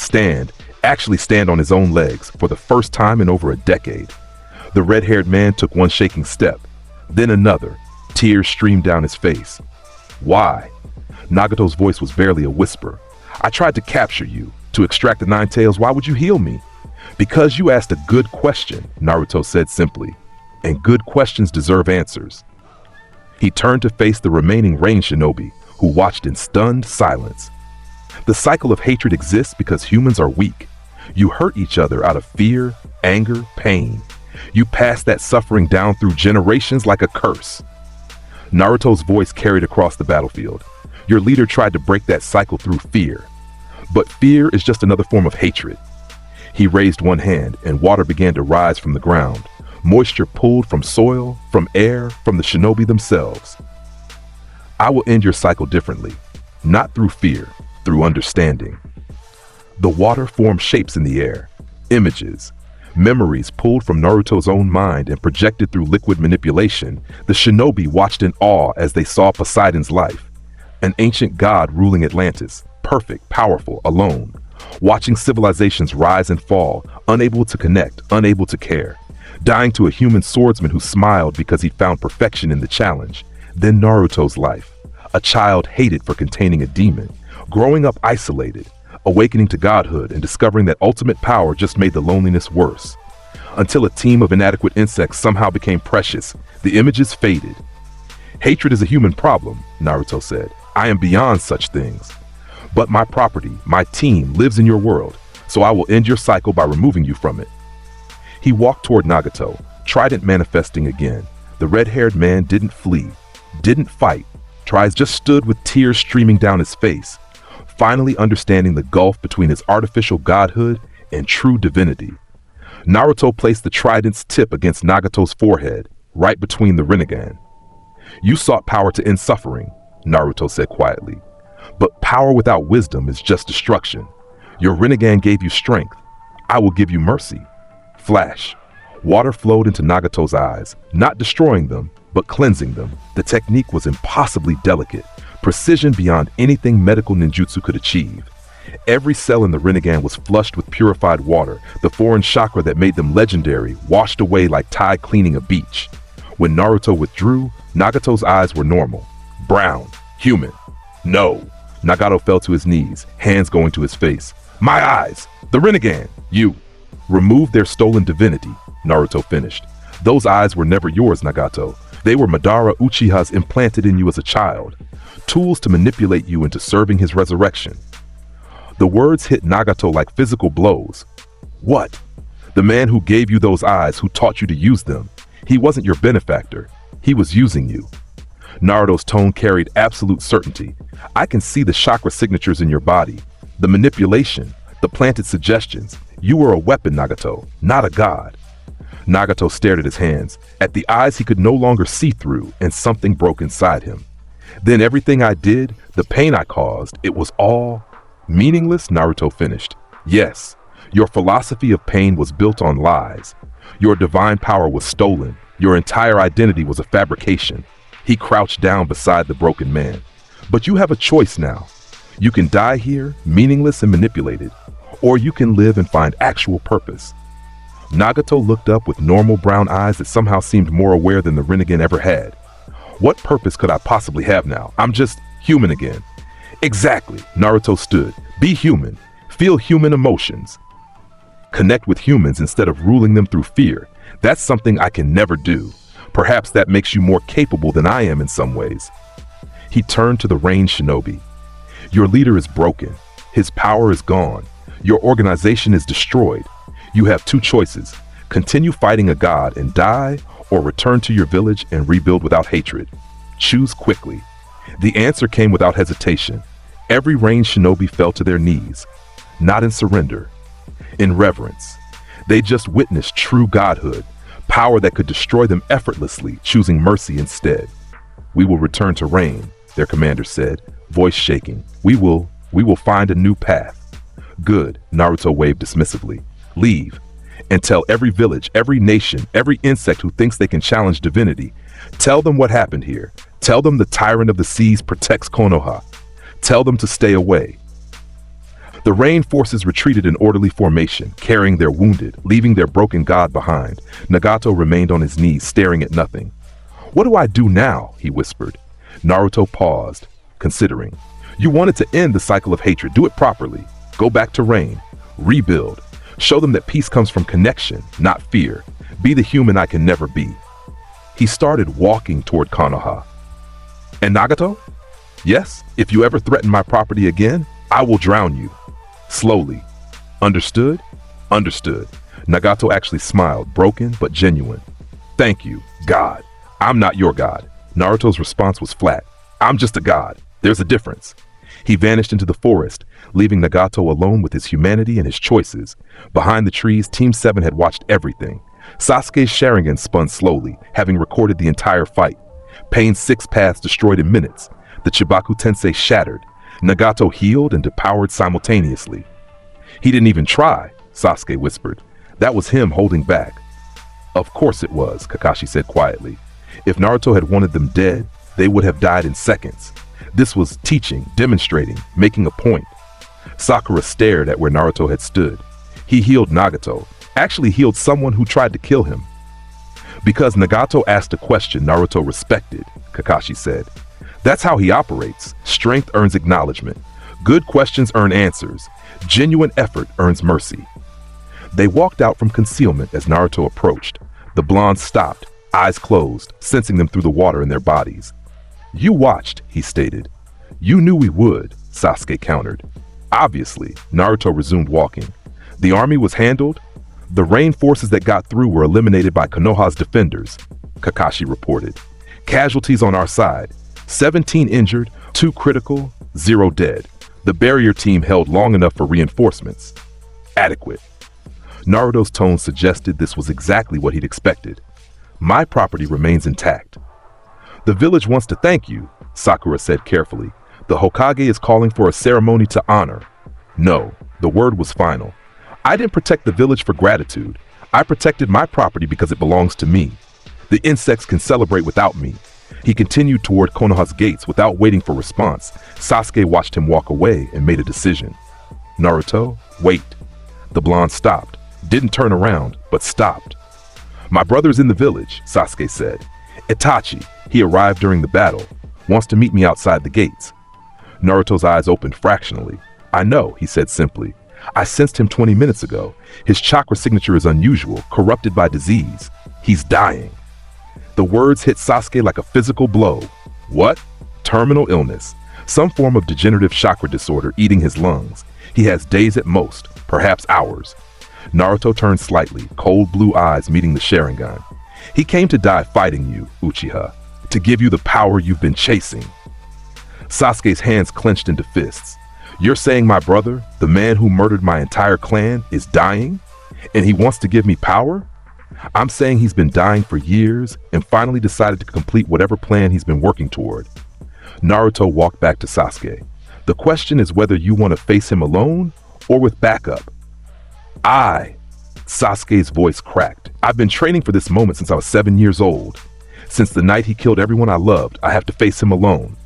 actually stand on his own legs, for the first time in over a decade. The red-haired man took one shaking step, then another. Tears streamed down his face. "Why?" Nagato's voice was barely a whisper. "I tried to capture you, to extract the 9 tails. Why would you heal me?" "Because you asked a good question," Naruto said simply. "And good questions deserve answers." He turned to face the remaining ranged shinobi, who watched in stunned silence. "The cycle of hatred exists because humans are weak. You hurt each other out of fear, anger, pain. You pass that suffering down through generations like a curse." Naruto's voice carried across the battlefield. "Your leader tried to break that cycle through fear. But fear is just another form of hatred." He raised one hand, and water began to rise from the ground. Moisture pulled from soil, from air, from the shinobi themselves. "I will end your cycle differently. Not through fear, through understanding." The water formed shapes in the air. Images. Memories pulled from Naruto's own mind and projected through liquid manipulation. The shinobi watched in awe as they saw Poseidon's life. An ancient god ruling Atlantis. Perfect, powerful, alone. watching civilizations rise and fall, unable to connect, unable to care, dying to a human swordsman who smiled because he found perfection in the challenge. Then Naruto's life, a child hated for containing a demon, growing up isolated, awakening to godhood and discovering that ultimate power just made the loneliness worse. Until a team of inadequate insects somehow became precious, the images faded. Hatred is a human problem, Naruto said. I am beyond such things. But my property, my team, lives in your world, so I will end your cycle by removing you from it. He walked toward Nagato, trident manifesting again. The red-haired man didn't flee, didn't fight. Tries just stood with tears streaming down his face, finally understanding the gulf between his artificial godhood and true divinity. Naruto placed the trident's tip against Nagato's forehead, right between the Rinnegan. You sought power to end suffering, Naruto said quietly. But power without wisdom is just destruction. Your Rinnegan gave you strength. I will give you mercy. Flash. Water flowed into Nagato's eyes, not destroying them, but cleansing them. The technique was impossibly delicate, precision beyond anything medical ninjutsu could achieve. Every cell in the Rinnegan was flushed with purified water, the foreign chakra that made them legendary washed away like tide cleaning a beach. When Naruto withdrew, Nagato's eyes were normal. Brown. Human. No. Nagato fell to his knees, hands going to his face. My eyes! The Rinnegan! You! Remove their stolen divinity, Naruto finished. Those eyes were never yours, Nagato. They were Madara Uchiha's implanted in you as a child. Tools to manipulate you into serving his resurrection. The words hit Nagato like physical blows. What? The man who gave you those eyes, who taught you to use them. He wasn't your benefactor. He was using you. Naruto's tone carried absolute certainty. I can see the chakra signatures in your body. The manipulation, the planted suggestions. You were a weapon, Nagato, not a god. Nagato stared at his hands, at the eyes he could no longer see through, and something broke inside him. Then everything I did, the pain I caused, it was all meaningless, Naruto finished. Yes, your philosophy of pain was built on lies. Your divine power was stolen. Your entire identity was a fabrication. He crouched down beside the broken man. But you have a choice now. You can die here, meaningless and manipulated, or you can live and find actual purpose. Nagato looked up with normal brown eyes that somehow seemed more aware than the Rinnegan ever had. What purpose could I possibly have now? I'm just human again. Exactly, Naruto stood. Be human. Feel human emotions. Connect with humans instead of ruling them through fear. That's something I can never do. Perhaps that makes you more capable than I am in some ways. He turned to the Rain Shinobi. Your leader is broken. His power is gone. Your organization is destroyed. You have two choices. Continue fighting a god and die, or return to your village and rebuild without hatred. Choose quickly. The answer came without hesitation. Every Rain Shinobi fell to their knees. Not in surrender. In reverence. They just witnessed true godhood. Power that could destroy them effortlessly, choosing mercy instead. We will return to Rain, their commander said, voice shaking. We will find a new path. Good, Naruto waved dismissively. Leave, and tell every village, every nation, every insect who thinks they can challenge divinity. Tell them what happened here. Tell them the tyrant of the seas protects Konoha. Tell them to stay away. The Rain forces retreated in orderly formation, carrying their wounded, leaving their broken god behind. Nagato remained on his knees, staring at nothing. What do I do now? He whispered. Naruto paused, considering. You wanted to end the cycle of hatred. Do it properly. Go back to Rain. Rebuild. Show them that peace comes from connection, not fear. Be the human I can never be. He started walking toward Konoha. And Nagato? Yes, if you ever threaten my property again, I will drown you. Slowly. Understood? Understood. Nagato actually smiled, broken but genuine. Thank you, God. I'm not your god. Naruto's response was flat. I'm just a god. There's a difference. He vanished into the forest, leaving Nagato alone with his humanity and his choices. Behind the trees, Team 7 had watched everything. Sasuke's Sharingan spun slowly, having recorded the entire fight. Pain's 6 paths destroyed in minutes. The Chibaku Tensei shattered. Nagato healed and devoured simultaneously. He didn't even try, Sasuke whispered. That was him holding back. Of course it was, Kakashi said quietly. If Naruto had wanted them dead, they would have died in seconds. This was teaching, demonstrating, making a point. Sakura stared at where Naruto had stood. He healed Nagato, actually healed someone who tried to kill him. Because Nagato asked a question Naruto respected, Kakashi said. That's how he operates. Strength earns acknowledgement. Good questions earn answers. Genuine effort earns mercy. They walked out from concealment as Naruto approached. The blondes stopped, eyes closed, sensing them through the water in their bodies. You watched, he stated. You knew we would, Sasuke countered. Obviously, Naruto resumed walking. The army was handled. The rain forces that got through were eliminated by Konoha's defenders, Kakashi reported. Casualties on our side. 17 injured, 2 critical, 0 dead. The barrier team held long enough for reinforcements. Adequate. Naruto's tone suggested this was exactly what he'd expected. My property remains intact. The village wants to thank you, Sakura said carefully. The Hokage is calling for a ceremony to honor. No, the word was final. I didn't protect the village for gratitude. I protected my property because it belongs to me. The insects can celebrate without me. He continued toward Konoha's gates without waiting for response. Sasuke watched him walk away and made a decision. Naruto, wait. The blonde stopped, didn't turn around, but stopped. My brother's in the village, Sasuke said. Itachi, he arrived during the battle, wants to meet me outside the gates. Naruto's eyes opened fractionally. I know, he said simply. I sensed him 20 minutes ago. His chakra signature is unusual, corrupted by disease. He's dying. The words hit Sasuke like a physical blow. What? Terminal illness. Some form of degenerative chakra disorder eating his lungs. He has days at most, perhaps hours. Naruto turned slightly, cold blue eyes meeting the Sharingan. He came to die fighting you, Uchiha, to give you the power you've been chasing. Sasuke's hands clenched into fists. You're saying my brother, the man who murdered my entire clan, is dying? And he wants to give me power? I'm saying he's been dying for years and finally decided to complete whatever plan he's been working toward. Naruto walked back to Sasuke. The question is whether you want to face him alone or with backup. Sasuke's voice cracked. I've been training for this moment since I was 7 years old. Since the night he killed everyone I loved, I have to face him alone.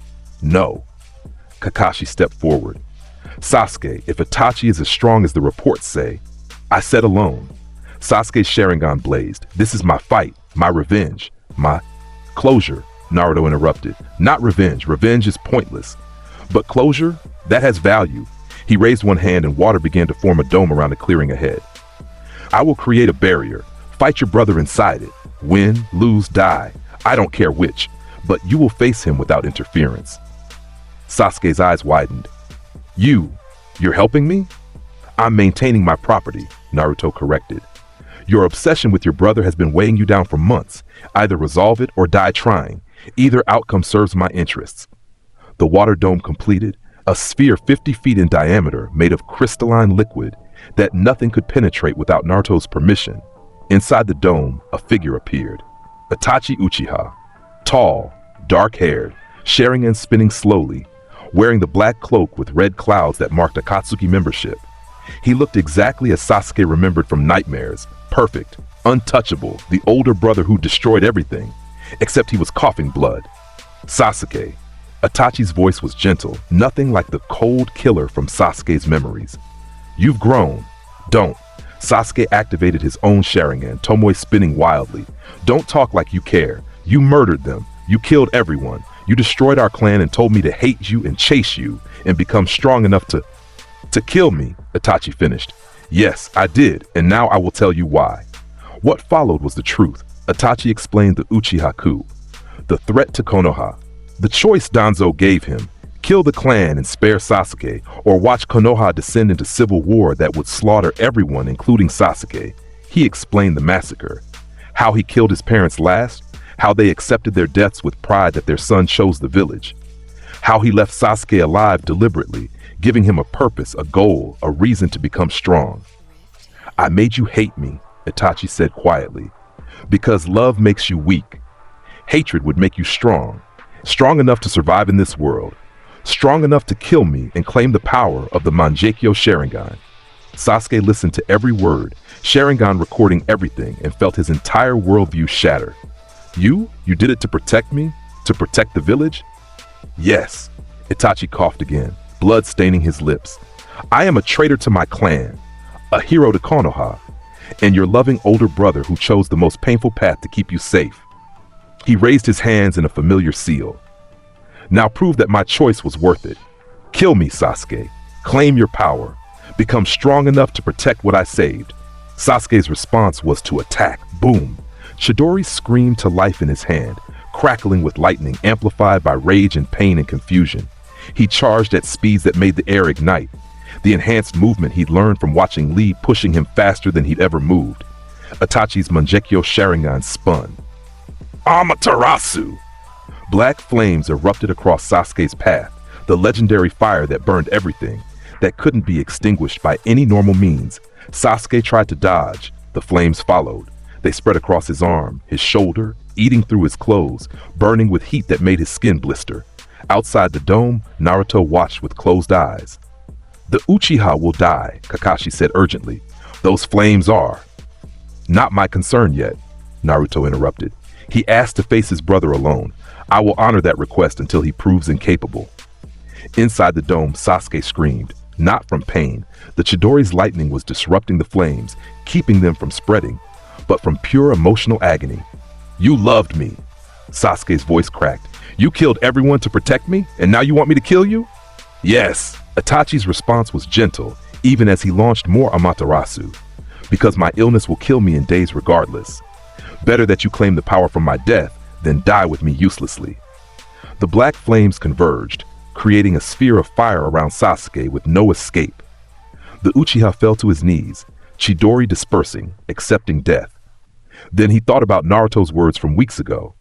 No. Kakashi stepped forward. Sasuke, if Itachi is as strong as the reports say, I said alone. Sasuke's Sharingan blazed. This is my fight, my revenge, my closure, Naruto interrupted. Not revenge. Revenge is pointless. But closure, that has value. He raised one hand and water began to form a dome around the clearing ahead. I will create a barrier. Fight your brother inside it. Win, lose, die. I don't care which, but you will face him without interference. Sasuke's eyes widened. You're helping me? I'm maintaining my property, Naruto corrected. Your obsession with your brother has been weighing you down for months. Either resolve it or die trying. Either outcome serves my interests. The water dome completed, a sphere 50 feet in diameter made of crystalline liquid that nothing could penetrate without Naruto's permission. Inside the dome, a figure appeared. Itachi Uchiha. Tall, dark-haired, Sharingan spinning slowly, wearing the black cloak with red clouds that marked Akatsuki membership. He looked exactly as Sasuke remembered from nightmares. Perfect, untouchable, the older brother who destroyed everything, except he was coughing blood. Sasuke. Itachi's voice was gentle, nothing like the cold killer from Sasuke's memories. You've grown. Don't. Sasuke activated his own Sharingan, Tomoe spinning wildly. Don't talk like you care. You murdered them. You killed everyone. You destroyed our clan and told me to hate you and chase you and become strong enough to kill me, Itachi finished. Yes, I did, and now I will tell you why. What followed was the truth. Itachi explained the Uchiha coup, the threat to Konoha, the choice Danzo gave him, kill the clan and spare Sasuke, or watch Konoha descend into civil war that would slaughter everyone, including Sasuke. He explained the massacre, how he killed his parents last, how they accepted their deaths with pride that their son chose the village, how he left Sasuke alive deliberately, giving him a purpose, a goal, a reason to become strong. I made you hate me, Itachi said quietly, because love makes you weak. Hatred would make you strong, strong enough to survive in this world, strong enough to kill me and claim the power of the Mangekyo Sharingan. Sasuke listened to every word, Sharingan recording everything, and felt his entire worldview shatter. You did it to protect me? To protect the village? Yes. Itachi coughed again, blood staining his lips. I am a traitor to my clan, a hero to Konoha, and your loving older brother who chose the most painful path to keep you safe. He raised his hands in a familiar seal. Now prove that my choice was worth it. Kill me, Sasuke. Claim your power. Become strong enough to protect what I saved. Sasuke's response was to attack. Boom! Chidori screamed to life in his hand, crackling with lightning amplified by rage and pain and confusion. He charged at speeds that made the air ignite. The enhanced movement he'd learned from watching Lee pushing him faster than he'd ever moved. Itachi's Mangekyo Sharingan spun. Amaterasu! Black flames erupted across Sasuke's path, the legendary fire that burned everything, that couldn't be extinguished by any normal means. Sasuke tried to dodge. The flames followed. They spread across his arm, his shoulder, eating through his clothes, burning with heat that made his skin blister. Outside the dome, Naruto watched with closed eyes. The Uchiha will die, Kakashi said urgently. Those flames are. Not my concern yet, Naruto interrupted. He asked to face his brother alone. I will honor that request until he proves incapable. Inside the dome, Sasuke screamed, not from pain. The Chidori's lightning was disrupting the flames, keeping them from spreading, but from pure emotional agony. You loved me. Sasuke's voice cracked. You killed everyone to protect me, and now you want me to kill you? Yes. Itachi's response was gentle, even as he launched more Amaterasu. Because my illness will kill me in days regardless. Better that you claim the power from my death than die with me uselessly. The black flames converged, creating a sphere of fire around Sasuke with no escape. The Uchiha fell to his knees, Chidori dispersing, accepting death. Then he thought about Naruto's words from weeks ago.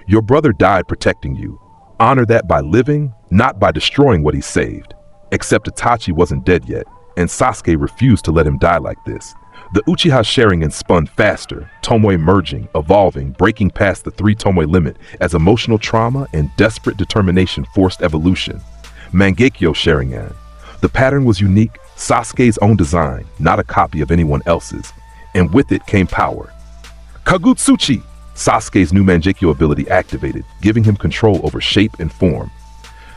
Your brother died protecting you. Honor that by living, not by destroying what he saved. Except Itachi wasn't dead yet, and Sasuke refused to let him die like this. The Uchiha Sharingan spun faster, Tomoe merging, evolving, breaking past the 3 Tomoe limit as emotional trauma and desperate determination forced evolution. Mangekyo Sharingan. The pattern was unique, Sasuke's own design, not a copy of anyone else's, and with it came power. Kagutsuchi! Sasuke's new Mangekyo ability activated, giving him control over shape and form.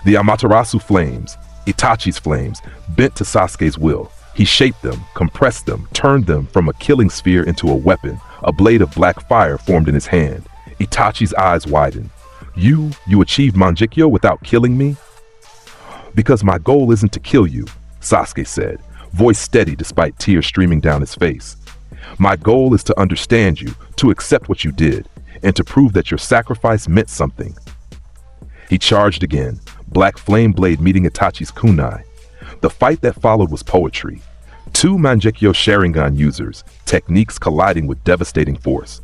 The Amaterasu flames, Itachi's flames, bent to Sasuke's will. He shaped them, compressed them, turned them from a killing sphere into a weapon. A blade of black fire formed in his hand. Itachi's eyes widened. You achieved Mangekyo without killing me? Because my goal isn't to kill you, Sasuke said, voice steady despite tears streaming down his face. My goal is to understand you, to accept what you did, and to prove that your sacrifice meant something. He charged again, black flame blade meeting Itachi's kunai. The fight that followed was poetry. 2 Mangekyo Sharingan users, techniques colliding with devastating force.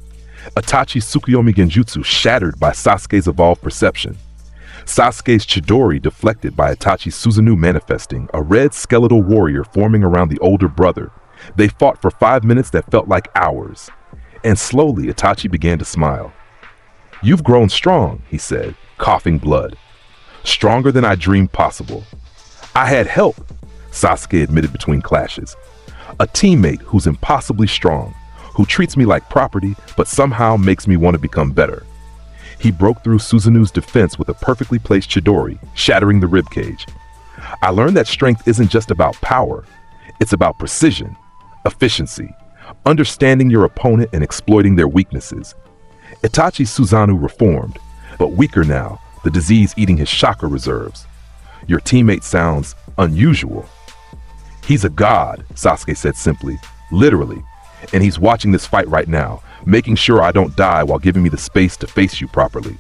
Itachi's Tsukuyomi Genjutsu shattered by Sasuke's evolved perception. Sasuke's Chidori deflected by Itachi's Susanoo manifesting, a red skeletal warrior forming around the older brother. They fought for 5 minutes that felt like hours. And slowly Itachi began to smile. You've grown strong, he said, coughing blood. Stronger than I dreamed possible. I had help, Sasuke admitted between clashes. A teammate who's impossibly strong, who treats me like property, but somehow makes me want to become better. He broke through Susanoo's defense with a perfectly placed Chidori, shattering the ribcage. I learned that strength isn't just about power. It's about precision, efficiency, understanding your opponent and exploiting their weaknesses. Itachi's Susanoo reformed, but weaker now, the disease eating his chakra reserves. Your teammate sounds unusual. He's a god, Sasuke said simply, literally, and he's watching this fight right now, making sure I don't die while giving me the space to face you properly.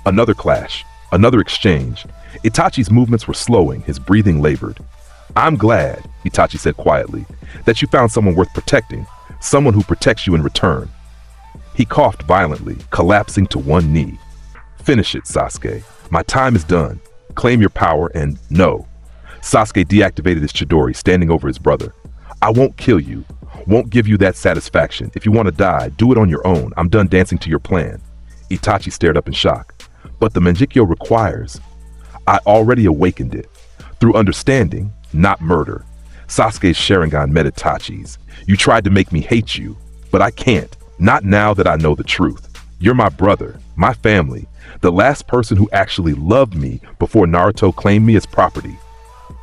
Another clash, another exchange. Itachi's movements were slowing, his breathing labored. I'm glad, Itachi said quietly, that you found someone worth protecting, someone who protects you in return. He coughed violently, collapsing to one knee. Finish it, Sasuke. My time is done. Claim your power and no. Sasuke deactivated his Chidori, standing over his brother. I won't kill you. Won't give you that satisfaction. If you want to die, do it on your own. I'm done dancing to your plan. Itachi stared up in shock. But the Mangekyo requires. I already awakened it. Through understanding, not murder. Sasuke's Sharingan met Itachi's. You tried to make me hate you, but I can't. Not now that I know the truth. You're my brother, my family, the last person who actually loved me before Naruto claimed me as property.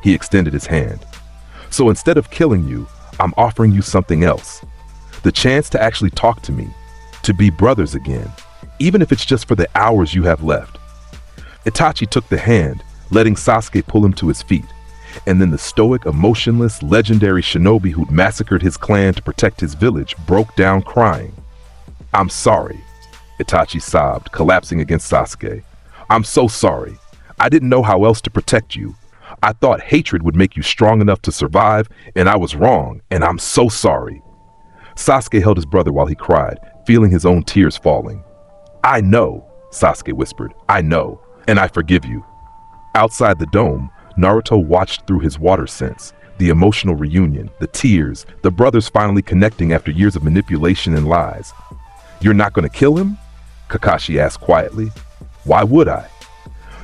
He extended his hand. So instead of killing you, I'm offering you something else. The chance to actually talk to me, to be brothers again, even if it's just for the hours you have left. Itachi took the hand, letting Sasuke pull him to his feet, and then the stoic, emotionless, legendary shinobi who'd massacred his clan to protect his village broke down crying. I'm sorry, Itachi sobbed, collapsing against Sasuke. I'm so sorry. I didn't know how else to protect you. I thought hatred would make you strong enough to survive, and I was wrong, and I'm so sorry. Sasuke held his brother while he cried, feeling his own tears falling. I know, Sasuke whispered. I know, and I forgive you. Outside the dome, Naruto watched through his water sense, the emotional reunion, the tears, the brothers finally connecting after years of manipulation and lies. You're not going to kill him? Kakashi asked quietly. Why would I?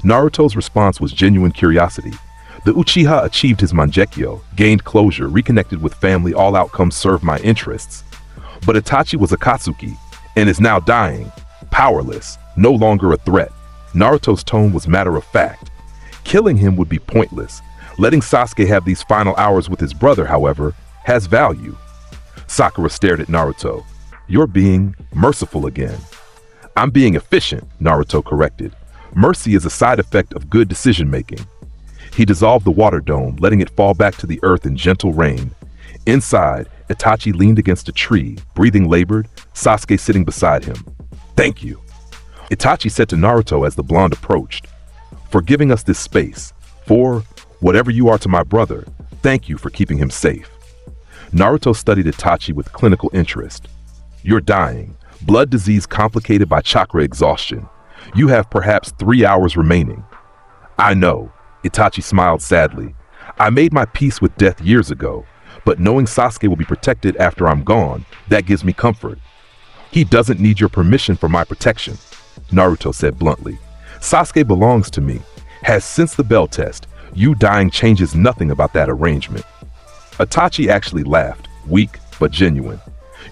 Naruto's response was genuine curiosity. The Uchiha achieved his Mangekyo, gained closure, reconnected with family, all outcomes served my interests. But Itachi was Akatsuki, and is now dying, powerless, no longer a threat. Naruto's tone was matter of fact. Killing him would be pointless. Letting Sasuke have these final hours with his brother, however, has value. Sakura stared at Naruto. You're being merciful again. I'm being efficient, Naruto corrected. Mercy is a side effect of good decision-making. He dissolved the water dome, letting it fall back to the earth in gentle rain. Inside, Itachi leaned against a tree, breathing labored, Sasuke sitting beside him. Thank you, Itachi said to Naruto as the blonde approached. For giving us this space. For whatever you are to my brother, thank you for keeping him safe. Naruto studied Itachi with clinical interest. You're dying. Blood disease complicated by chakra exhaustion. You have perhaps 3 hours remaining. I know, Itachi smiled sadly. I made my peace with death years ago, but knowing Sasuke will be protected after I'm gone, that gives me comfort. He doesn't need your permission for my protection, Naruto said bluntly. Sasuke belongs to me. Has since the bell test. You dying changes nothing about that arrangement. Itachi actually laughed, weak but genuine.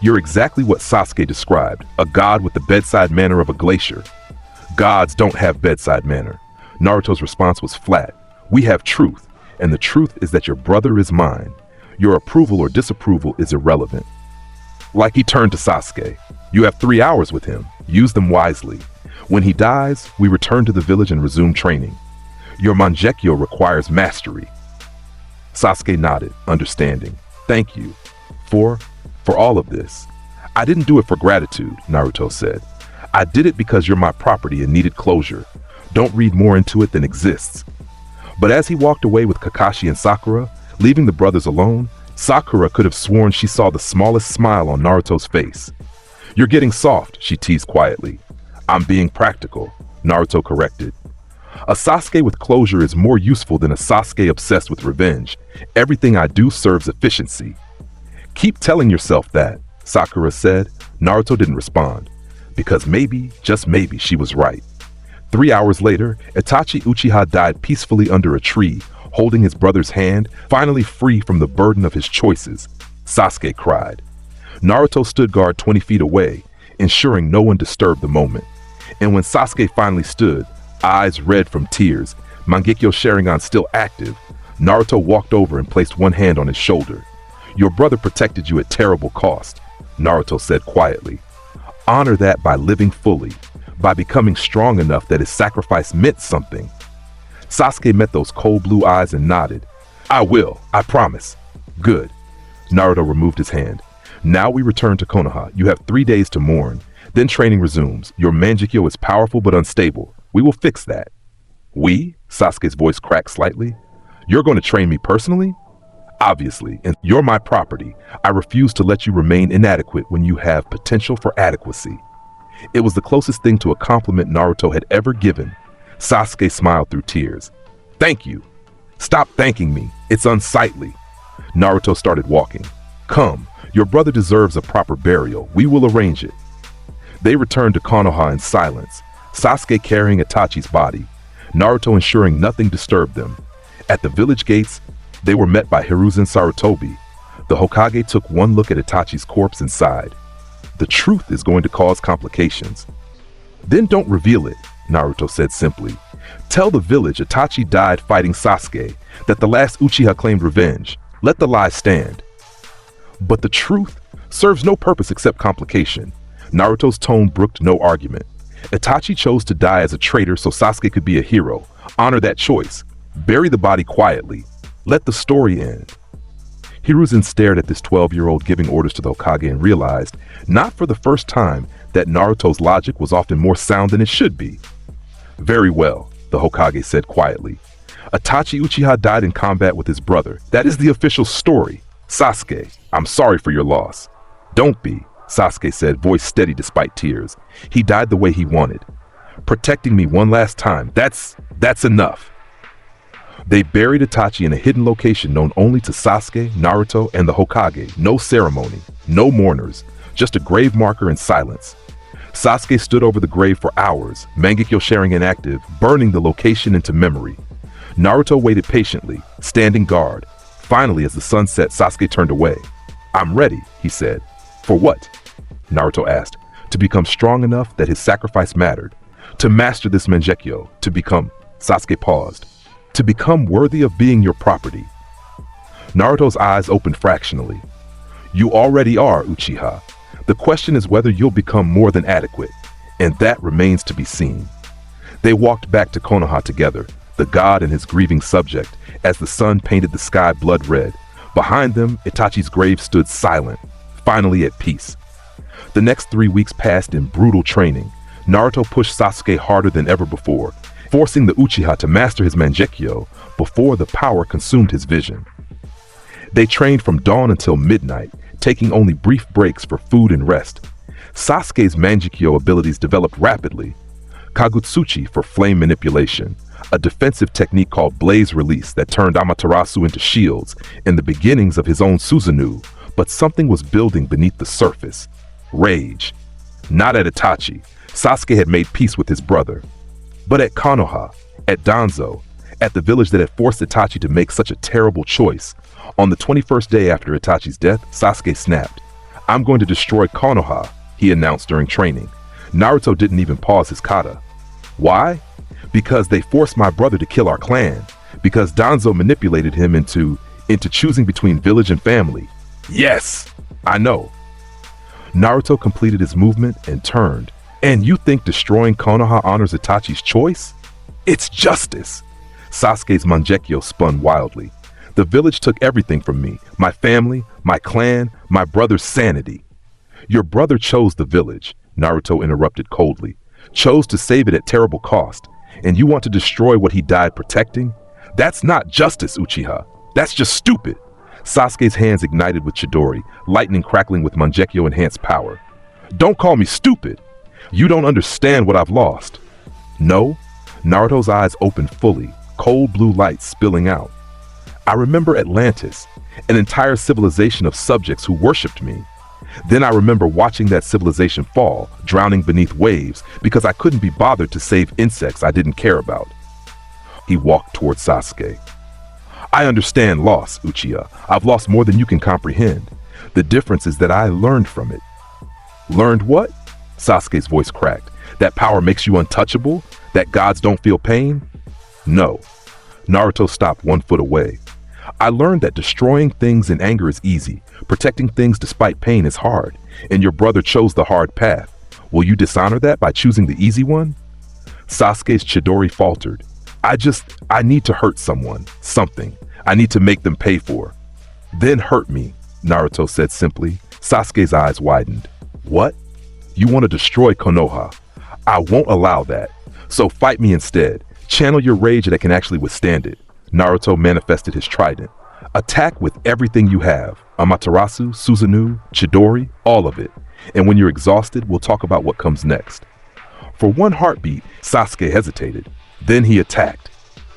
You're exactly what Sasuke described, a god with the bedside manner of a glacier. Gods don't have bedside manner. Naruto's response was flat. We have truth, and the truth is that your brother is mine. Your approval or disapproval is irrelevant. Like he turned to Sasuke. You have 3 hours with him. Use them wisely. When he dies, we return to the village and resume training. Your Mangekyo requires mastery. Sasuke nodded, understanding. Thank you. For all of this. I didn't do it for gratitude, Naruto said. I did it because you're my property and needed closure. Don't read more into it than exists. But as he walked away with Kakashi and Sakura, leaving the brothers alone, Sakura could have sworn she saw the smallest smile on Naruto's face. You're getting soft, she teased quietly. I'm being practical, Naruto corrected. A Sasuke with closure is more useful than a Sasuke obsessed with revenge. Everything I do serves efficiency. Keep telling yourself that, Sakura said. Naruto didn't respond. Because maybe, just maybe, she was right. 3 hours later, Itachi Uchiha died peacefully under a tree, holding his brother's hand, finally free from the burden of his choices. Sasuke cried. Naruto stood guard 20 feet away, ensuring no one disturbed the moment. And when Sasuke finally stood, eyes red from tears, Mangekyo Sharingan still active, Naruto walked over and placed one hand on his shoulder. Your brother protected you at terrible cost, Naruto said quietly. Honor that by living fully, by becoming strong enough that his sacrifice meant something. Sasuke met those cold blue eyes and nodded. I will, I promise. Good. Naruto removed his hand. Now we return to Konoha. You have 3 days to mourn. Then training resumes. Your Mangekyo is powerful but unstable. We will fix that. We? Sasuke's voice cracked slightly. You're going to train me personally? Obviously, and you're my property. I refuse to let you remain inadequate when you have potential for adequacy. It was the closest thing to a compliment Naruto had ever given. Sasuke smiled through tears. Thank you. Stop thanking me. It's unsightly. Naruto started walking. Come, your brother deserves a proper burial. We will arrange it. They returned to Konoha in silence, Sasuke carrying Itachi's body, Naruto ensuring nothing disturbed them. At the village gates, they were met by Hiruzen Sarutobi. The Hokage took one look at Itachi's corpse and sighed. The truth is going to cause complications. Then don't reveal it, Naruto said simply. Tell the village Itachi died fighting Sasuke, that the last Uchiha claimed revenge. Let the lie stand. But the truth serves no purpose except complication. Naruto's tone brooked no argument. Itachi chose to die as a traitor so Sasuke could be a hero. Honor that choice. Bury the body quietly. Let the story end. Hiruzen stared at this 12-year-old giving orders to the Hokage and realized, not for the first time, that Naruto's logic was often more sound than it should be. Very well, the Hokage said quietly. Itachi Uchiha died in combat with his brother. That is the official story. Sasuke, I'm sorry for your loss. Don't be, Sasuke said, voice steady despite tears. He died the way he wanted. Protecting me one last time, that's enough. They buried Itachi in a hidden location known only to Sasuke, Naruto, and the Hokage. No ceremony, no mourners, just a grave marker and silence. Sasuke stood over the grave for hours, Mangekyo sharing inactive, burning the location into memory. Naruto waited patiently, standing guard. Finally, as the sun set, Sasuke turned away. I'm ready, he said. For what? Naruto asked. To become strong enough that his sacrifice mattered. To master this Mangekyo, to become... Sasuke paused. To become worthy of being your property. Naruto's eyes opened fractionally. You already are, Uchiha. The question is whether you'll become more than adequate, and that remains to be seen. They walked back to Konoha together, the god and his grieving subject, as the sun painted the sky blood red. Behind them, Itachi's grave stood silent, finally at peace. The next 3 weeks passed in brutal training. Naruto pushed Sasuke harder than ever before, forcing the Uchiha to master his Mangekyo before the power consumed his vision. They trained from dawn until midnight, taking only brief breaks for food and rest. Sasuke's Mangekyo abilities developed rapidly. Kagutsuchi for flame manipulation, a defensive technique called blaze release that turned Amaterasu into shields, and the beginnings of his own Susanoo, but something was building beneath the surface. Rage. Not at Itachi. Sasuke had made peace with his brother. But at Konoha, at Danzo, at the village that had forced Itachi to make such a terrible choice, on the 21st day after Itachi's death, Sasuke snapped. I'm going to destroy Konoha, he announced during training. Naruto didn't even pause his kata. Why? Because they forced my brother to kill our clan. Because Danzo manipulated him into choosing between village and family. Yes, I know. Naruto completed his movement and turned. And you think destroying Konoha honors Itachi's choice? It's justice. Sasuke's Mangekyo spun wildly. The village took everything from me, my family, my clan, my brother's sanity. Your brother chose the village, Naruto interrupted coldly. Chose to save it at terrible cost. And you want to destroy what he died protecting? That's not justice, Uchiha. That's just stupid. Sasuke's hands ignited with Chidori, lightning crackling with Mangekyo enhanced power. Don't call me stupid. You don't understand what I've lost. No? Naruto's eyes opened fully, cold blue light spilling out. I remember Atlantis, an entire civilization of subjects who worshipped me. Then I remember watching that civilization fall, drowning beneath waves, because I couldn't be bothered to save insects I didn't care about. He walked toward Sasuke. I understand loss, Uchiha. I've lost more than you can comprehend. The difference is that I learned from it. Learned what? Sasuke's voice cracked. That power makes you untouchable? That gods don't feel pain? No. Naruto stopped 1 foot away. I learned that destroying things in anger is easy. Protecting things despite pain is hard. And your brother chose the hard path. Will you dishonor that by choosing the easy one? Sasuke's Chidori faltered. I need to hurt someone. Something. I need to make them pay for. Then hurt me, Naruto said simply. Sasuke's eyes widened. What? You want to destroy Konoha. I won't allow that. So fight me instead. Channel your rage that can actually withstand it. Naruto manifested his trident. Attack with everything you have. Amaterasu, Susanoo, Chidori, all of it. And when you're exhausted, we'll talk about what comes next. For one heartbeat, Sasuke hesitated. Then he attacked.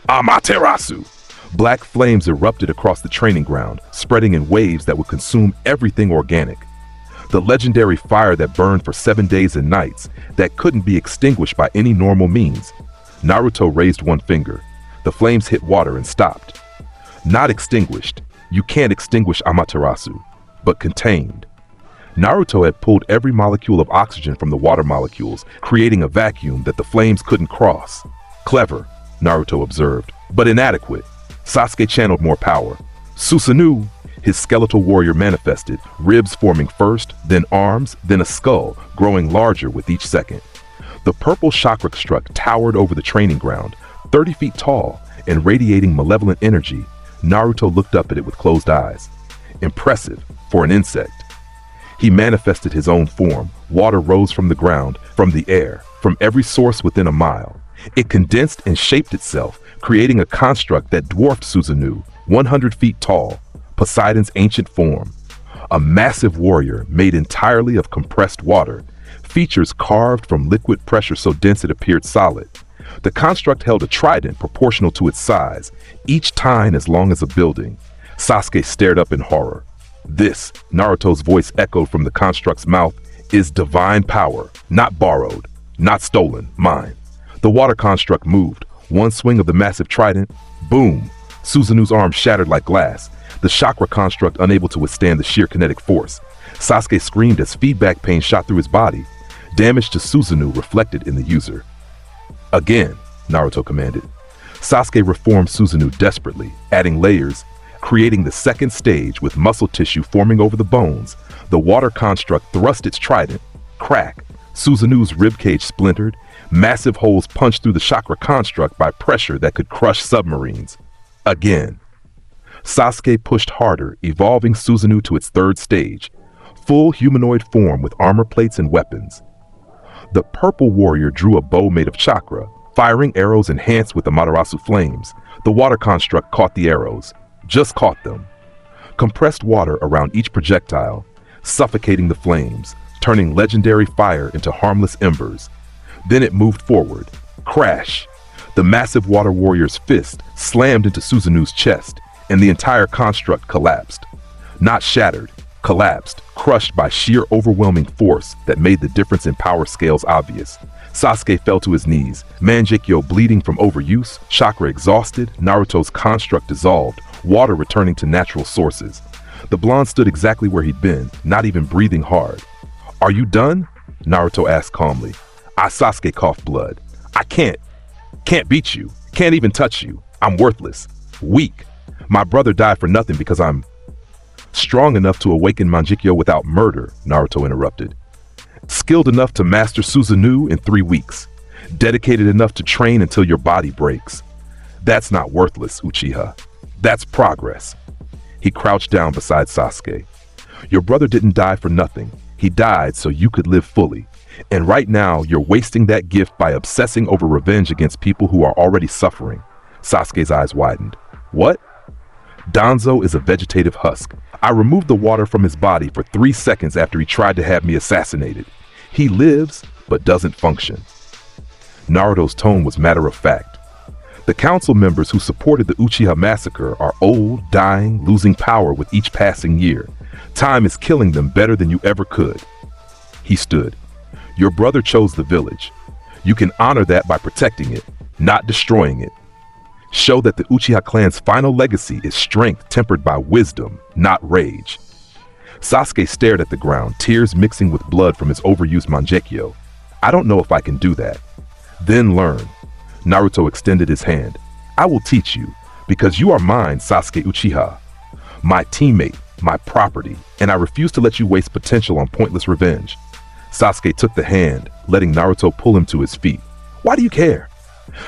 Amaterasu! Black flames erupted across the training ground, spreading in waves that would consume everything organic. The legendary fire that burned for 7 days and nights, that couldn't be extinguished by any normal means. Naruto raised one finger. The flames hit water and stopped. Not extinguished. You can't extinguish Amaterasu, but contained. Naruto had pulled every molecule of oxygen from the water molecules, creating a vacuum that the flames couldn't cross. Clever, Naruto observed, but inadequate. Sasuke channeled more power. Susanoo, his skeletal warrior manifested, ribs forming first, then arms, then a skull, growing larger with each second. The purple chakra struck towered over the training ground, 30 feet tall and radiating malevolent energy. Naruto looked up at it with closed eyes. Impressive for an insect. He manifested his own form. Water rose from the ground, from the air, from every source within a mile. It condensed and shaped itself, creating a construct that dwarfed Susanoo, 100 feet tall, Poseidon's ancient form. A massive warrior made entirely of compressed water, features carved from liquid pressure so dense it appeared solid. The construct held a trident proportional to its size, each tine as long as a building. Sasuke stared up in horror. This, Naruto's voice echoed from the construct's mouth, is divine power, not borrowed, not stolen, mine. The water construct moved. One swing of the massive trident, boom! Susanoo's arm shattered like glass, the chakra construct unable to withstand the sheer kinetic force. Sasuke screamed as feedback pain shot through his body. Damage to Susanoo reflected in the user. Again, Naruto commanded. Sasuke reformed Susanoo desperately, adding layers, creating the second stage with muscle tissue forming over the bones. The water construct thrust its trident. Crack! Susanoo's ribcage splintered. Massive holes punched through the chakra construct by pressure that could crush submarines. Again. Sasuke pushed harder, evolving Susanoo to its third stage. Full humanoid form with armor plates and weapons. The purple warrior drew a bow made of chakra, firing arrows enhanced with Amaterasu flames. The water construct caught the arrows. Just caught them. Compressed water around each projectile, suffocating the flames, turning legendary fire into harmless embers. Then it moved forward. Crash! The massive water warrior's fist slammed into Susanoo's chest, and the entire construct collapsed. Not shattered, collapsed, crushed by sheer overwhelming force that made the difference in power scales obvious. Sasuke fell to his knees, Mangekyō bleeding from overuse, chakra exhausted, Naruto's construct dissolved, water returning to natural sources. The blonde stood exactly where he'd been, not even breathing hard. "Are you done?" Naruto asked calmly. Sasuke coughed blood. "I can't beat you, can't even touch you. I'm worthless, weak. My brother died for nothing because I'm strong enough to awaken Mangekyō without murder," Naruto interrupted. "Skilled enough to master Susanoo in 3 weeks. Dedicated enough to train until your body breaks. That's not worthless, Uchiha. That's progress." He crouched down beside Sasuke. "Your brother didn't die for nothing. He died so you could live fully. And right now, you're wasting that gift by obsessing over revenge against people who are already suffering." Sasuke's eyes widened. "What?" "Danzo is a vegetative husk. I removed the water from his body for 3 seconds after he tried to have me assassinated. He lives, but doesn't function." Naruto's tone was matter of fact. "The council members who supported the Uchiha massacre are old, dying, losing power with each passing year. Time is killing them better than you ever could." He stood. "Your brother chose the village. You can honor that by protecting it, not destroying it. Show that the Uchiha clan's final legacy is strength tempered by wisdom, not rage." Sasuke stared at the ground, tears mixing with blood from his overused Mangekyō. "I don't know if I can do that." "Then learn." Naruto extended his hand. "I will teach you, because you are mine, Sasuke Uchiha. My teammate, my property, and I refuse to let you waste potential on pointless revenge." Sasuke took the hand, letting Naruto pull him to his feet. "Why do you care?"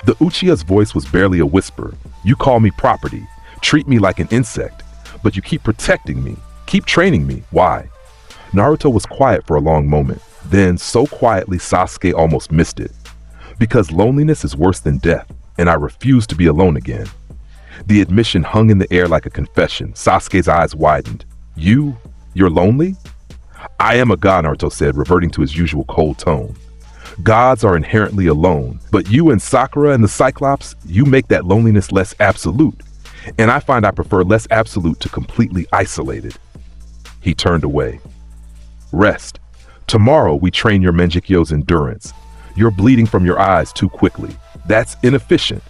The Uchiha's voice was barely a whisper. "You call me property, treat me like an insect, but you keep protecting me, keep training me. Why?" Naruto was quiet for a long moment. Then, so quietly Sasuke almost missed it. "Because loneliness is worse than death, and I refuse to be alone again." The admission hung in the air like a confession. Sasuke's eyes widened. You're lonely?" "I am a god," Naruto said, reverting to his usual cold tone. "Gods are inherently alone, but you and Sakura and the Cyclops, you make that loneliness less absolute. And I find I prefer less absolute to completely isolated." He turned away. "Rest. Tomorrow we train your Mangekyō's endurance. You're bleeding from your eyes too quickly. That's inefficient."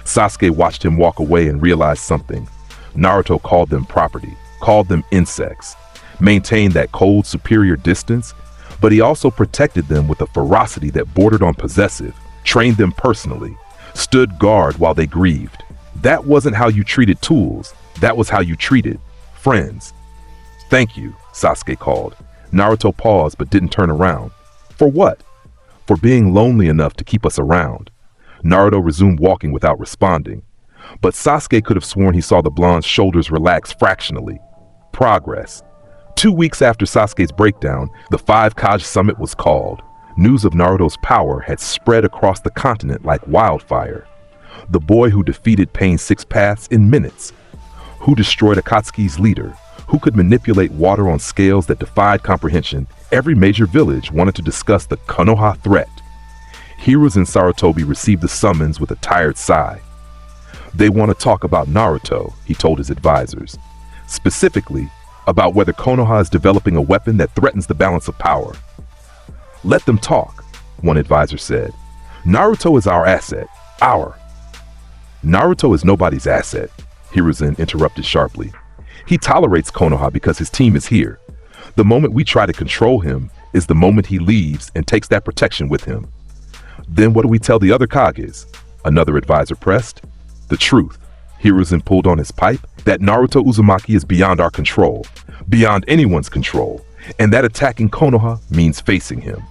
Sasuke watched him walk away and realized something. Naruto called them property, called them insects, maintained that cold, superior distance, but he also protected them with a ferocity that bordered on possessive, trained them personally, stood guard while they grieved. That wasn't how you treated tools. That was how you treated friends. Thank you, Sasuke called. Naruto paused but didn't turn around. For what? For being lonely enough to keep us around. Naruto resumed walking without responding. But Sasuke could have sworn he saw the blonde's shoulders relax fractionally. Progress. 2 weeks after Sasuke's breakdown, the 5 Kage Summit was called. News of Naruto's power had spread across the continent like wildfire. The boy who defeated Pain's 6 Paths in minutes. Who destroyed Akatsuki's leader. Who could manipulate water on scales that defied comprehension. Every major village wanted to discuss the Konoha threat. Hiruzen Sarutobi received the summons with a tired sigh. They want to talk about Naruto, he told his advisors. Specifically, about whether Konoha is developing a weapon that threatens the balance of power. Let them talk, one advisor said. Naruto is our asset. Our. Naruto is nobody's asset, Hiruzen interrupted sharply. He tolerates Konoha because his team is here. The moment we try to control him is the moment he leaves and takes that protection with him. Then what do we tell the other Kages? Another advisor pressed. The truth. Hiruzen pulled on his pipe. That Naruto Uzumaki is beyond our control. Beyond anyone's control. And that attacking Konoha means facing him.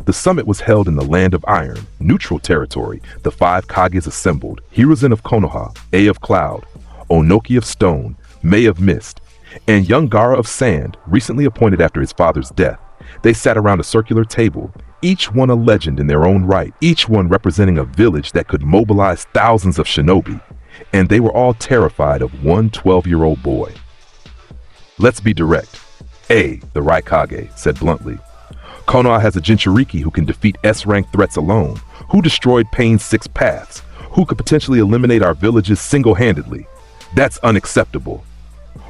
The summit was held in the Land of Iron, neutral territory. The 5 Kages assembled. Hiruzen of Konoha, A of Cloud, Onoki of Stone, Mei of Mist, and young Gaara of Sand, recently appointed after his father's death. They sat around a circular table, each one a legend in their own right, each one representing a village that could mobilize thousands of shinobi, and they were all terrified of one 12-year-old boy. Let's be direct. A, the Raikage, said bluntly. Konoha has a jinchūriki who can defeat S-rank threats alone, who destroyed Pain's 6 Paths, who could potentially eliminate our villages single-handedly. That's unacceptable.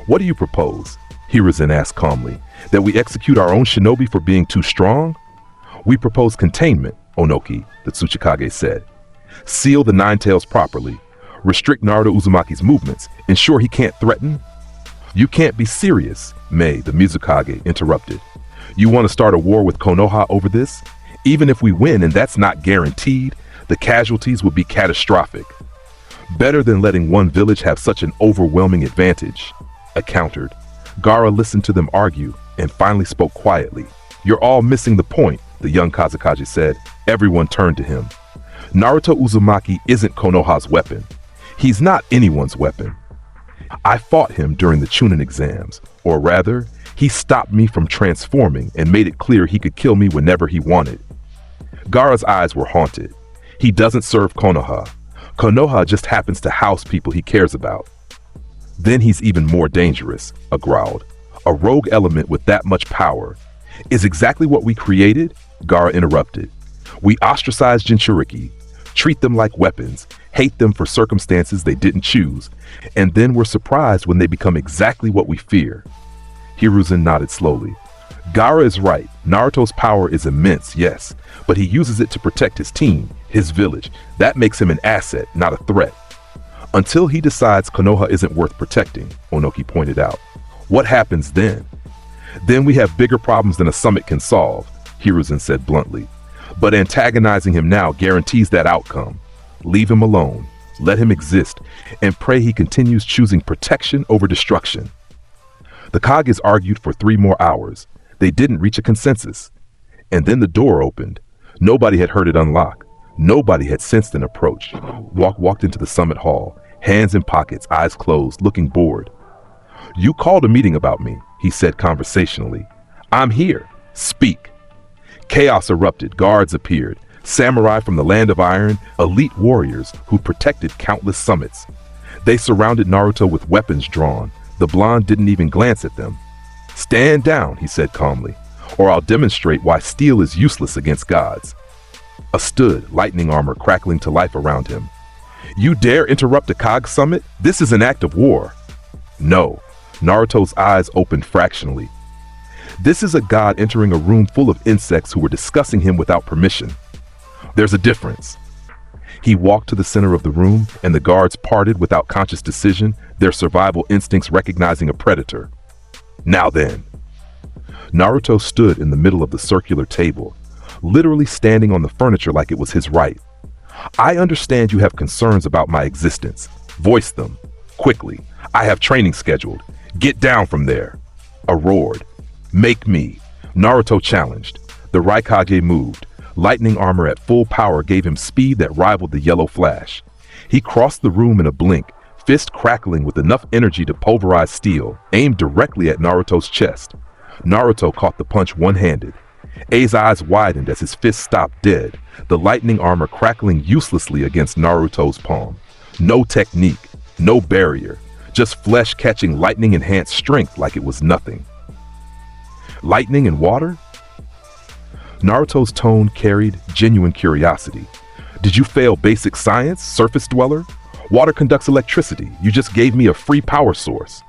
What do you propose? Hiruzen asked calmly. That we execute our own shinobi for being too strong? We propose containment, Onoki, the Tsuchikage said. Seal the Nine Tails properly. Restrict Naruto Uzumaki's movements. Ensure he can't threaten. You can't be serious, Mei, the Mizukage, interrupted. You want to start a war with Konoha over this? Even if we win, and that's not guaranteed, the casualties would be catastrophic. Better than letting one village have such an overwhelming advantage, I countered. Gaara listened to them argue and finally spoke quietly. You're all missing the point, the young Kazekage said. Everyone turned to him. Naruto Uzumaki isn't Konoha's weapon. He's not anyone's weapon. I fought him during the Chunin exams, or rather, he stopped me from transforming and made it clear he could kill me whenever he wanted. Gaara's eyes were haunted. He doesn't serve Konoha. Konoha just happens to house people he cares about. Then he's even more dangerous, I growled. A rogue element with that much power is exactly what we created, Gaara interrupted. We ostracize jinchūriki, treat them like weapons, hate them for circumstances they didn't choose, and then we're surprised when they become exactly what we fear. Hiruzen nodded slowly. Gaara is right. Naruto's power is immense, yes, but he uses it to protect his team, his village. That makes him an asset, not a threat. Until he decides Konoha isn't worth protecting, Onoki pointed out. What happens then? Then we have bigger problems than a summit can solve, Hiruzen said bluntly. But antagonizing him now guarantees that outcome. Leave him alone, let him exist, and pray he continues choosing protection over destruction. The Kages argued for 3 more hours. They didn't reach a consensus. And then the door opened. Nobody had heard it unlock. Nobody had sensed an approach. Walked into the summit hall, hands in pockets, eyes closed, looking bored. You called a meeting about me, he said conversationally. I'm here. Speak. Chaos erupted. Guards appeared. Samurai from the Land of Iron, elite warriors who protected countless summits. They surrounded Naruto with weapons drawn. The blonde didn't even glance at them. Stand down, he said calmly, or I'll demonstrate why steel is useless against gods. Stood, lightning armor crackling to life around him. You dare interrupt a Kage summit? This is an act of war. No. Naruto's eyes opened fractionally. This is a god entering a room full of insects who were discussing him without permission. There's a difference. He walked to the center of the room, and the guards parted without conscious decision, their survival instincts recognizing a predator. Now then. Naruto stood in the middle of the circular table, literally standing on the furniture like it was his right. I understand you have concerns about my existence. Voice them. Quickly. I have training scheduled. Get down from there. A roared. Make me. Naruto challenged. The Raikage moved. Lightning armor at full power gave him speed that rivaled the yellow flash. He crossed the room in a blink, fist crackling with enough energy to pulverize steel, aimed directly at Naruto's chest. Naruto caught the punch one-handed. A's eyes widened as his fist stopped dead, the lightning armor crackling uselessly against Naruto's palm. No technique, no barrier, just flesh catching lightning-enhanced strength like it was nothing. Lightning and water? Naruto's tone carried genuine curiosity. Did you fail basic science, surface dweller? Water conducts electricity. You just gave me a free power source.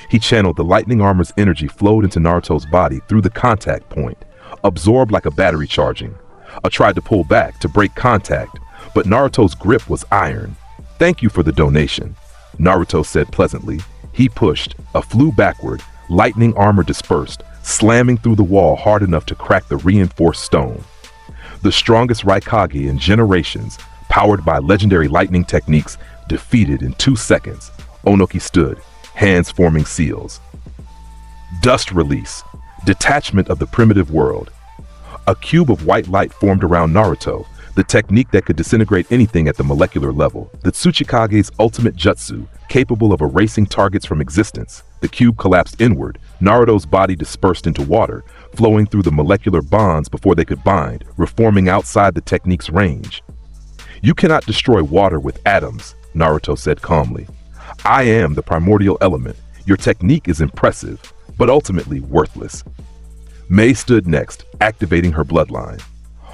He channeled the lightning armor's energy flowed into Naruto's body through the contact point, absorbed like a battery charging. I tried to pull back to break contact, but Naruto's grip was iron. Thank you for the donation, Naruto said pleasantly. He pushed, flew backward, lightning armor dispersed, slamming through the wall hard enough to crack the reinforced stone. The strongest Raikage in generations, powered by legendary lightning techniques, defeated in 2 seconds. Onoki stood, hands forming seals. Dust release, detachment of the primitive world. A cube of white light formed around Naruto, the technique that could disintegrate anything at the molecular level. The Tsuchikage's ultimate jutsu, capable of erasing targets from existence. The cube collapsed inward, Naruto's body dispersed into water, flowing through the molecular bonds before they could bind, reforming outside the technique's range. You cannot destroy water with atoms, Naruto said calmly. I am the primordial element. Your technique is impressive, but ultimately worthless. Mei stood next, activating her bloodline.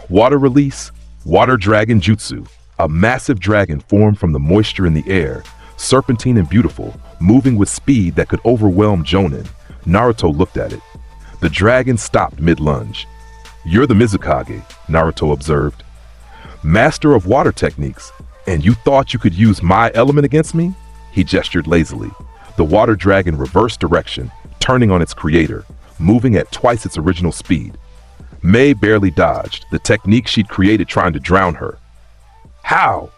Water release, water dragon jutsu. A massive dragon formed from the moisture in the air, serpentine and beautiful, moving with speed that could overwhelm Jonin. Naruto looked at it. The dragon stopped mid-lunge. You're the Mizukage, Naruto observed. Master of water techniques, and you thought you could use my element against me? He gestured lazily. The water dragon reversed direction, turning on its creator, moving at twice its original speed. Mei barely dodged, the technique she'd created trying to drown her. How?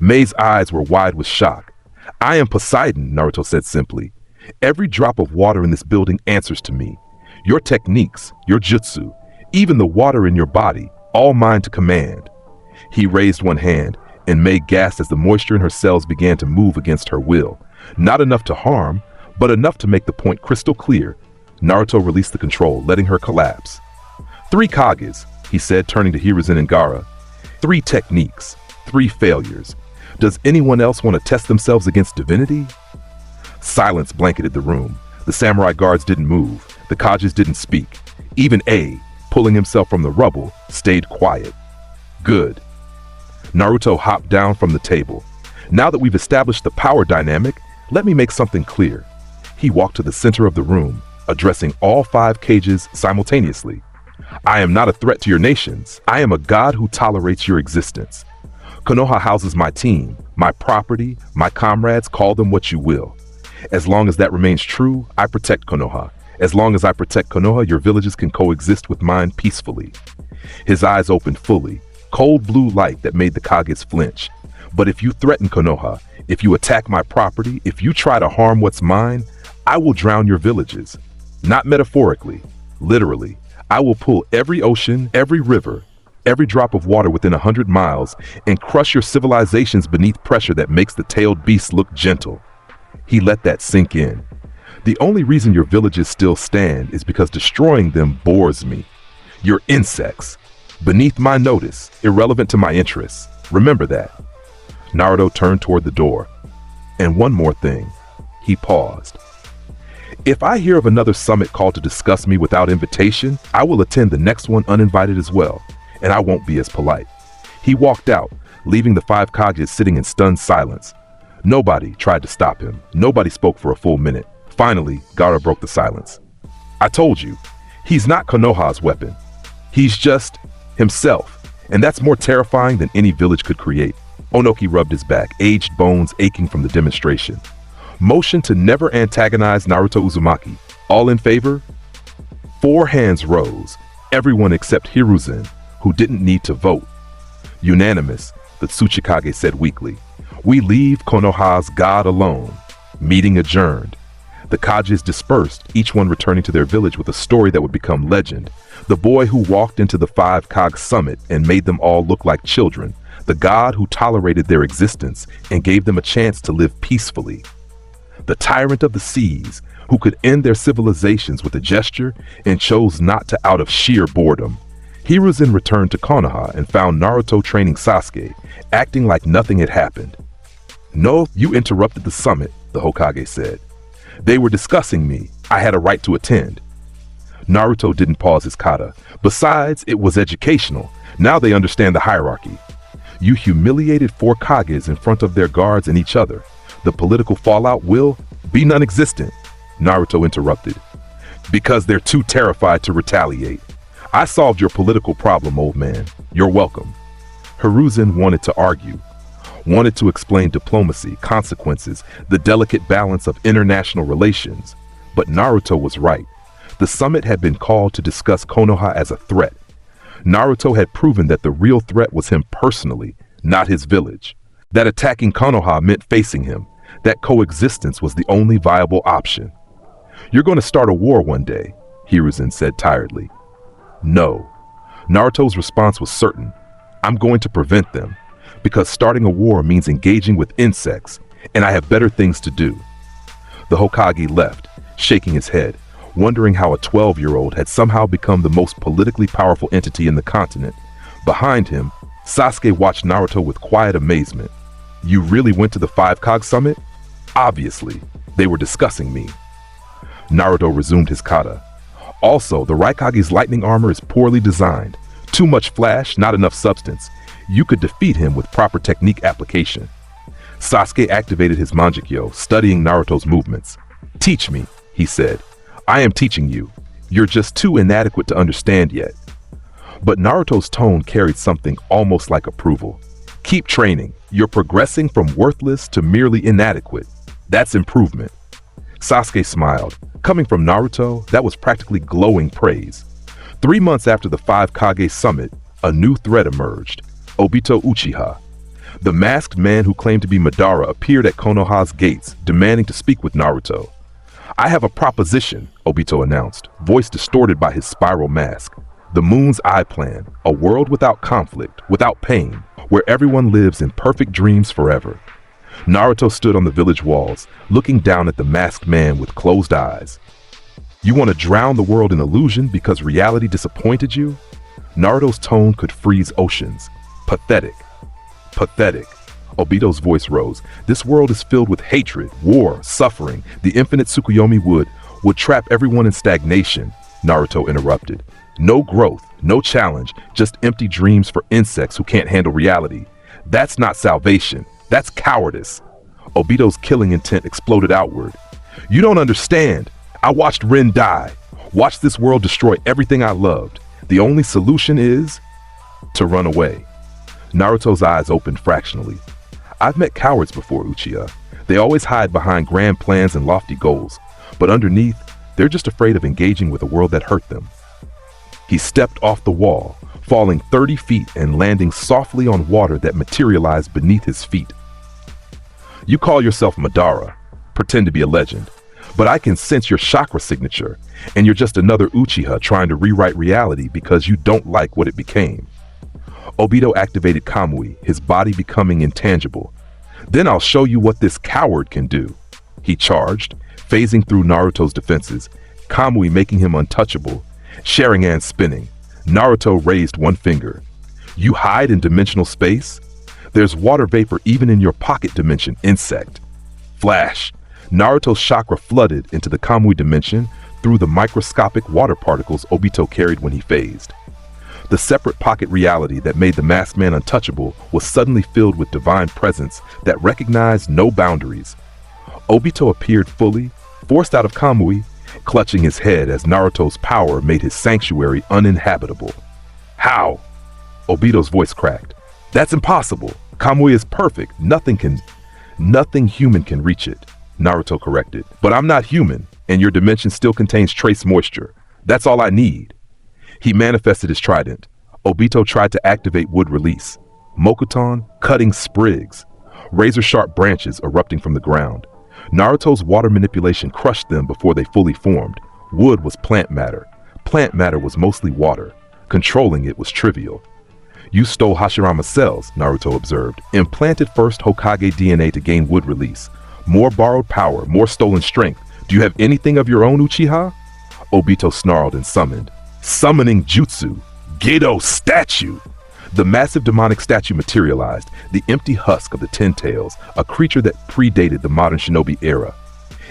Mei's eyes were wide with shock. I am Poseidon, Naruto said simply. Every drop of water in this building answers to me. Your techniques, your jutsu, even the water in your body, all mine to command. He raised one hand, and Mei gasped as the moisture in her cells began to move against her will. Not enough to harm, but enough to make the point crystal clear. Naruto released the control, letting her collapse. 3 Kages, he said, turning to Hiruzen and Gaara. 3 techniques, 3 failures. Does anyone else want to test themselves against divinity? Silence blanketed the room. The samurai guards didn't move. The Kages didn't speak. Even A, pulling himself from the rubble, stayed quiet. Good. Naruto hopped down from the table. Now that we've established the power dynamic, let me make something clear. He walked to the center of the room, addressing all 5 cages simultaneously. I am not a threat to your nations. I am a god who tolerates your existence. Konoha houses my team, my property, my comrades, call them what you will. As long as that remains true, I protect Konoha. As long as I protect Konoha, your villages can coexist with mine peacefully. His eyes opened fully, cold blue light that made the Kages flinch. But if you threaten Konoha, if you attack my property, if you try to harm what's mine, I will drown your villages. Not metaphorically, literally. I will pull every ocean, every river, every drop of water within 100 miles and crush your civilizations beneath pressure that makes the tailed beasts look gentle. He let that sink in. The only reason your villages still stand is because destroying them bores me. You're insects. Beneath my notice, irrelevant to my interests. Remember that. Naruto turned toward the door. And one more thing. He paused. If I hear of another summit called to discuss me without invitation, I will attend the next one uninvited as well, and I won't be as polite. He walked out, leaving the 5 Kages sitting in stunned silence. Nobody tried to stop him. Nobody spoke for a full minute. Finally, Gaara broke the silence. I told you, he's not Konoha's weapon. He's just himself, and that's more terrifying than any village could create. Onoki rubbed his back, aged bones aching from the demonstration. Motion to never antagonize Naruto Uzumaki. All in favor? 4 hands rose, everyone except Hiruzen, who didn't need to vote. Unanimous, the Tsuchikage said weakly. We leave Konoha's god alone. Meeting adjourned. The Kages dispersed, each one returning to their village with a story that would become legend. The boy who walked into the Five Kage summit and made them all look like children. The god who tolerated their existence and gave them a chance to live peacefully. The tyrant of the seas, who could end their civilizations with a gesture and chose not to out of sheer boredom. Hiruzen returned to Konoha and found Naruto training Sasuke, acting like nothing had happened. No, you interrupted the summit, the Hokage said. They were discussing me. I had a right to attend. Naruto didn't pause his kata. Besides, it was educational. Now they understand the hierarchy. You humiliated 4 Kages in front of their guards and each other. The political fallout will be non-existent, Naruto interrupted. Because they're too terrified to retaliate. I solved your political problem, old man. You're welcome. Hiruzen wanted to argue, wanted to explain diplomacy, consequences, the delicate balance of international relations. But Naruto was right. The summit had been called to discuss Konoha as a threat. Naruto had proven that the real threat was him personally, not his village. That attacking Konoha meant facing him. That coexistence was the only viable option. You're going to start a war one day, Hiruzen said tiredly. No. Naruto's response was certain. I'm going to prevent them, because starting a war means engaging with insects, and I have better things to do. The Hokage left, shaking his head, wondering how a 12-year-old had somehow become the most politically powerful entity in the continent. Behind him, Sasuke watched Naruto with quiet amazement. You really went to the Five Kage summit? Obviously, they were discussing me. Naruto resumed his kata. Also, the Raikage's lightning armor is poorly designed. Too much flash, not enough substance. You could defeat him with proper technique application. Sasuke activated his Manjikyo, studying Naruto's movements. Teach me, he said. I am teaching you. You're just too inadequate to understand yet. But Naruto's tone carried something almost like approval. Keep training. You're progressing from worthless to merely inadequate. That's improvement. Sasuke smiled. Coming from Naruto, that was practically glowing praise. 3 months after the Five Kage summit, a new threat emerged. Obito Uchiha. The masked man who claimed to be Madara appeared at Konoha's gates, demanding to speak with Naruto. I have a proposition, Obito announced, voice distorted by his spiral mask. The Moon's Eye Plan, a world without conflict, without pain, where everyone lives in perfect dreams forever. Naruto stood on the village walls, looking down at the masked man with closed eyes. You want to drown the world in illusion because reality disappointed you? Naruto's tone could freeze oceans. Pathetic. Pathetic. Obito's voice rose. This world is filled with hatred, war, suffering. The infinite Tsukuyomi would trap everyone in stagnation, Naruto interrupted. No growth, no challenge, just empty dreams for insects who can't handle reality. That's not salvation. That's cowardice. Obito's killing intent exploded outward. You don't understand. I watched Rin die. Watched this world destroy everything I loved. The only solution is to run away. Naruto's eyes opened fractionally. I've met cowards before, Uchiha. They always hide behind grand plans and lofty goals, but underneath, they're just afraid of engaging with a world that hurt them. He stepped off the wall, falling 30 feet and landing softly on water that materialized beneath his feet. You call yourself Madara, pretend to be a legend, but I can sense your chakra signature, and you're just another Uchiha trying to rewrite reality because you don't like what it became. Obito activated Kamui, his body becoming intangible. Then I'll show you what this coward can do. He charged, phasing through Naruto's defenses, Kamui making him untouchable, Sharingan spinning. Naruto raised one finger. You hide in dimensional space? There's water vapor even in your pocket dimension, insect. Flash. Naruto's chakra flooded into the Kamui dimension through the microscopic water particles Obito carried when he phased. The separate pocket reality that made the masked man untouchable was suddenly filled with divine presence that recognized no boundaries. Obito appeared fully, forced out of Kamui, clutching his head as Naruto's power made his sanctuary uninhabitable. How? Obito's voice cracked. That's impossible. Kamui is perfect. Nothing human can reach it. Naruto corrected. But I'm not human, and your dimension still contains trace moisture. That's all I need. He manifested his trident. Obito tried to activate wood release. Mokuton cutting sprigs, razor-sharp branches erupting from the ground. Naruto's water manipulation crushed them before they fully formed. Wood was plant matter. Plant matter was mostly water. Controlling it was trivial. You stole Hashirama's cells, Naruto observed. Implanted first Hokage DNA to gain wood release. More borrowed power, more stolen strength. Do you have anything of your own, Uchiha? Obito snarled and summoned. Summoning jutsu. Gedo statue. The massive demonic statue materialized, the empty husk of the Ten Tails, a creature that predated the modern shinobi era.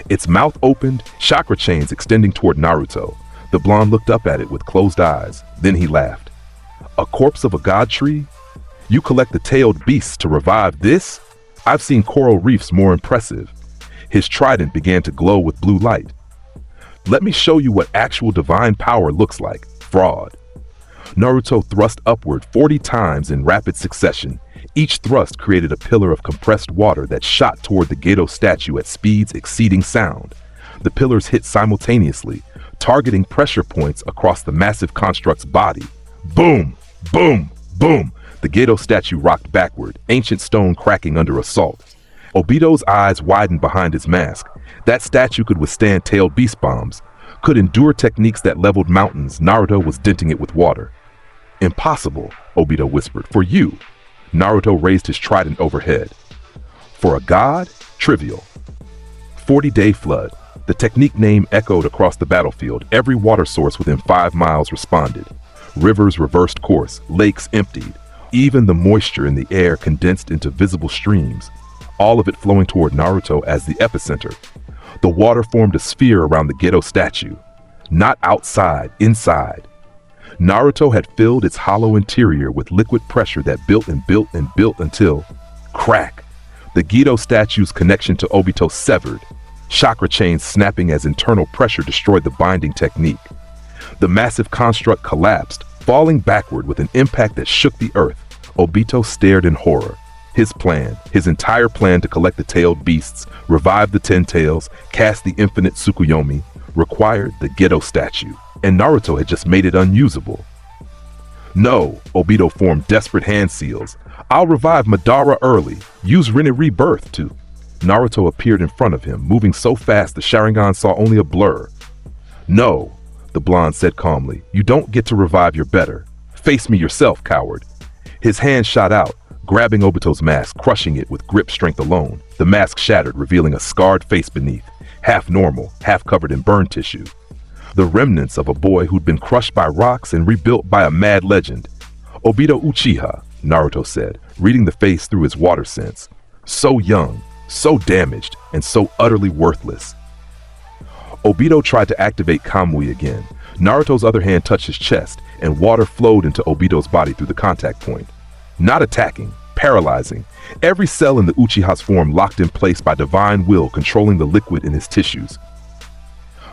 Its mouth opened, chakra chains extending toward Naruto. The blonde looked up at it with closed eyes. Then he laughed. A corpse of a god tree? You collect the tailed beasts to revive this? I've seen coral reefs more impressive. His trident began to glow with blue light. Let me show you what actual divine power looks like. Fraud. Naruto thrust upward 40 times in rapid succession. Each thrust created a pillar of compressed water that shot toward the Gedo statue at speeds exceeding sound. The pillars hit simultaneously, targeting pressure points across the massive construct's body. Boom! Boom! Boom! The Gedo statue rocked backward, ancient stone cracking under assault. Obito's eyes widened behind his mask. That statue could withstand tailed beast bombs, could endure techniques that leveled mountains. Naruto was denting it with water. Impossible, Obito whispered. For you. Naruto raised his trident overhead. For a god? Trivial. 40-day flood. The technique name echoed across the battlefield. Every water source within 5 miles responded. Rivers reversed course, lakes emptied. Even the moisture in the air condensed into visible streams, all of it flowing toward Naruto as the epicenter. The water formed a sphere around the Gedo statue. Not outside, inside. Naruto had filled its hollow interior with liquid pressure that built and built and built until, crack, the Gedo statue's connection to Obito severed, chakra chains snapping as internal pressure destroyed the binding technique. The massive construct collapsed, falling backward with an impact that shook the earth. Obito stared in horror. His plan, his entire plan to collect the tailed beasts, revive the Ten Tails, cast the infinite Tsukuyomi, required the Gedo statue, and Naruto had just made it unusable. No, Obito formed desperate hand seals. I'll revive Madara early, use Rinne Rebirth to... Naruto appeared in front of him, moving so fast the Sharingan saw only a blur. No, the blonde said calmly, you don't get to revive your better. Face me yourself, coward. His hand shot out, grabbing Obito's mask, crushing it with grip strength alone. The mask shattered, revealing a scarred face beneath, half normal, half covered in burn tissue. The remnants of a boy who'd been crushed by rocks and rebuilt by a mad legend. Obito Uchiha, Naruto said, reading the face through his water sense. So young, so damaged, and so utterly worthless. Obito tried to activate Kamui again. Naruto's other hand touched his chest, and water flowed into Obito's body through the contact point. Not attacking, paralyzing. Every cell in the Uchiha's form locked in place by divine will controlling the liquid in his tissues.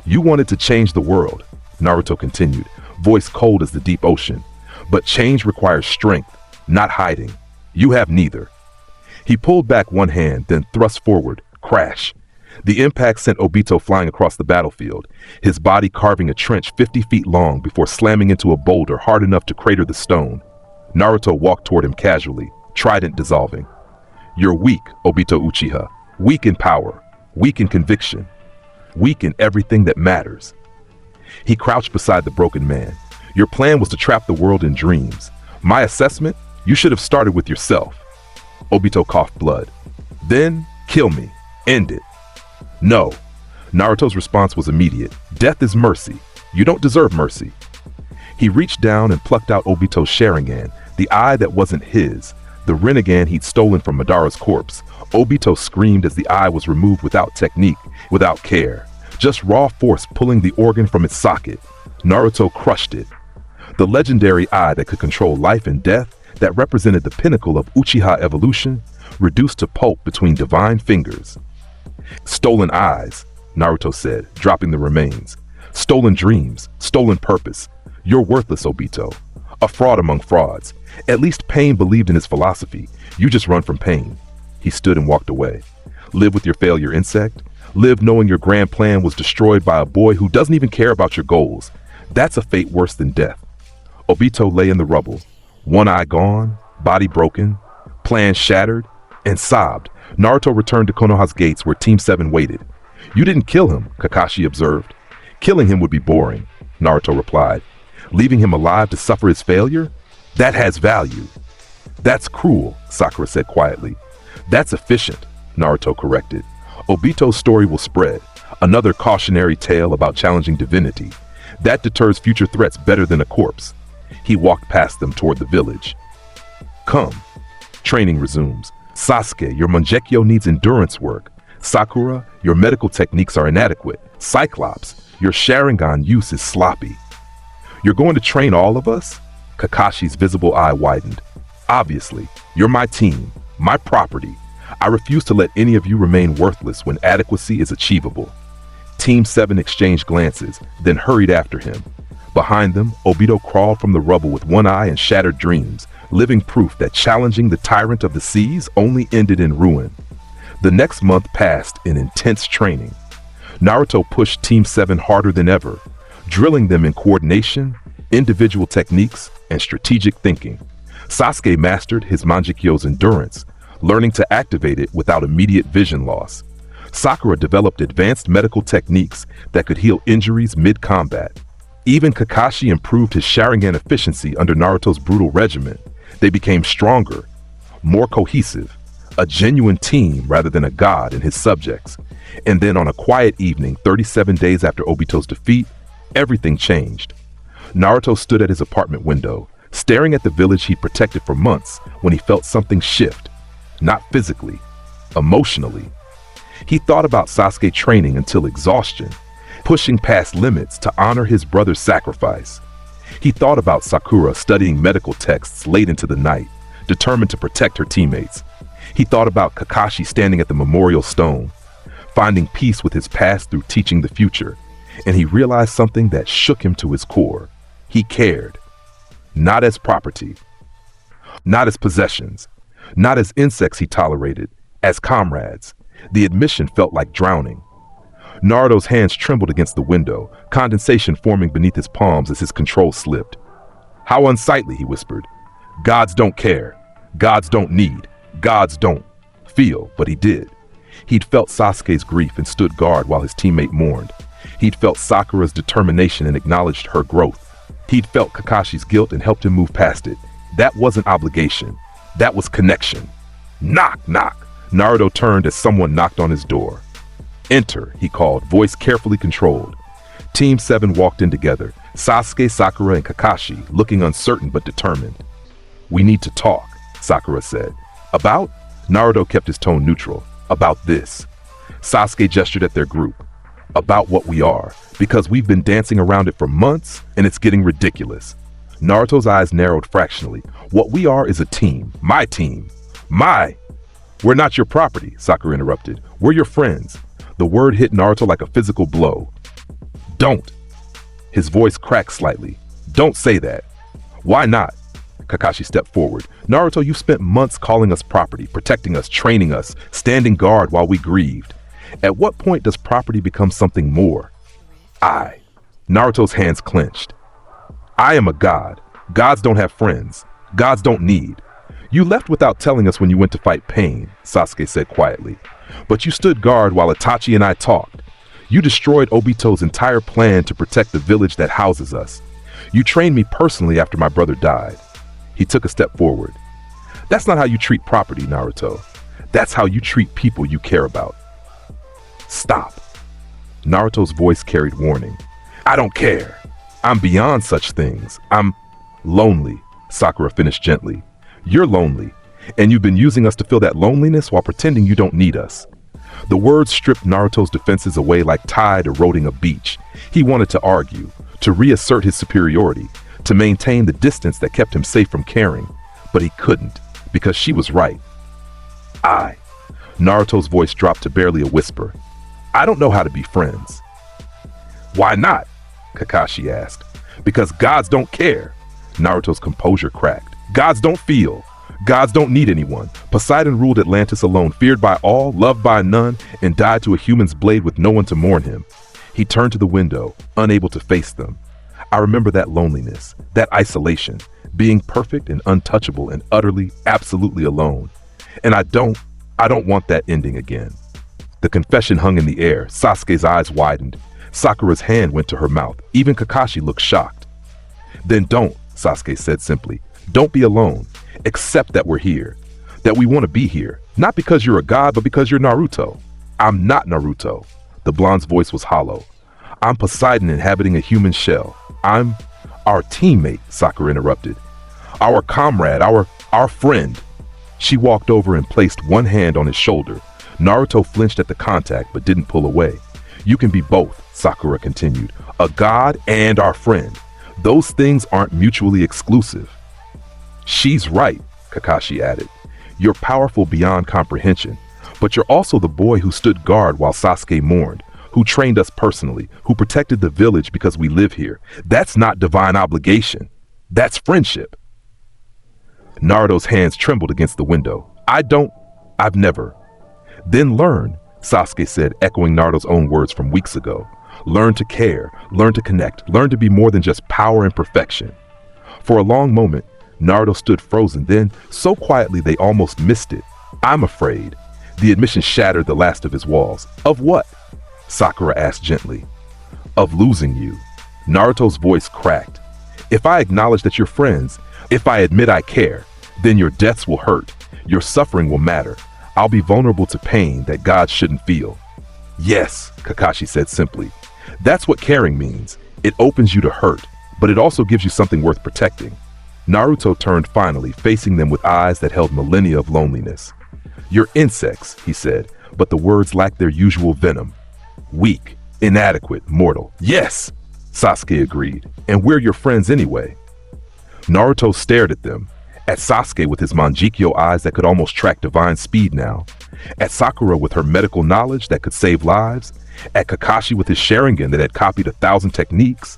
You wanted to change the world, Naruto continued, voice cold as the deep ocean. But change requires strength, not hiding. You have neither. He pulled back one hand, then thrust forward. Crash. The impact sent Obito flying across the battlefield, his body carving a trench 50 feet long before slamming into a boulder hard enough to crater the stone. Naruto walked toward him casually, trident dissolving. You're weak, Obito Uchiha. Weak in power, weak in conviction, weak in everything that matters. He crouched beside the broken man. Your plan was to trap the world in dreams. My assessment? You should have started with yourself. Obito coughed blood. Then, kill me. End it. No. Naruto's response was immediate. Death is mercy. You don't deserve mercy. He reached down and plucked out Obito's Sharingan, the eye that wasn't his, the Rinnegan he'd stolen from Madara's corpse. Obito screamed as the eye was removed without technique, without care. Just raw force pulling the organ from its socket. Naruto crushed it. The legendary eye that could control life and death, that represented the pinnacle of Uchiha evolution, reduced to pulp between divine fingers. Stolen eyes, Naruto said, dropping the remains. Stolen dreams, stolen purpose. You're worthless, Obito. A fraud among frauds. At least Pain believed in his philosophy. You just run from pain. He stood and walked away. Live with your failure, insect. Live knowing your grand plan was destroyed by a boy who doesn't even care about your goals. That's a fate worse than death. Obito lay in the rubble. One eye gone, body broken, plans shattered, and sobbed, Naruto returned to Konoha's gates where Team 7 waited. "You didn't kill him," Kakashi observed. "Killing him would be boring," Naruto replied. "Leaving him alive to suffer his failure? That has value." "That's cruel," Sakura said quietly. "That's efficient," Naruto corrected. "Obito's story will spread, another cautionary tale about challenging divinity. That deters future threats better than a corpse." He walked past them toward the village. "Come." Training resumes. "Sasuke, your Mangekyo needs endurance work. Sakura, your medical techniques are inadequate. Cyclops, your Sharingan use is sloppy." "You're going to train all of us?" Kakashi's visible eye widened. "Obviously, you're my team, my property. I refuse to let any of you remain worthless when adequacy is achievable." Team 7 exchanged glances, then hurried after him. Behind them, Obito crawled from the rubble with one eye and shattered dreams, living proof that challenging the tyrant of the seas only ended in ruin. The next month passed in intense training. Naruto pushed Team 7 harder than ever, drilling them in coordination, individual techniques, and strategic thinking. Sasuke mastered his Mangekyo's endurance, learning to activate it without immediate vision loss. Sakura developed advanced medical techniques that could heal injuries mid-combat. Even Kakashi improved his Sharingan efficiency under Naruto's brutal regimen. They became stronger, more cohesive, a genuine team rather than a god in his subjects. And then on a quiet evening, 37 days after Obito's defeat, everything changed. Naruto stood at his apartment window, staring at the village he'd protected for months when he felt something shift. Not physically, emotionally. He thought about Sasuke training until exhaustion, pushing past limits to honor his brother's sacrifice. He thought about Sakura studying medical texts late into the night, determined to protect her teammates. He thought about Kakashi standing at the memorial stone, finding peace with his past through teaching the future. And he realized something that shook him to his core. He cared. Not as property, not as possessions, not as insects he tolerated, as comrades. The admission felt like drowning. Naruto's hands trembled against the window, condensation forming beneath his palms as his control slipped. "How unsightly," he whispered. "Gods don't care. Gods don't need. Gods don't feel," but he did. He'd felt Sasuke's grief and stood guard while his teammate mourned. He'd felt Sakura's determination and acknowledged her growth. He'd felt Kakashi's guilt and helped him move past it. That wasn't obligation. That was connection. Knock, knock. Naruto turned as someone knocked on his door. "Enter," he called, voice carefully controlled. Team 7 walked in together, Sasuke, Sakura, and Kakashi, looking uncertain but determined. "We need to talk," Sakura said. "About?" Naruto kept his tone neutral. "About this." Sasuke gestured at their group. "About what we are, because we've been dancing around it for months, and it's getting ridiculous." Naruto's eyes narrowed fractionally. "What we are is a team. My team. My—" "We're not your property," Sakura interrupted. "We're your friends." The word hit Naruto like a physical blow. "Don't." His voice cracked slightly. "Don't say that." "Why not?" Kakashi stepped forward. "Naruto, you've spent months calling us property, protecting us, training us, standing guard while we grieved. At what point does property become something more?" Naruto's hands clenched. "I am a god. Gods don't have friends. Gods don't need." "You left without telling us when you went to fight Pain," Sasuke said quietly. "But you stood guard while Itachi and I talked. You destroyed Obito's entire plan to protect the village that houses us. You trained me personally after my brother died." He took a step forward. "That's not how you treat property, Naruto. That's how you treat people you care about." "Stop." Naruto's voice carried warning. "I don't care. I'm beyond such things. I'm lonely," Sakura finished gently. "You're lonely, and you've been using us to fill that loneliness while pretending you don't need us." The words stripped Naruto's defenses away like tide eroding a beach. He wanted to argue, to reassert his superiority, to maintain the distance that kept him safe from caring, but he couldn't, because she was right. Naruto's voice dropped to barely a whisper. "I don't know how to be friends." "Why not?" Kakashi asked. "Because gods don't care." Naruto's composure cracked. "Gods don't feel. Gods don't need anyone. Poseidon ruled Atlantis alone, feared by all, loved by none, and died to a human's blade with no one to mourn him." He turned to the window, unable to face them. "I remember that loneliness, that isolation, being perfect and untouchable and utterly, absolutely alone. And I don't want that ending again. The confession hung in the air. Sasuke's eyes widened. Sakura's hand went to her mouth. Even Kakashi looked shocked. Then don't, Sasuke said simply. Don't be alone. Accept that we're here. That we want to be here. Not because you're a god, but because you're Naruto. I'm not Naruto. The blonde's voice was hollow. I'm Poseidon inhabiting a human shell. I'm our teammate, Sakura interrupted. Our comrade, our friend. She walked over and placed one hand on his shoulder. Naruto flinched at the contact but didn't pull away. You can be both, Sakura continued. A god and our friend. Those things aren't mutually exclusive. She's right, Kakashi added. You're powerful beyond comprehension, but you're also the boy who stood guard while Sasuke mourned, who trained us personally, who protected the village because we live here. That's not divine obligation. That's friendship. Naruto's hands trembled against the window. I've never. Then learn, Sasuke said, echoing Naruto's own words from weeks ago. Learn to care, learn to connect, learn to be more than just power and perfection. For a long moment, Naruto stood frozen, then, so quietly they almost missed it. I'm afraid. The admission shattered the last of his walls. Of what? Sakura asked gently. Of losing you. Naruto's voice cracked. If I acknowledge that you're friends, if I admit I care, then your deaths will hurt. Your suffering will matter. I'll be vulnerable to pain that gods shouldn't feel. Yes, Kakashi said simply. That's what caring means. It opens you to hurt, but it also gives you something worth protecting. Naruto turned finally, facing them with eyes that held millennia of loneliness. You're insects, he said, but the words lacked their usual venom. Weak, inadequate, mortal. Yes, Sasuke agreed. And we're your friends anyway. Naruto stared at them. At Sasuke with his Manjikyo eyes that could almost track divine speed now. At Sakura with her medical knowledge that could save lives. At Kakashi with his Sharingan that had copied 1,000 techniques.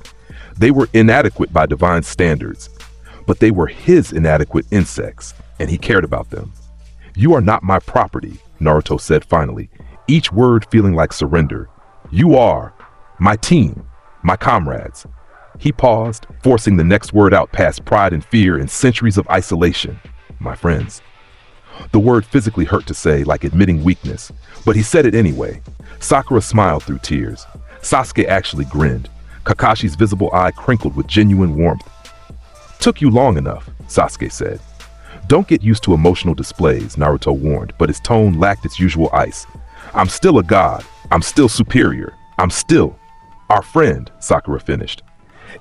They were inadequate by divine standards. But they were his inadequate insects, and he cared about them. You are not my property, Naruto said finally, each word feeling like surrender. You are my team, my comrades. He paused, forcing the next word out past pride and fear and centuries of isolation. My friends. The word physically hurt to say, like admitting weakness, but he said it anyway. Sakura smiled through tears. Sasuke actually grinned. Kakashi's visible eye crinkled with genuine warmth. Took you long enough, Sasuke said. Don't get used to emotional displays, Naruto warned, but his tone lacked its usual ice. I'm still a god. I'm still superior. I'm still our friend, Sakura finished.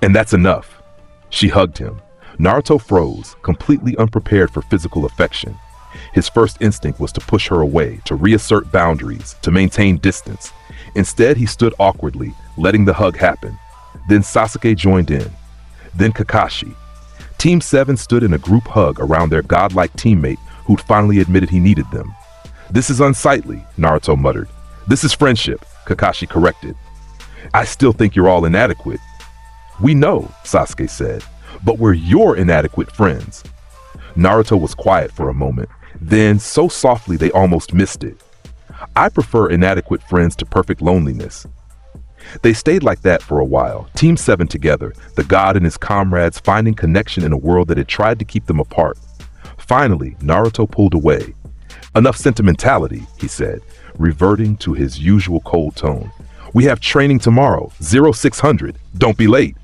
And that's enough. She hugged him. Naruto froze, completely unprepared for physical affection. His first instinct was to push her away, to reassert boundaries, to maintain distance. Instead, he stood awkwardly, letting the hug happen. Then Sasuke joined in. Then Kakashi. Team 7 stood in a group hug around their godlike teammate who'd finally admitted he needed them. This is unsightly, Naruto muttered. This is friendship, Kakashi corrected. I still think you're all inadequate. We know, Sasuke said, but we're your inadequate friends. Naruto was quiet for a moment. Then, so softly they almost missed it. I prefer inadequate friends to perfect loneliness. They stayed like that for a while, Team 7 together, the god and his comrades finding connection in a world that had tried to keep them apart. Finally, Naruto pulled away. Enough sentimentality, he said, reverting to his usual cold tone. We have training tomorrow, 0600. Don't be late.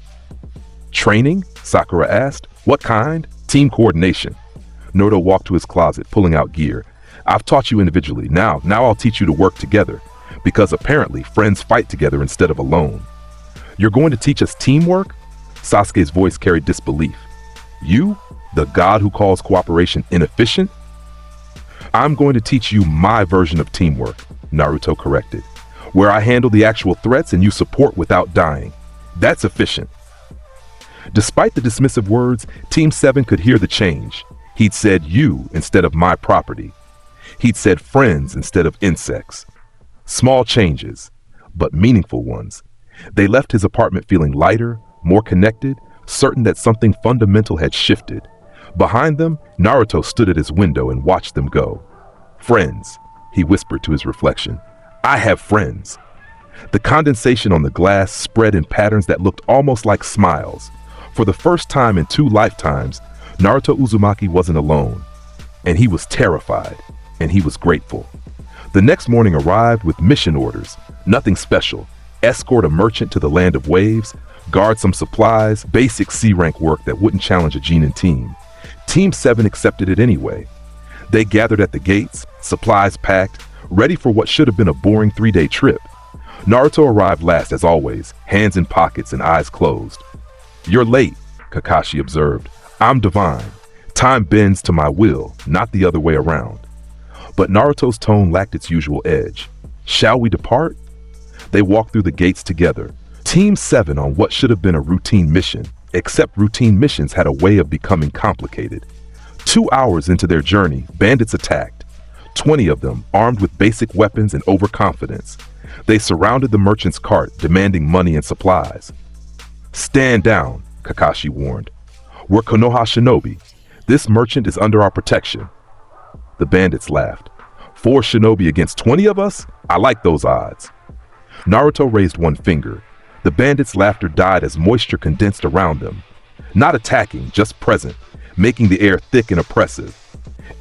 Training? Sakura asked. What kind? Team coordination. Naruto walked to his closet, pulling out gear. I've taught you individually. Now I'll teach you to work together. Because apparently, friends fight together instead of alone. You're going to teach us teamwork? Sasuke's voice carried disbelief. You? The god who calls cooperation inefficient? I'm going to teach you my version of teamwork, Naruto corrected. Where I handle the actual threats and you support without dying. That's efficient. Despite the dismissive words, Team 7 could hear the change. He'd said you instead of my property. He'd said friends instead of insects. Small changes, but meaningful ones. They left his apartment feeling lighter, more connected, certain that something fundamental had shifted. Behind them, Naruto stood at his window and watched them go. Friends, he whispered to his reflection. I have friends. The condensation on the glass spread in patterns that looked almost like smiles. For the first time in 2 lifetimes, Naruto Uzumaki wasn't alone, and he was terrified, and he was grateful. The next morning arrived with mission orders, nothing special. Escort a merchant to the land of waves, guard some supplies, basic C-rank work that wouldn't challenge a Genin team. Team 7 accepted it anyway. They gathered at the gates, supplies packed, ready for what should have been a boring 3-day trip. Naruto arrived last as always, hands in pockets and eyes closed. "You're late," Kakashi observed. "I'm divine. Time bends to my will, not the other way around." But Naruto's tone lacked its usual edge. "Shall we depart?" They walked through the gates together. Team 7 on what should have been a routine mission, except routine missions had a way of becoming complicated. 2 hours into their journey, bandits attacked. 20 of them, armed with basic weapons and overconfidence. They surrounded the merchant's cart, demanding money and supplies. "Stand down," Kakashi warned. "We're Konoha Shinobi. This merchant is under our protection." The bandits laughed. 4 shinobi against 20 of us? I like those odds. Naruto raised one finger. The bandits' laughter died as moisture condensed around them. Not attacking, just present, making the air thick and oppressive.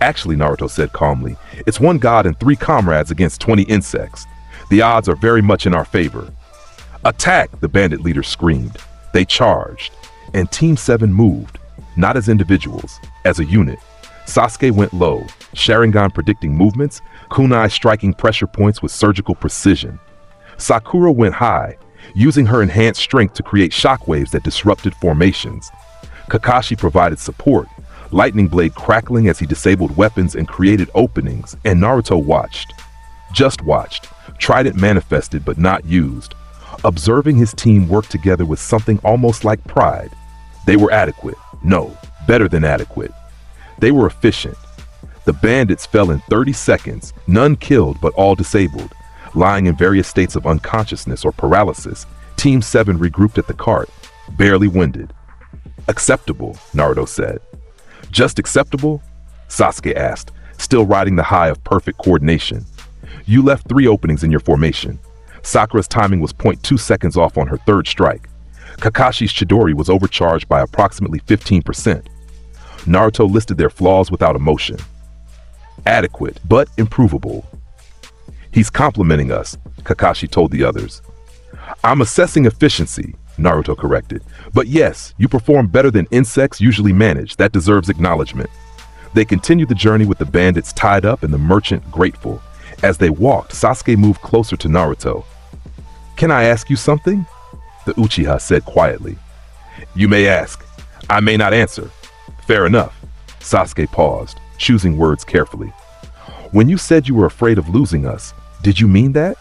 "Actually," Naruto said calmly, "it's 1 god and 3 comrades against 20 insects. The odds are very much in our favor." "Attack!" the bandit leader screamed. They charged, and Team 7 moved, not as individuals, as a unit. Sasuke went low, Sharingan predicting movements, kunai striking pressure points with surgical precision. Sakura went high, using her enhanced strength to create shockwaves that disrupted formations. Kakashi provided support, lightning blade crackling as he disabled weapons and created openings, and Naruto watched. Just watched, trident manifested but not used, observing his team work together with something almost like pride. They were adequate. No, better than adequate. They were efficient. The bandits fell in 30 seconds, none killed but all disabled. Lying in various states of unconsciousness or paralysis, Team 7 regrouped at the cart, barely winded. "Acceptable," Naruto said. "Just acceptable?" Sasuke asked, still riding the high of perfect coordination. "You left 3 openings in your formation. Sakura's timing was 0.2 seconds off on her 3rd strike. Kakashi's Chidori was overcharged by approximately 15%. Naruto listed their flaws without emotion. "Adequate, but improvable." "He's complimenting us," Kakashi told the others. "I'm assessing efficiency," Naruto corrected. "But yes, you perform better than insects usually manage. That deserves acknowledgement." They continued the journey with the bandits tied up and the merchant grateful. As they walked, Sasuke moved closer to Naruto. "Can I ask you something?" the Uchiha said quietly. "You may ask. I may not answer." "Fair enough." Sasuke paused, choosing words carefully. "When you said you were afraid of losing us, did you mean that?"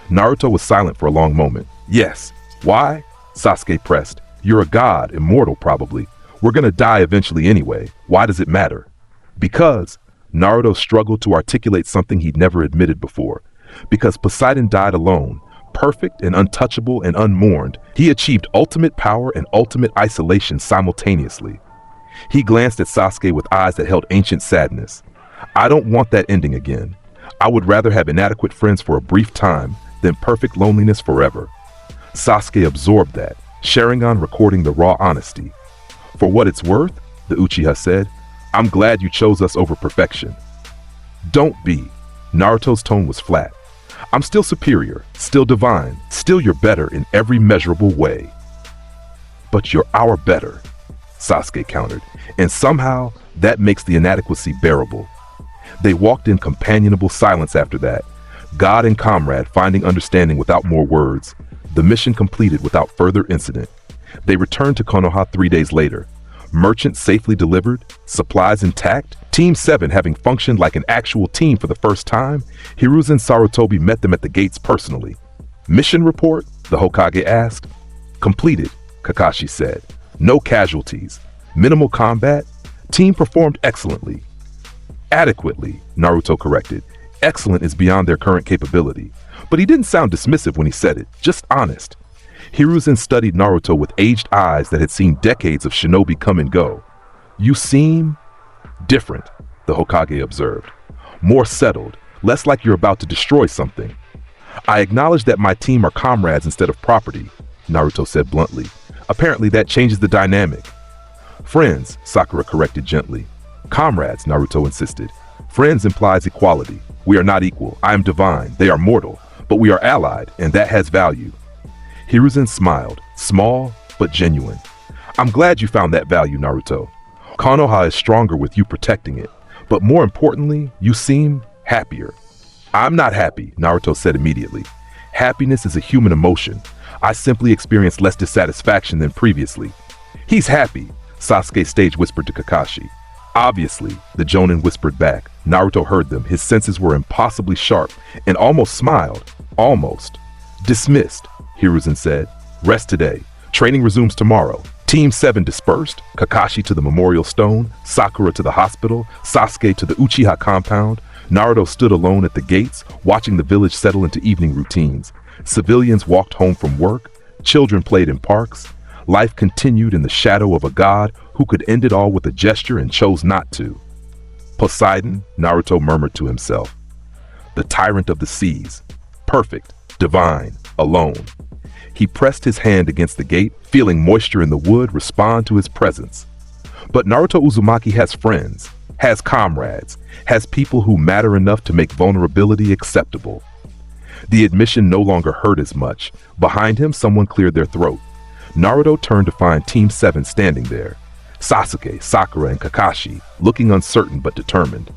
Naruto was silent for a long moment. "Yes." "Why?" Sasuke pressed. "You're a god, immortal probably. We're gonna die eventually anyway. Why does it matter?" "Because," Naruto struggled to articulate something he'd never admitted before. "Because Poseidon died alone, perfect and untouchable and unmourned. He achieved ultimate power and ultimate isolation simultaneously." He glanced at Sasuke with eyes that held ancient sadness. "I don't want that ending again. I would rather have inadequate friends for a brief time than perfect loneliness forever." Sasuke absorbed that, Sharingan recording the raw honesty. "For what it's worth," the Uchiha said, "I'm glad you chose us over perfection." "Don't be." Naruto's tone was flat. "I'm still superior, still divine, still your better in every measurable way." "But you're our better," Sasuke countered, "and somehow that makes the inadequacy bearable." They walked in companionable silence after that, god and comrade finding understanding without more words. The mission completed without further incident. They returned to Konoha 3 days later. Merchant safely delivered, supplies intact, Team 7 having functioned like an actual team for the first time. Hiruzen Sarutobi met them at the gates personally. "Mission report?" the Hokage asked. "Completed," Kakashi said. "No casualties. Minimal combat. Team performed excellently." "Adequately," Naruto corrected. "Excellent is beyond their current capability." But he didn't sound dismissive when he said it, just honest. Hiruzen studied Naruto with aged eyes that had seen decades of shinobi come and go. "You seem different," the Hokage observed. "More settled, less like you're about to destroy something." "I acknowledge that my team are comrades instead of property," Naruto said bluntly. "Apparently that changes the dynamic." Friends, Sakura corrected gently. Comrades, Naruto insisted. Friends implies equality. We are not equal. I am divine. They are mortal. But we are allied, and that has value. Hiruzen smiled, small but genuine. I'm glad you found that value, Naruto. Konoha is stronger with you protecting it. But more importantly, you seem happier. I'm not happy, Naruto said immediately. Happiness is a human emotion. I simply experienced less dissatisfaction than previously. He's happy, Sasuke stage whispered to Kakashi. Obviously, the Jonin whispered back. Naruto heard them. His senses were impossibly sharp and almost smiled. Almost. Dismissed, Hiruzen said. Rest today. Training resumes tomorrow. Team 7 dispersed, Kakashi to the memorial stone, Sakura to the hospital, Sasuke to the Uchiha compound. Naruto stood alone at the gates, watching the village settle into evening routines. Civilians walked home from work, children played in parks. Life continued in the shadow of a god who could end it all with a gesture and chose not to. Poseidon, Naruto murmured to himself. The tyrant of the seas. Perfect, divine, alone. He pressed his hand against the gate, feeling moisture in the wood respond to his presence. But Naruto Uzumaki has friends, has comrades, has people who matter enough to make vulnerability acceptable. The admission no longer hurt as much. Behind him, someone cleared their throat. Naruto turned to find Team 7 standing there. Sasuke, Sakura, and Kakashi, looking uncertain but determined.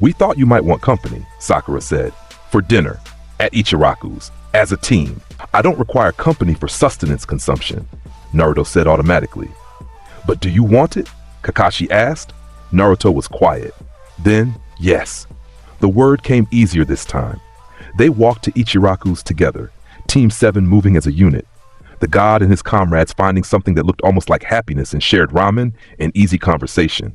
We thought you might want company, Sakura said. For dinner, at Ichiraku's, as a team. I don't require company for sustenance consumption, Naruto said automatically. But do you want it? Kakashi asked. Naruto was quiet. Then, yes. The word came easier this time. They walked to Ichiraku's together, Team 7 moving as a unit. The god and his comrades finding something that looked almost like happiness in shared ramen and easy conversation.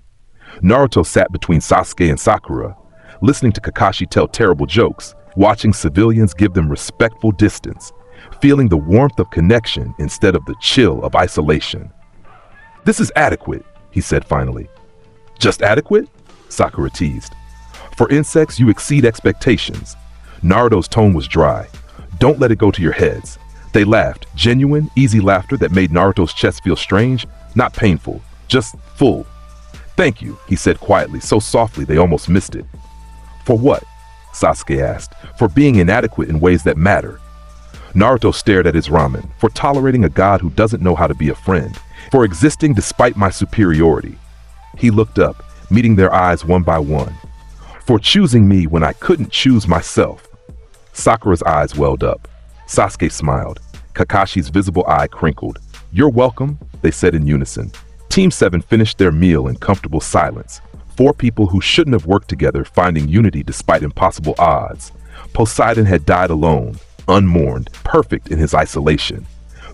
Naruto sat between Sasuke and Sakura, listening to Kakashi tell terrible jokes, watching civilians give them respectful distance, feeling the warmth of connection instead of the chill of isolation. This is adequate, he said finally. Just adequate? Sakura teased. For insects, you exceed expectations. Naruto's tone was dry. Don't let it go to your heads. They laughed, genuine, easy laughter that made Naruto's chest feel strange, not painful, just full. Thank you, he said quietly, so softly they almost missed it. For what? Sasuke asked. For being inadequate in ways that matter. Naruto stared at his ramen. For tolerating a god who doesn't know how to be a friend. For existing despite my superiority. He looked up, meeting their eyes one by one. For choosing me when I couldn't choose myself. Sakura's eyes welled up. Sasuke smiled. Kakashi's visible eye crinkled. You're welcome, they said in unison. Team 7 finished their meal in comfortable silence. 4 people who shouldn't have worked together finding unity despite impossible odds. Poseidon had died alone, unmourned, perfect in his isolation.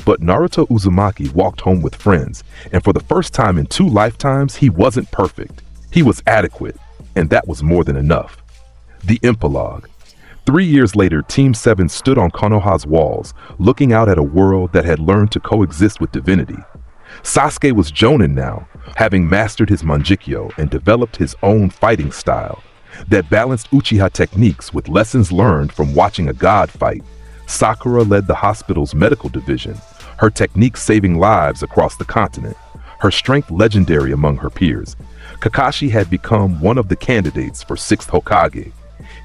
But Naruto Uzumaki walked home with friends, and for the first time in 2 lifetimes, he wasn't perfect. He was adequate, and that was more than enough. The epilogue. 3 years later, Team 7 stood on Konoha's walls, looking out at a world that had learned to coexist with divinity. Sasuke was Jonin now, having mastered his Manjikyo and developed his own fighting style that balanced Uchiha techniques with lessons learned from watching a god fight. Sakura led the hospital's medical division, her techniques saving lives across the continent, her strength legendary among her peers. Kakashi had become one of the candidates for 6th Hokage,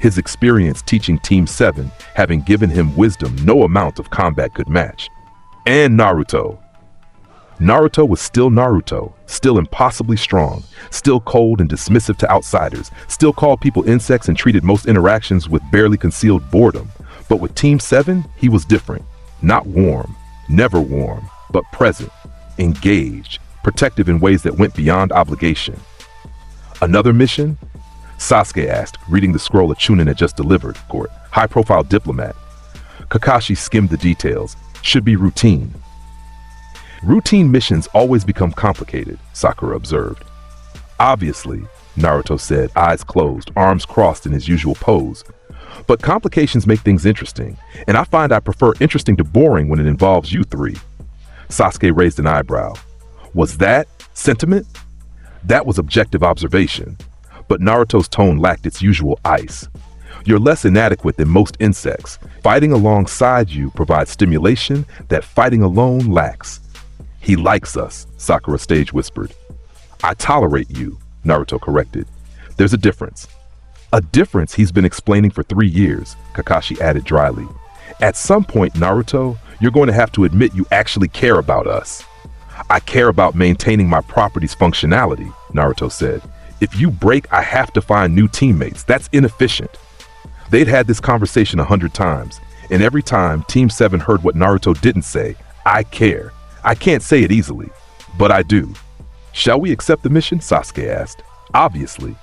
his experience teaching Team 7 having given him wisdom no amount of combat could match. And Naruto. Naruto was still Naruto, still impossibly strong, still cold and dismissive to outsiders, still called people insects and treated most interactions with barely concealed boredom. But with Team 7, he was different. Not warm, never warm, but present, engaged, protective in ways that went beyond obligation. Another mission? Sasuke asked, reading the scroll a Chunin had just delivered. Court, high-profile diplomat. Kakashi skimmed the details. Should be routine. Routine missions always become complicated, Sakura observed. Obviously, Naruto said, eyes closed, arms crossed in his usual pose. But complications make things interesting, and I find I prefer interesting to boring when it involves you 3. Sasuke raised an eyebrow. Was that sentiment? That was objective observation. But Naruto's tone lacked its usual ice. You're less inadequate than most insects. Fighting alongside you provides stimulation that fighting alone lacks. He likes us, Sakura stage whispered. I tolerate you, Naruto corrected. There's a difference. A difference he's been explaining for 3 years, Kakashi added dryly. At some point, Naruto, you're going to have to admit you actually care about us. I care about maintaining my property's functionality, Naruto said. If you break, I have to find new teammates. That's inefficient. They'd had this conversation 100 times, and every time Team 7 heard what Naruto didn't say, I care. I can't say it easily, but I do. Shall we accept the mission? Sasuke asked. Obviously.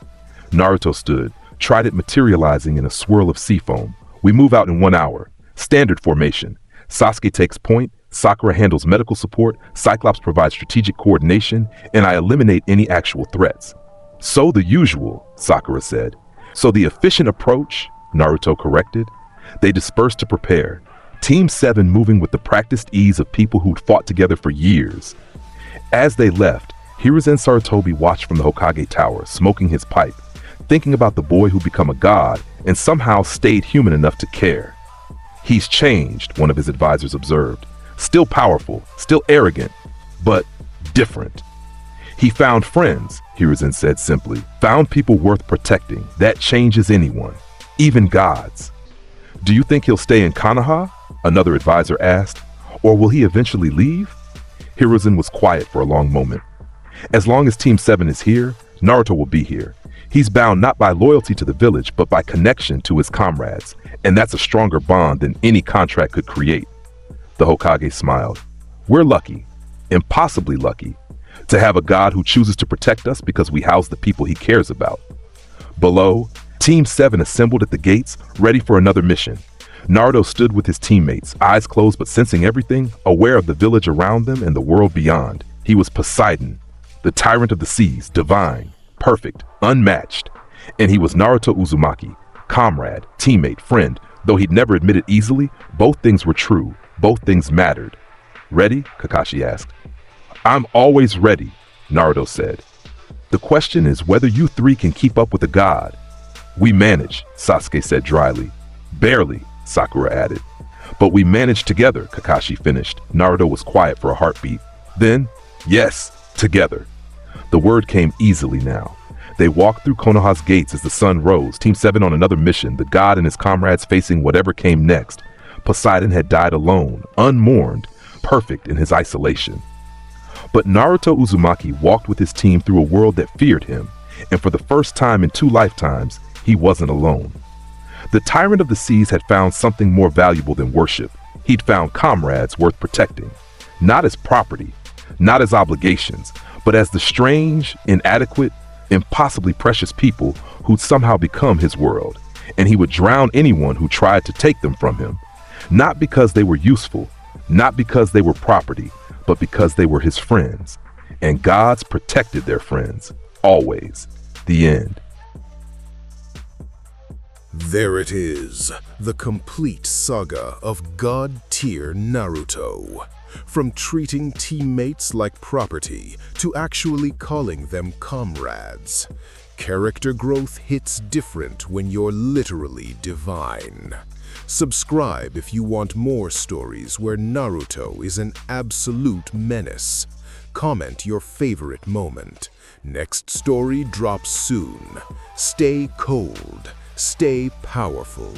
Naruto stood, trident materializing in a swirl of sea foam. We move out in 1 hour. Standard formation. Sasuke takes point, Sakura handles medical support, Cyclops provides strategic coordination, and I eliminate any actual threats. So the usual, Sakura said. So the efficient approach, Naruto corrected. They dispersed to prepare. Team 7 moving with the practiced ease of people who'd fought together for years. As they left, Hiruzen Sarutobi watched from the Hokage Tower, smoking his pipe, thinking about the boy who'd become a god and somehow stayed human enough to care. He's changed, one of his advisors observed. Still powerful, still arrogant, but different. He found friends, Hiruzen said simply. Found people worth protecting. That changes anyone, even gods. Do you think he'll stay in Konoha? Another advisor asked. Or will he eventually leave? Hiruzen was quiet for a long moment. As long as Team 7 is here, Naruto will be here. He's bound not by loyalty to the village, but by connection to his comrades, and that's a stronger bond than any contract could create. The Hokage smiled. We're lucky, impossibly lucky, to have a god who chooses to protect us because we house the people he cares about. Below, Team 7 assembled at the gates, ready for another mission. Naruto stood with his teammates, eyes closed but sensing everything, aware of the village around them and the world beyond. He was Poseidon, the tyrant of the seas, divine, perfect, unmatched. And he was Naruto Uzumaki, comrade, teammate, friend. Though he'd never admit it easily, both things were true. Both things mattered. Ready? Kakashi asked. I'm always ready, Naruto said. The question is whether you three can keep up with the god. We manage, Sasuke said dryly. Barely, Sakura added. But we manage together, Kakashi finished. Naruto was quiet for a heartbeat. Then, yes, together. The word came easily now. They walked through Konoha's gates as the sun rose, Team 7 on another mission, the god and his comrades facing whatever came next. Poseidon had died alone, unmourned, perfect in his isolation. But Naruto Uzumaki walked with his team through a world that feared him, and for the first time in 2 lifetimes, he wasn't alone. The tyrant of the seas had found something more valuable than worship. He'd found comrades worth protecting, not as property, not as obligations, but as the strange, inadequate, impossibly precious people who'd somehow become his world, and he would drown anyone who tried to take them from him. Not because they were useful, not because they were property, but because they were his friends. And gods protected their friends, always. The end. There it is, the complete saga of God-tier Naruto. From treating teammates like property to actually calling them comrades. Character growth hits different when you're literally divine. Subscribe if you want more stories where Naruto is an absolute menace. Comment your favorite moment. Next story drops soon. Stay cold, stay powerful.